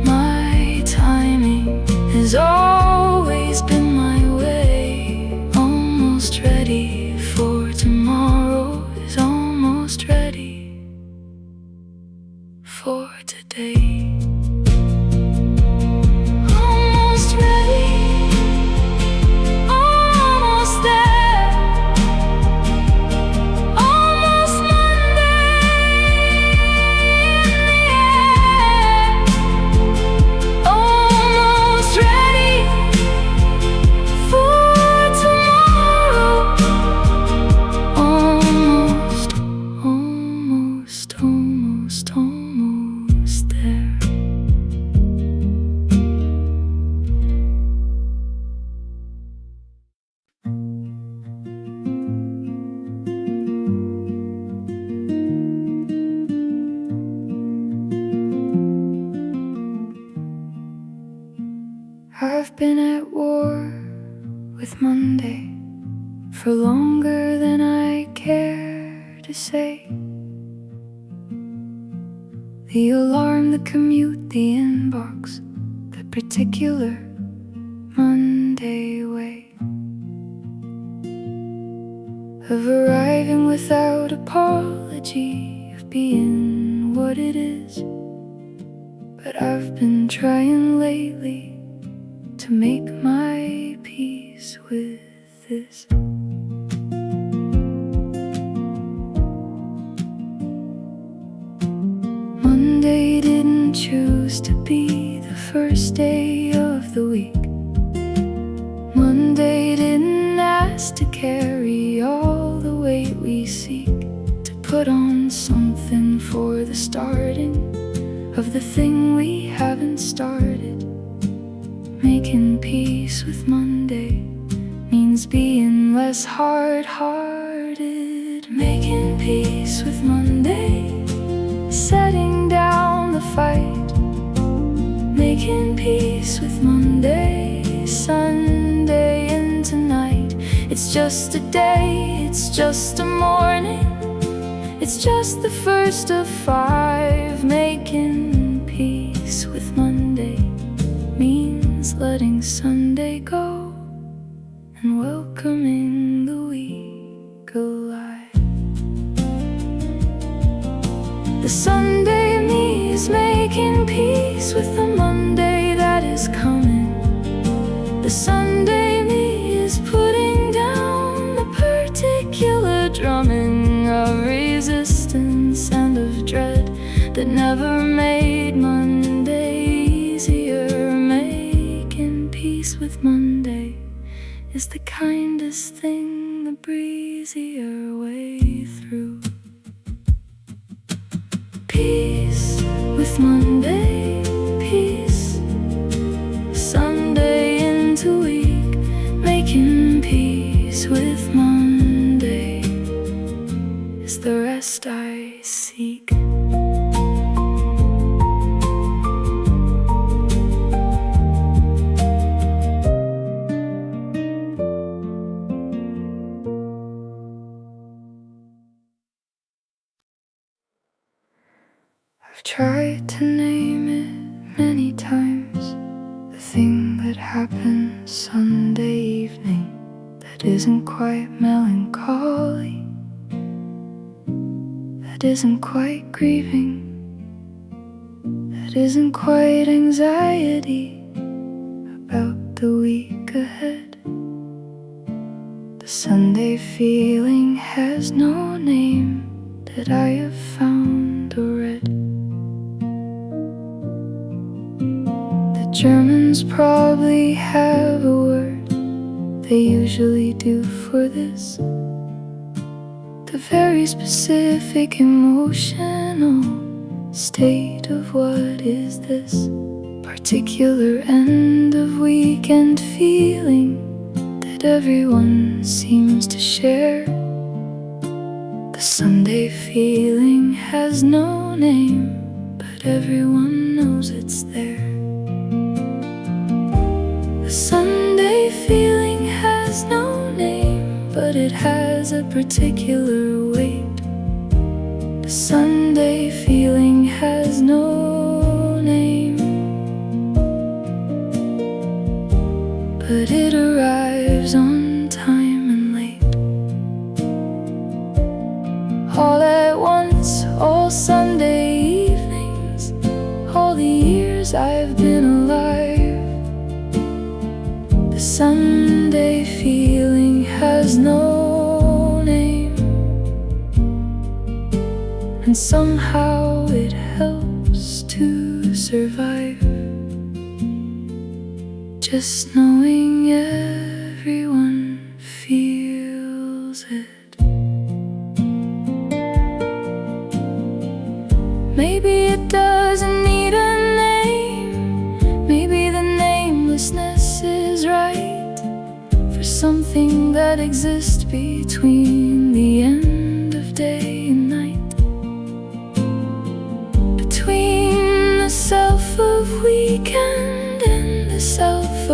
my timing, has always been my way. Almost ready for tomorrow is almost ready for today. I've been at war with Monday for longer than I care to say. The alarm, the commute, the inbox, the particular Monday way of arriving without apology, of being what it is. But I've been trying lately to make my peace with this. Monday didn't choose to be the first day of the week. Monday didn't ask to carry all the weight we seek, to put on something for the starting of the thing we haven't started. Making peace with Monday means being less hard-hearted. Making peace with Monday, setting down the fight. Making peace with Monday, Sunday into night. It's just a day, it's just a morning, it's just the first of 5. Making peace with Monday means letting Sunday go and welcoming the week alive. The Sunday me is making peace with the Monday that is coming. The Sunday me is putting down the particular drumming of resistance and of dread that never made Monday easier. Making peace with Monday is the kindest thing, the breezier way through. Peace with Monday, peace, Sunday into week. Making peace with Monday is the rest I seek. I've tried to name it many times, the thing that happened Sunday evening that isn't quite melancholy, that isn't quite grieving, that isn't quite anxiety about the week ahead. The Sunday feeling has no name that I have found or read. Germans probably have a word, they usually do for this, the very specific emotional state of what is this particular end of weekend feeling that everyone seems to share. The Sunday feeling has no name, but everyone knows it's there. The Sunday feeling has no name, but it has a particular weight. The Sunday feeling has no name, but it arrives on time and late. All at once, all Sunday evenings, all the years I've been alive. The Sunday feeling has no name, and somehow it helps to survive, just knowing everyone feels it. Maybe it doesn't need a name, maybe the namelessness is right for something that exists between the end of day and night, between the self of weekend and the self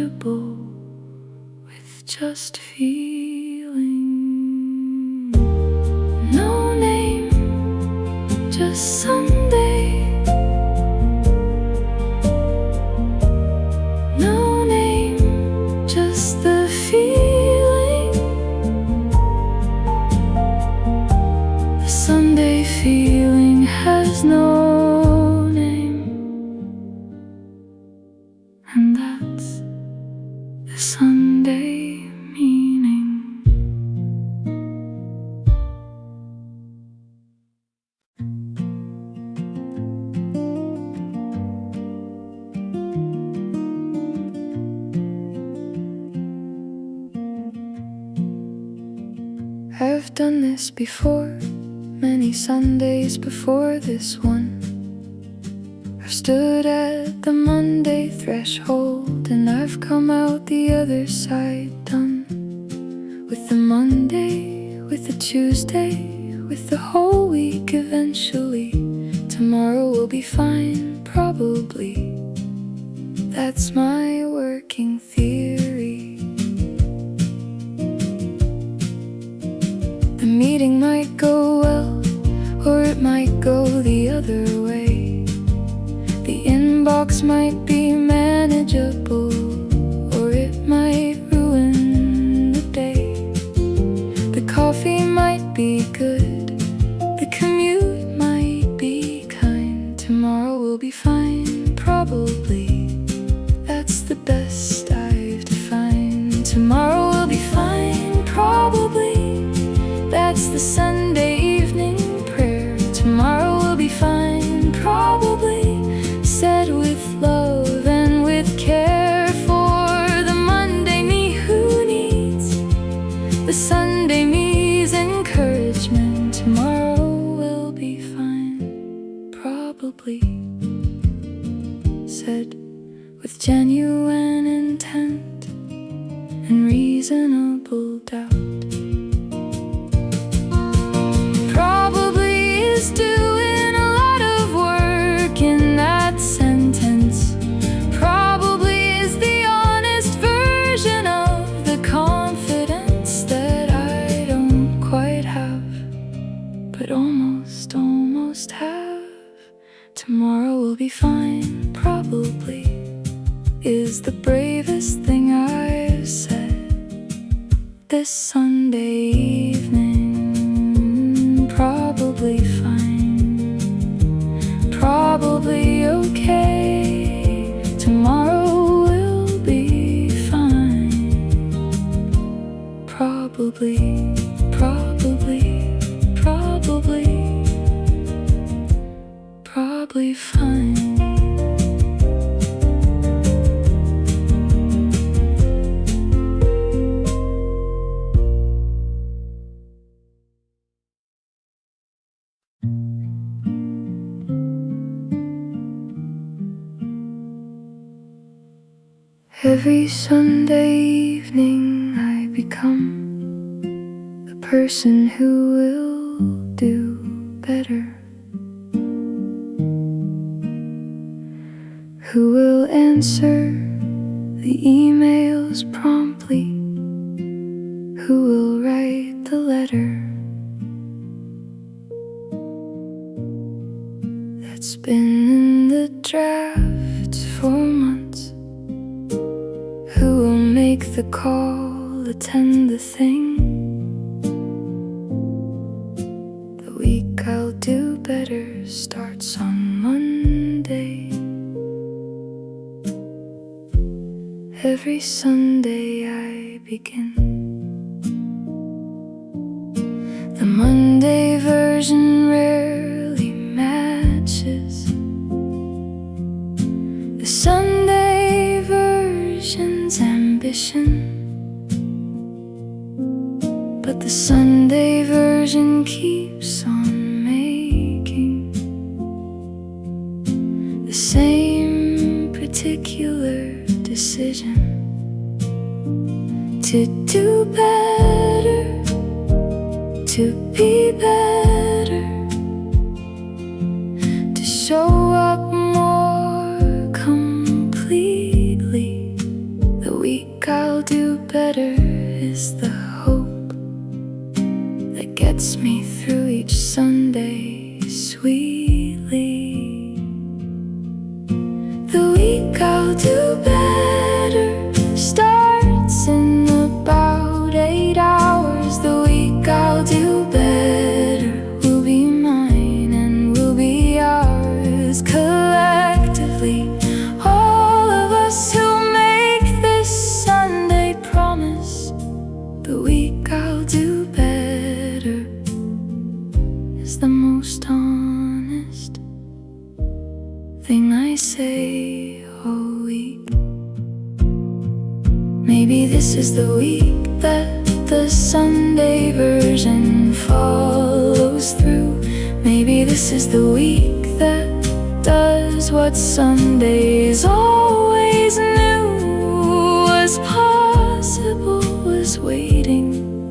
manageable with just feeling. No name, just Sunday. No name, just the feeling. The Sunday feeling has no name, and that's the Sunday meaning. I've done this before, many Sundays before this one. I've stood at the Monday threshold, and I've come out the other side done. With the Monday, with the Tuesday, with the whole week eventually. Tomorrow will be fine, probably. That's my working theory. The meeting might go well, or it might go the other way. The inbox might be manageable, or it might ruin the day. The coffee might be good, the commute might be kind. Tomorrow will be fine, probably. That's the best I've defined. Tomorrow will be fine, probably. That's the Sunday evening prayer. Tomorrow will be fine, probably. Said with love and with care for the Monday me who needs the Sunday me's encouragement. Tomorrow will be fine, probably. Said with genuine intent and reasonable doubt. Probably is doing a lot of work in that sentence. Probably is the honest version of the confidence that I don't quite have, but almost have. Tomorrow will be fine, probably, is the bravest thing I've said this Sunday evening. Probably fine, probably okay. Tomorrow will be fine, probably, probably, probably fine. Every Sunday evening I become the person who will do better, who will answer the emails promptly, who will write the letter that's been in the draft for months, who will make the call, attend the thing. The week I'll do better starts on Monday. Every Sunday I begin. The Monday version rarely matches the Sunday version's ambition, but the Sunday version keeps on making the same particular decision to do better, to be better, to show up more completely. The do better is the hope that gets me through each Sunday sweetly. The week I'll do better starts in about 8 hours. The week I'll do better will be mine and will be ours collectively. All of us who make this Sunday promise. The week I'll do better is the most honest thing I say all week. Maybe this is the week that the Sunday version follows through. Maybe this is the week that does what Sundays always knew was possible, was waiting,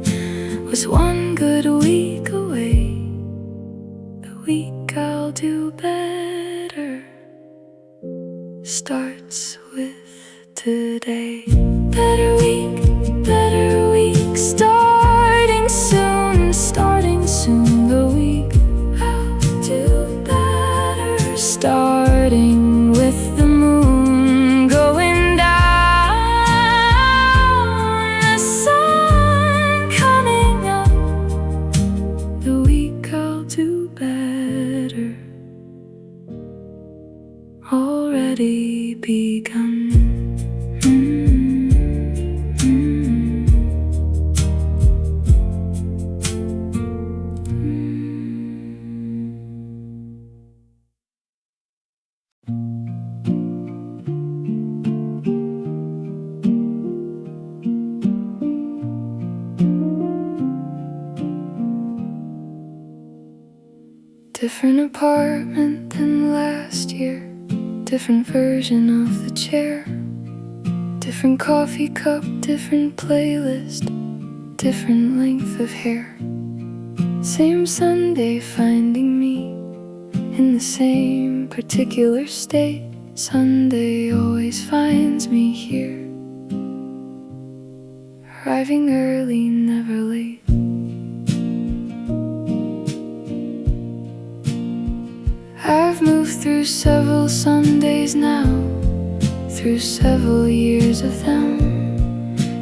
was one good week away. The week I'll do better starts with today. Better week, starting soon, starting soon. The week I'll do better, starting with the moon going down, the sun coming up. The week I'll do better, already begun. Different apartment than last year, different version of the chair, different coffee cup, different playlist, different length of hair. Same Sunday finding me in the same particular state. Sunday always finds me here, arriving early, never late. I've moved through several Sundays now, through several years of them,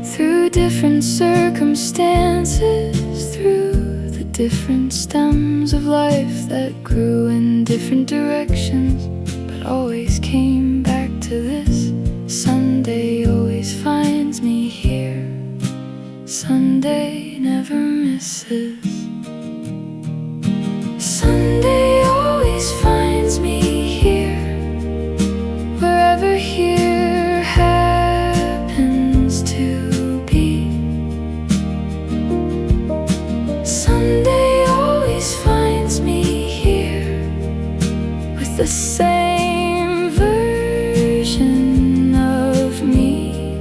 through different circumstances, through the different stems of life that grew in different directions, but always came back to this. Sunday always finds me here. Sunday never misses. Sunday always finds me here, wherever here happens to be. Sunday always finds me here, with the same version of me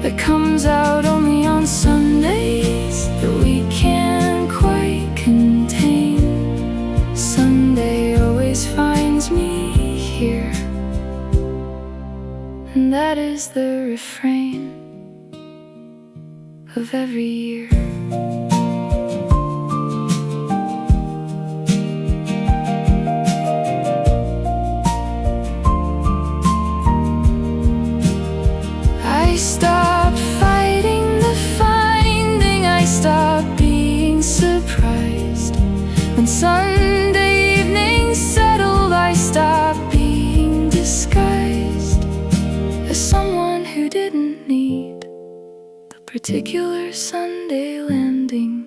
that comes out only on Sundays that we can't quite contain. Sunday always finds me here, and that is the refrain of every year. I stopped fighting the finding, I stopped being surprised when Sunday evening settled. I stopped being disguised as someone who didn't need the particular Sunday landing.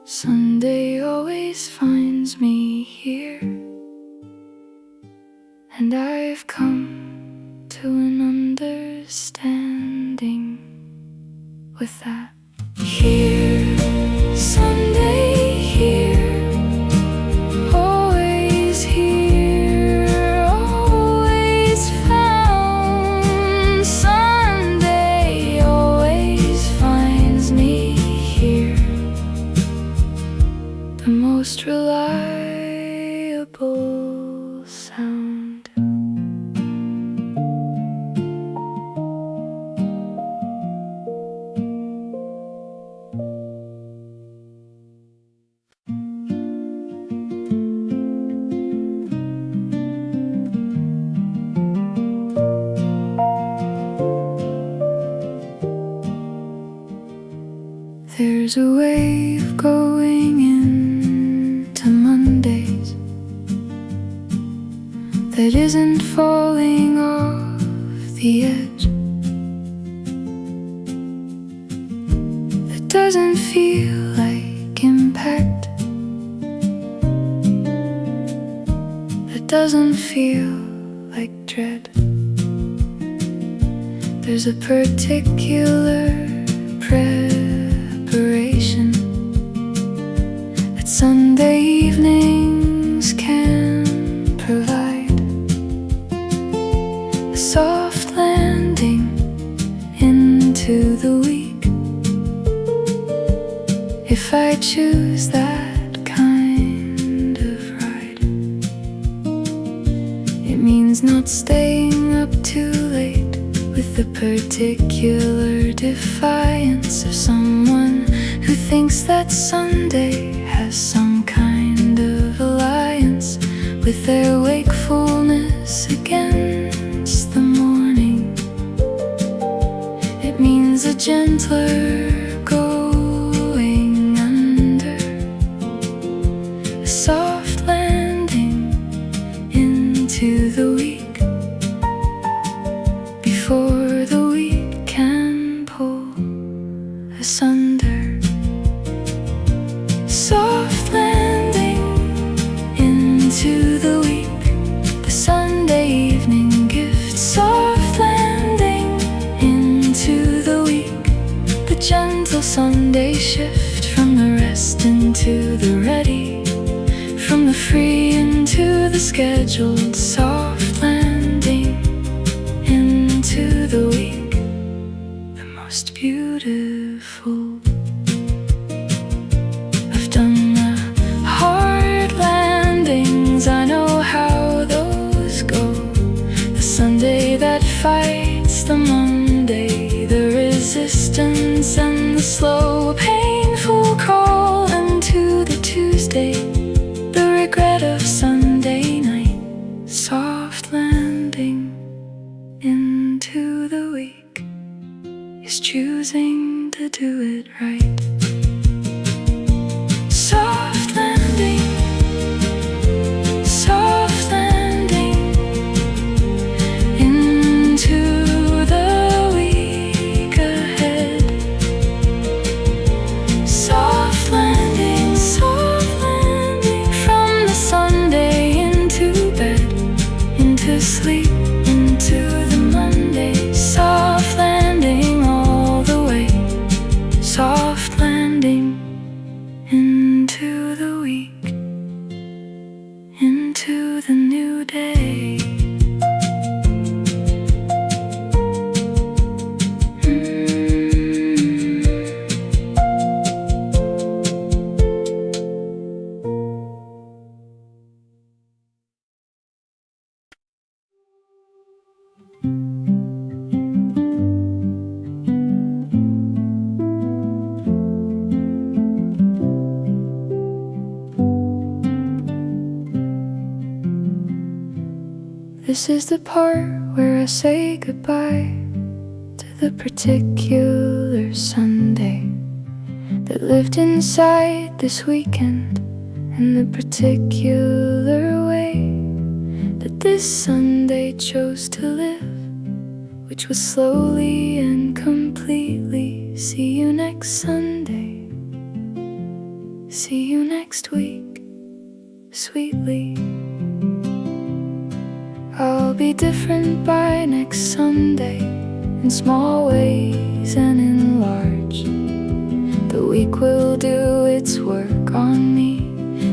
Sunday always finds me here, and I've come to an understanding with that. Here, Sunday, here, always here, always found. Sunday always finds me here, the most reliable sound. There's a way of going into Mondays that isn't falling off the edge, that doesn't feel like impact, that doesn't feel like dread. There's a particular preparation that Sunday evenings can provide, a soft landing into the week, if I choose that kind of ride. It means not staying up too late, with the particular defiance of someone who thinks that Sunday has some kind of alliance with their wakefulness against the morning. It means a gentler going under, a soft landing into the week, before the week can pull asunder. Soft landing into the week, the Sunday evening gift. Soft landing into the week, the gentle Sunday shift, from the rest into the ready, from the free into the scheduled. Soft landing into the week, the most beautiful. I've done the hard landings, I know how those go. The Sunday that fights the Monday, the resistance and the slow, painful crawl into the Tuesday, the regret of Sunday night. Soft landing into the week is choosing to do it right. Soft landing, soft landing into the week ahead. Soft landing from the Sunday into bed, into sleep, into the Monday. Soft landing all the way, soft landing into the week, into the new day. This is the part where I say goodbye to the particular Sunday that lived inside this weekend, and the particular way that this Sunday chose to live, which was slowly and completely. See you next Sunday, see you next week, sweetly. I'll be different by next Sunday, in small ways and in large. The week will do its work on me,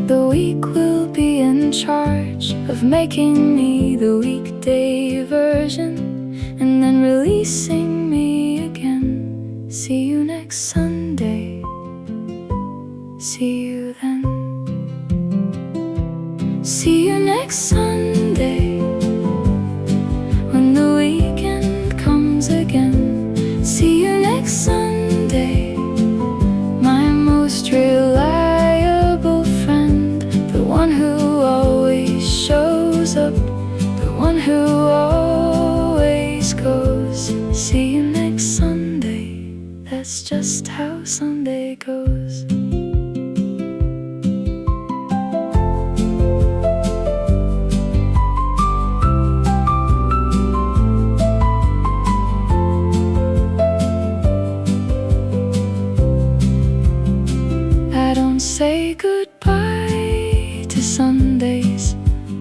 the week will be in charge of making me the weekday version, and then releasing me again. See you next Sunday, see you then. See you next Sunday, when the weekend comes again. See you next Sunday, my most reliable friend, the one who always shows up, the one who always goes. See you next Sunday, that's just how Sunday goes. I don't say goodbye to Sundays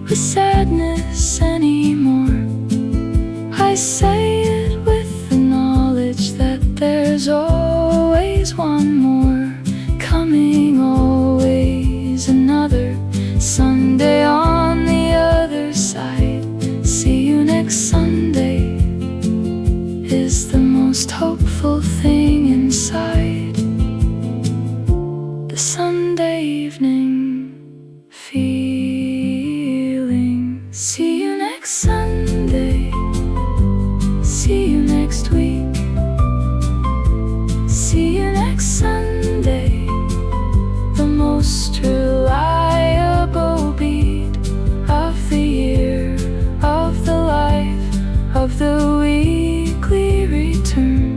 with sadness anymore. I say it with the knowledge that there's always one more coming, always another Sunday on the other side. See you next Sunday is the most hopeful thing inside. The Sunday evening feeling. See you next Sunday. See you next week. See you next Sunday. The most reliable beat of the year, of the life, of the weekly return.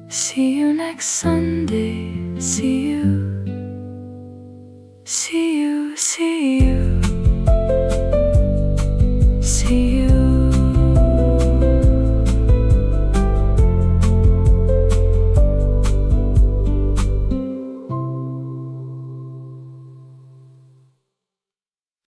See you next Sunday. See you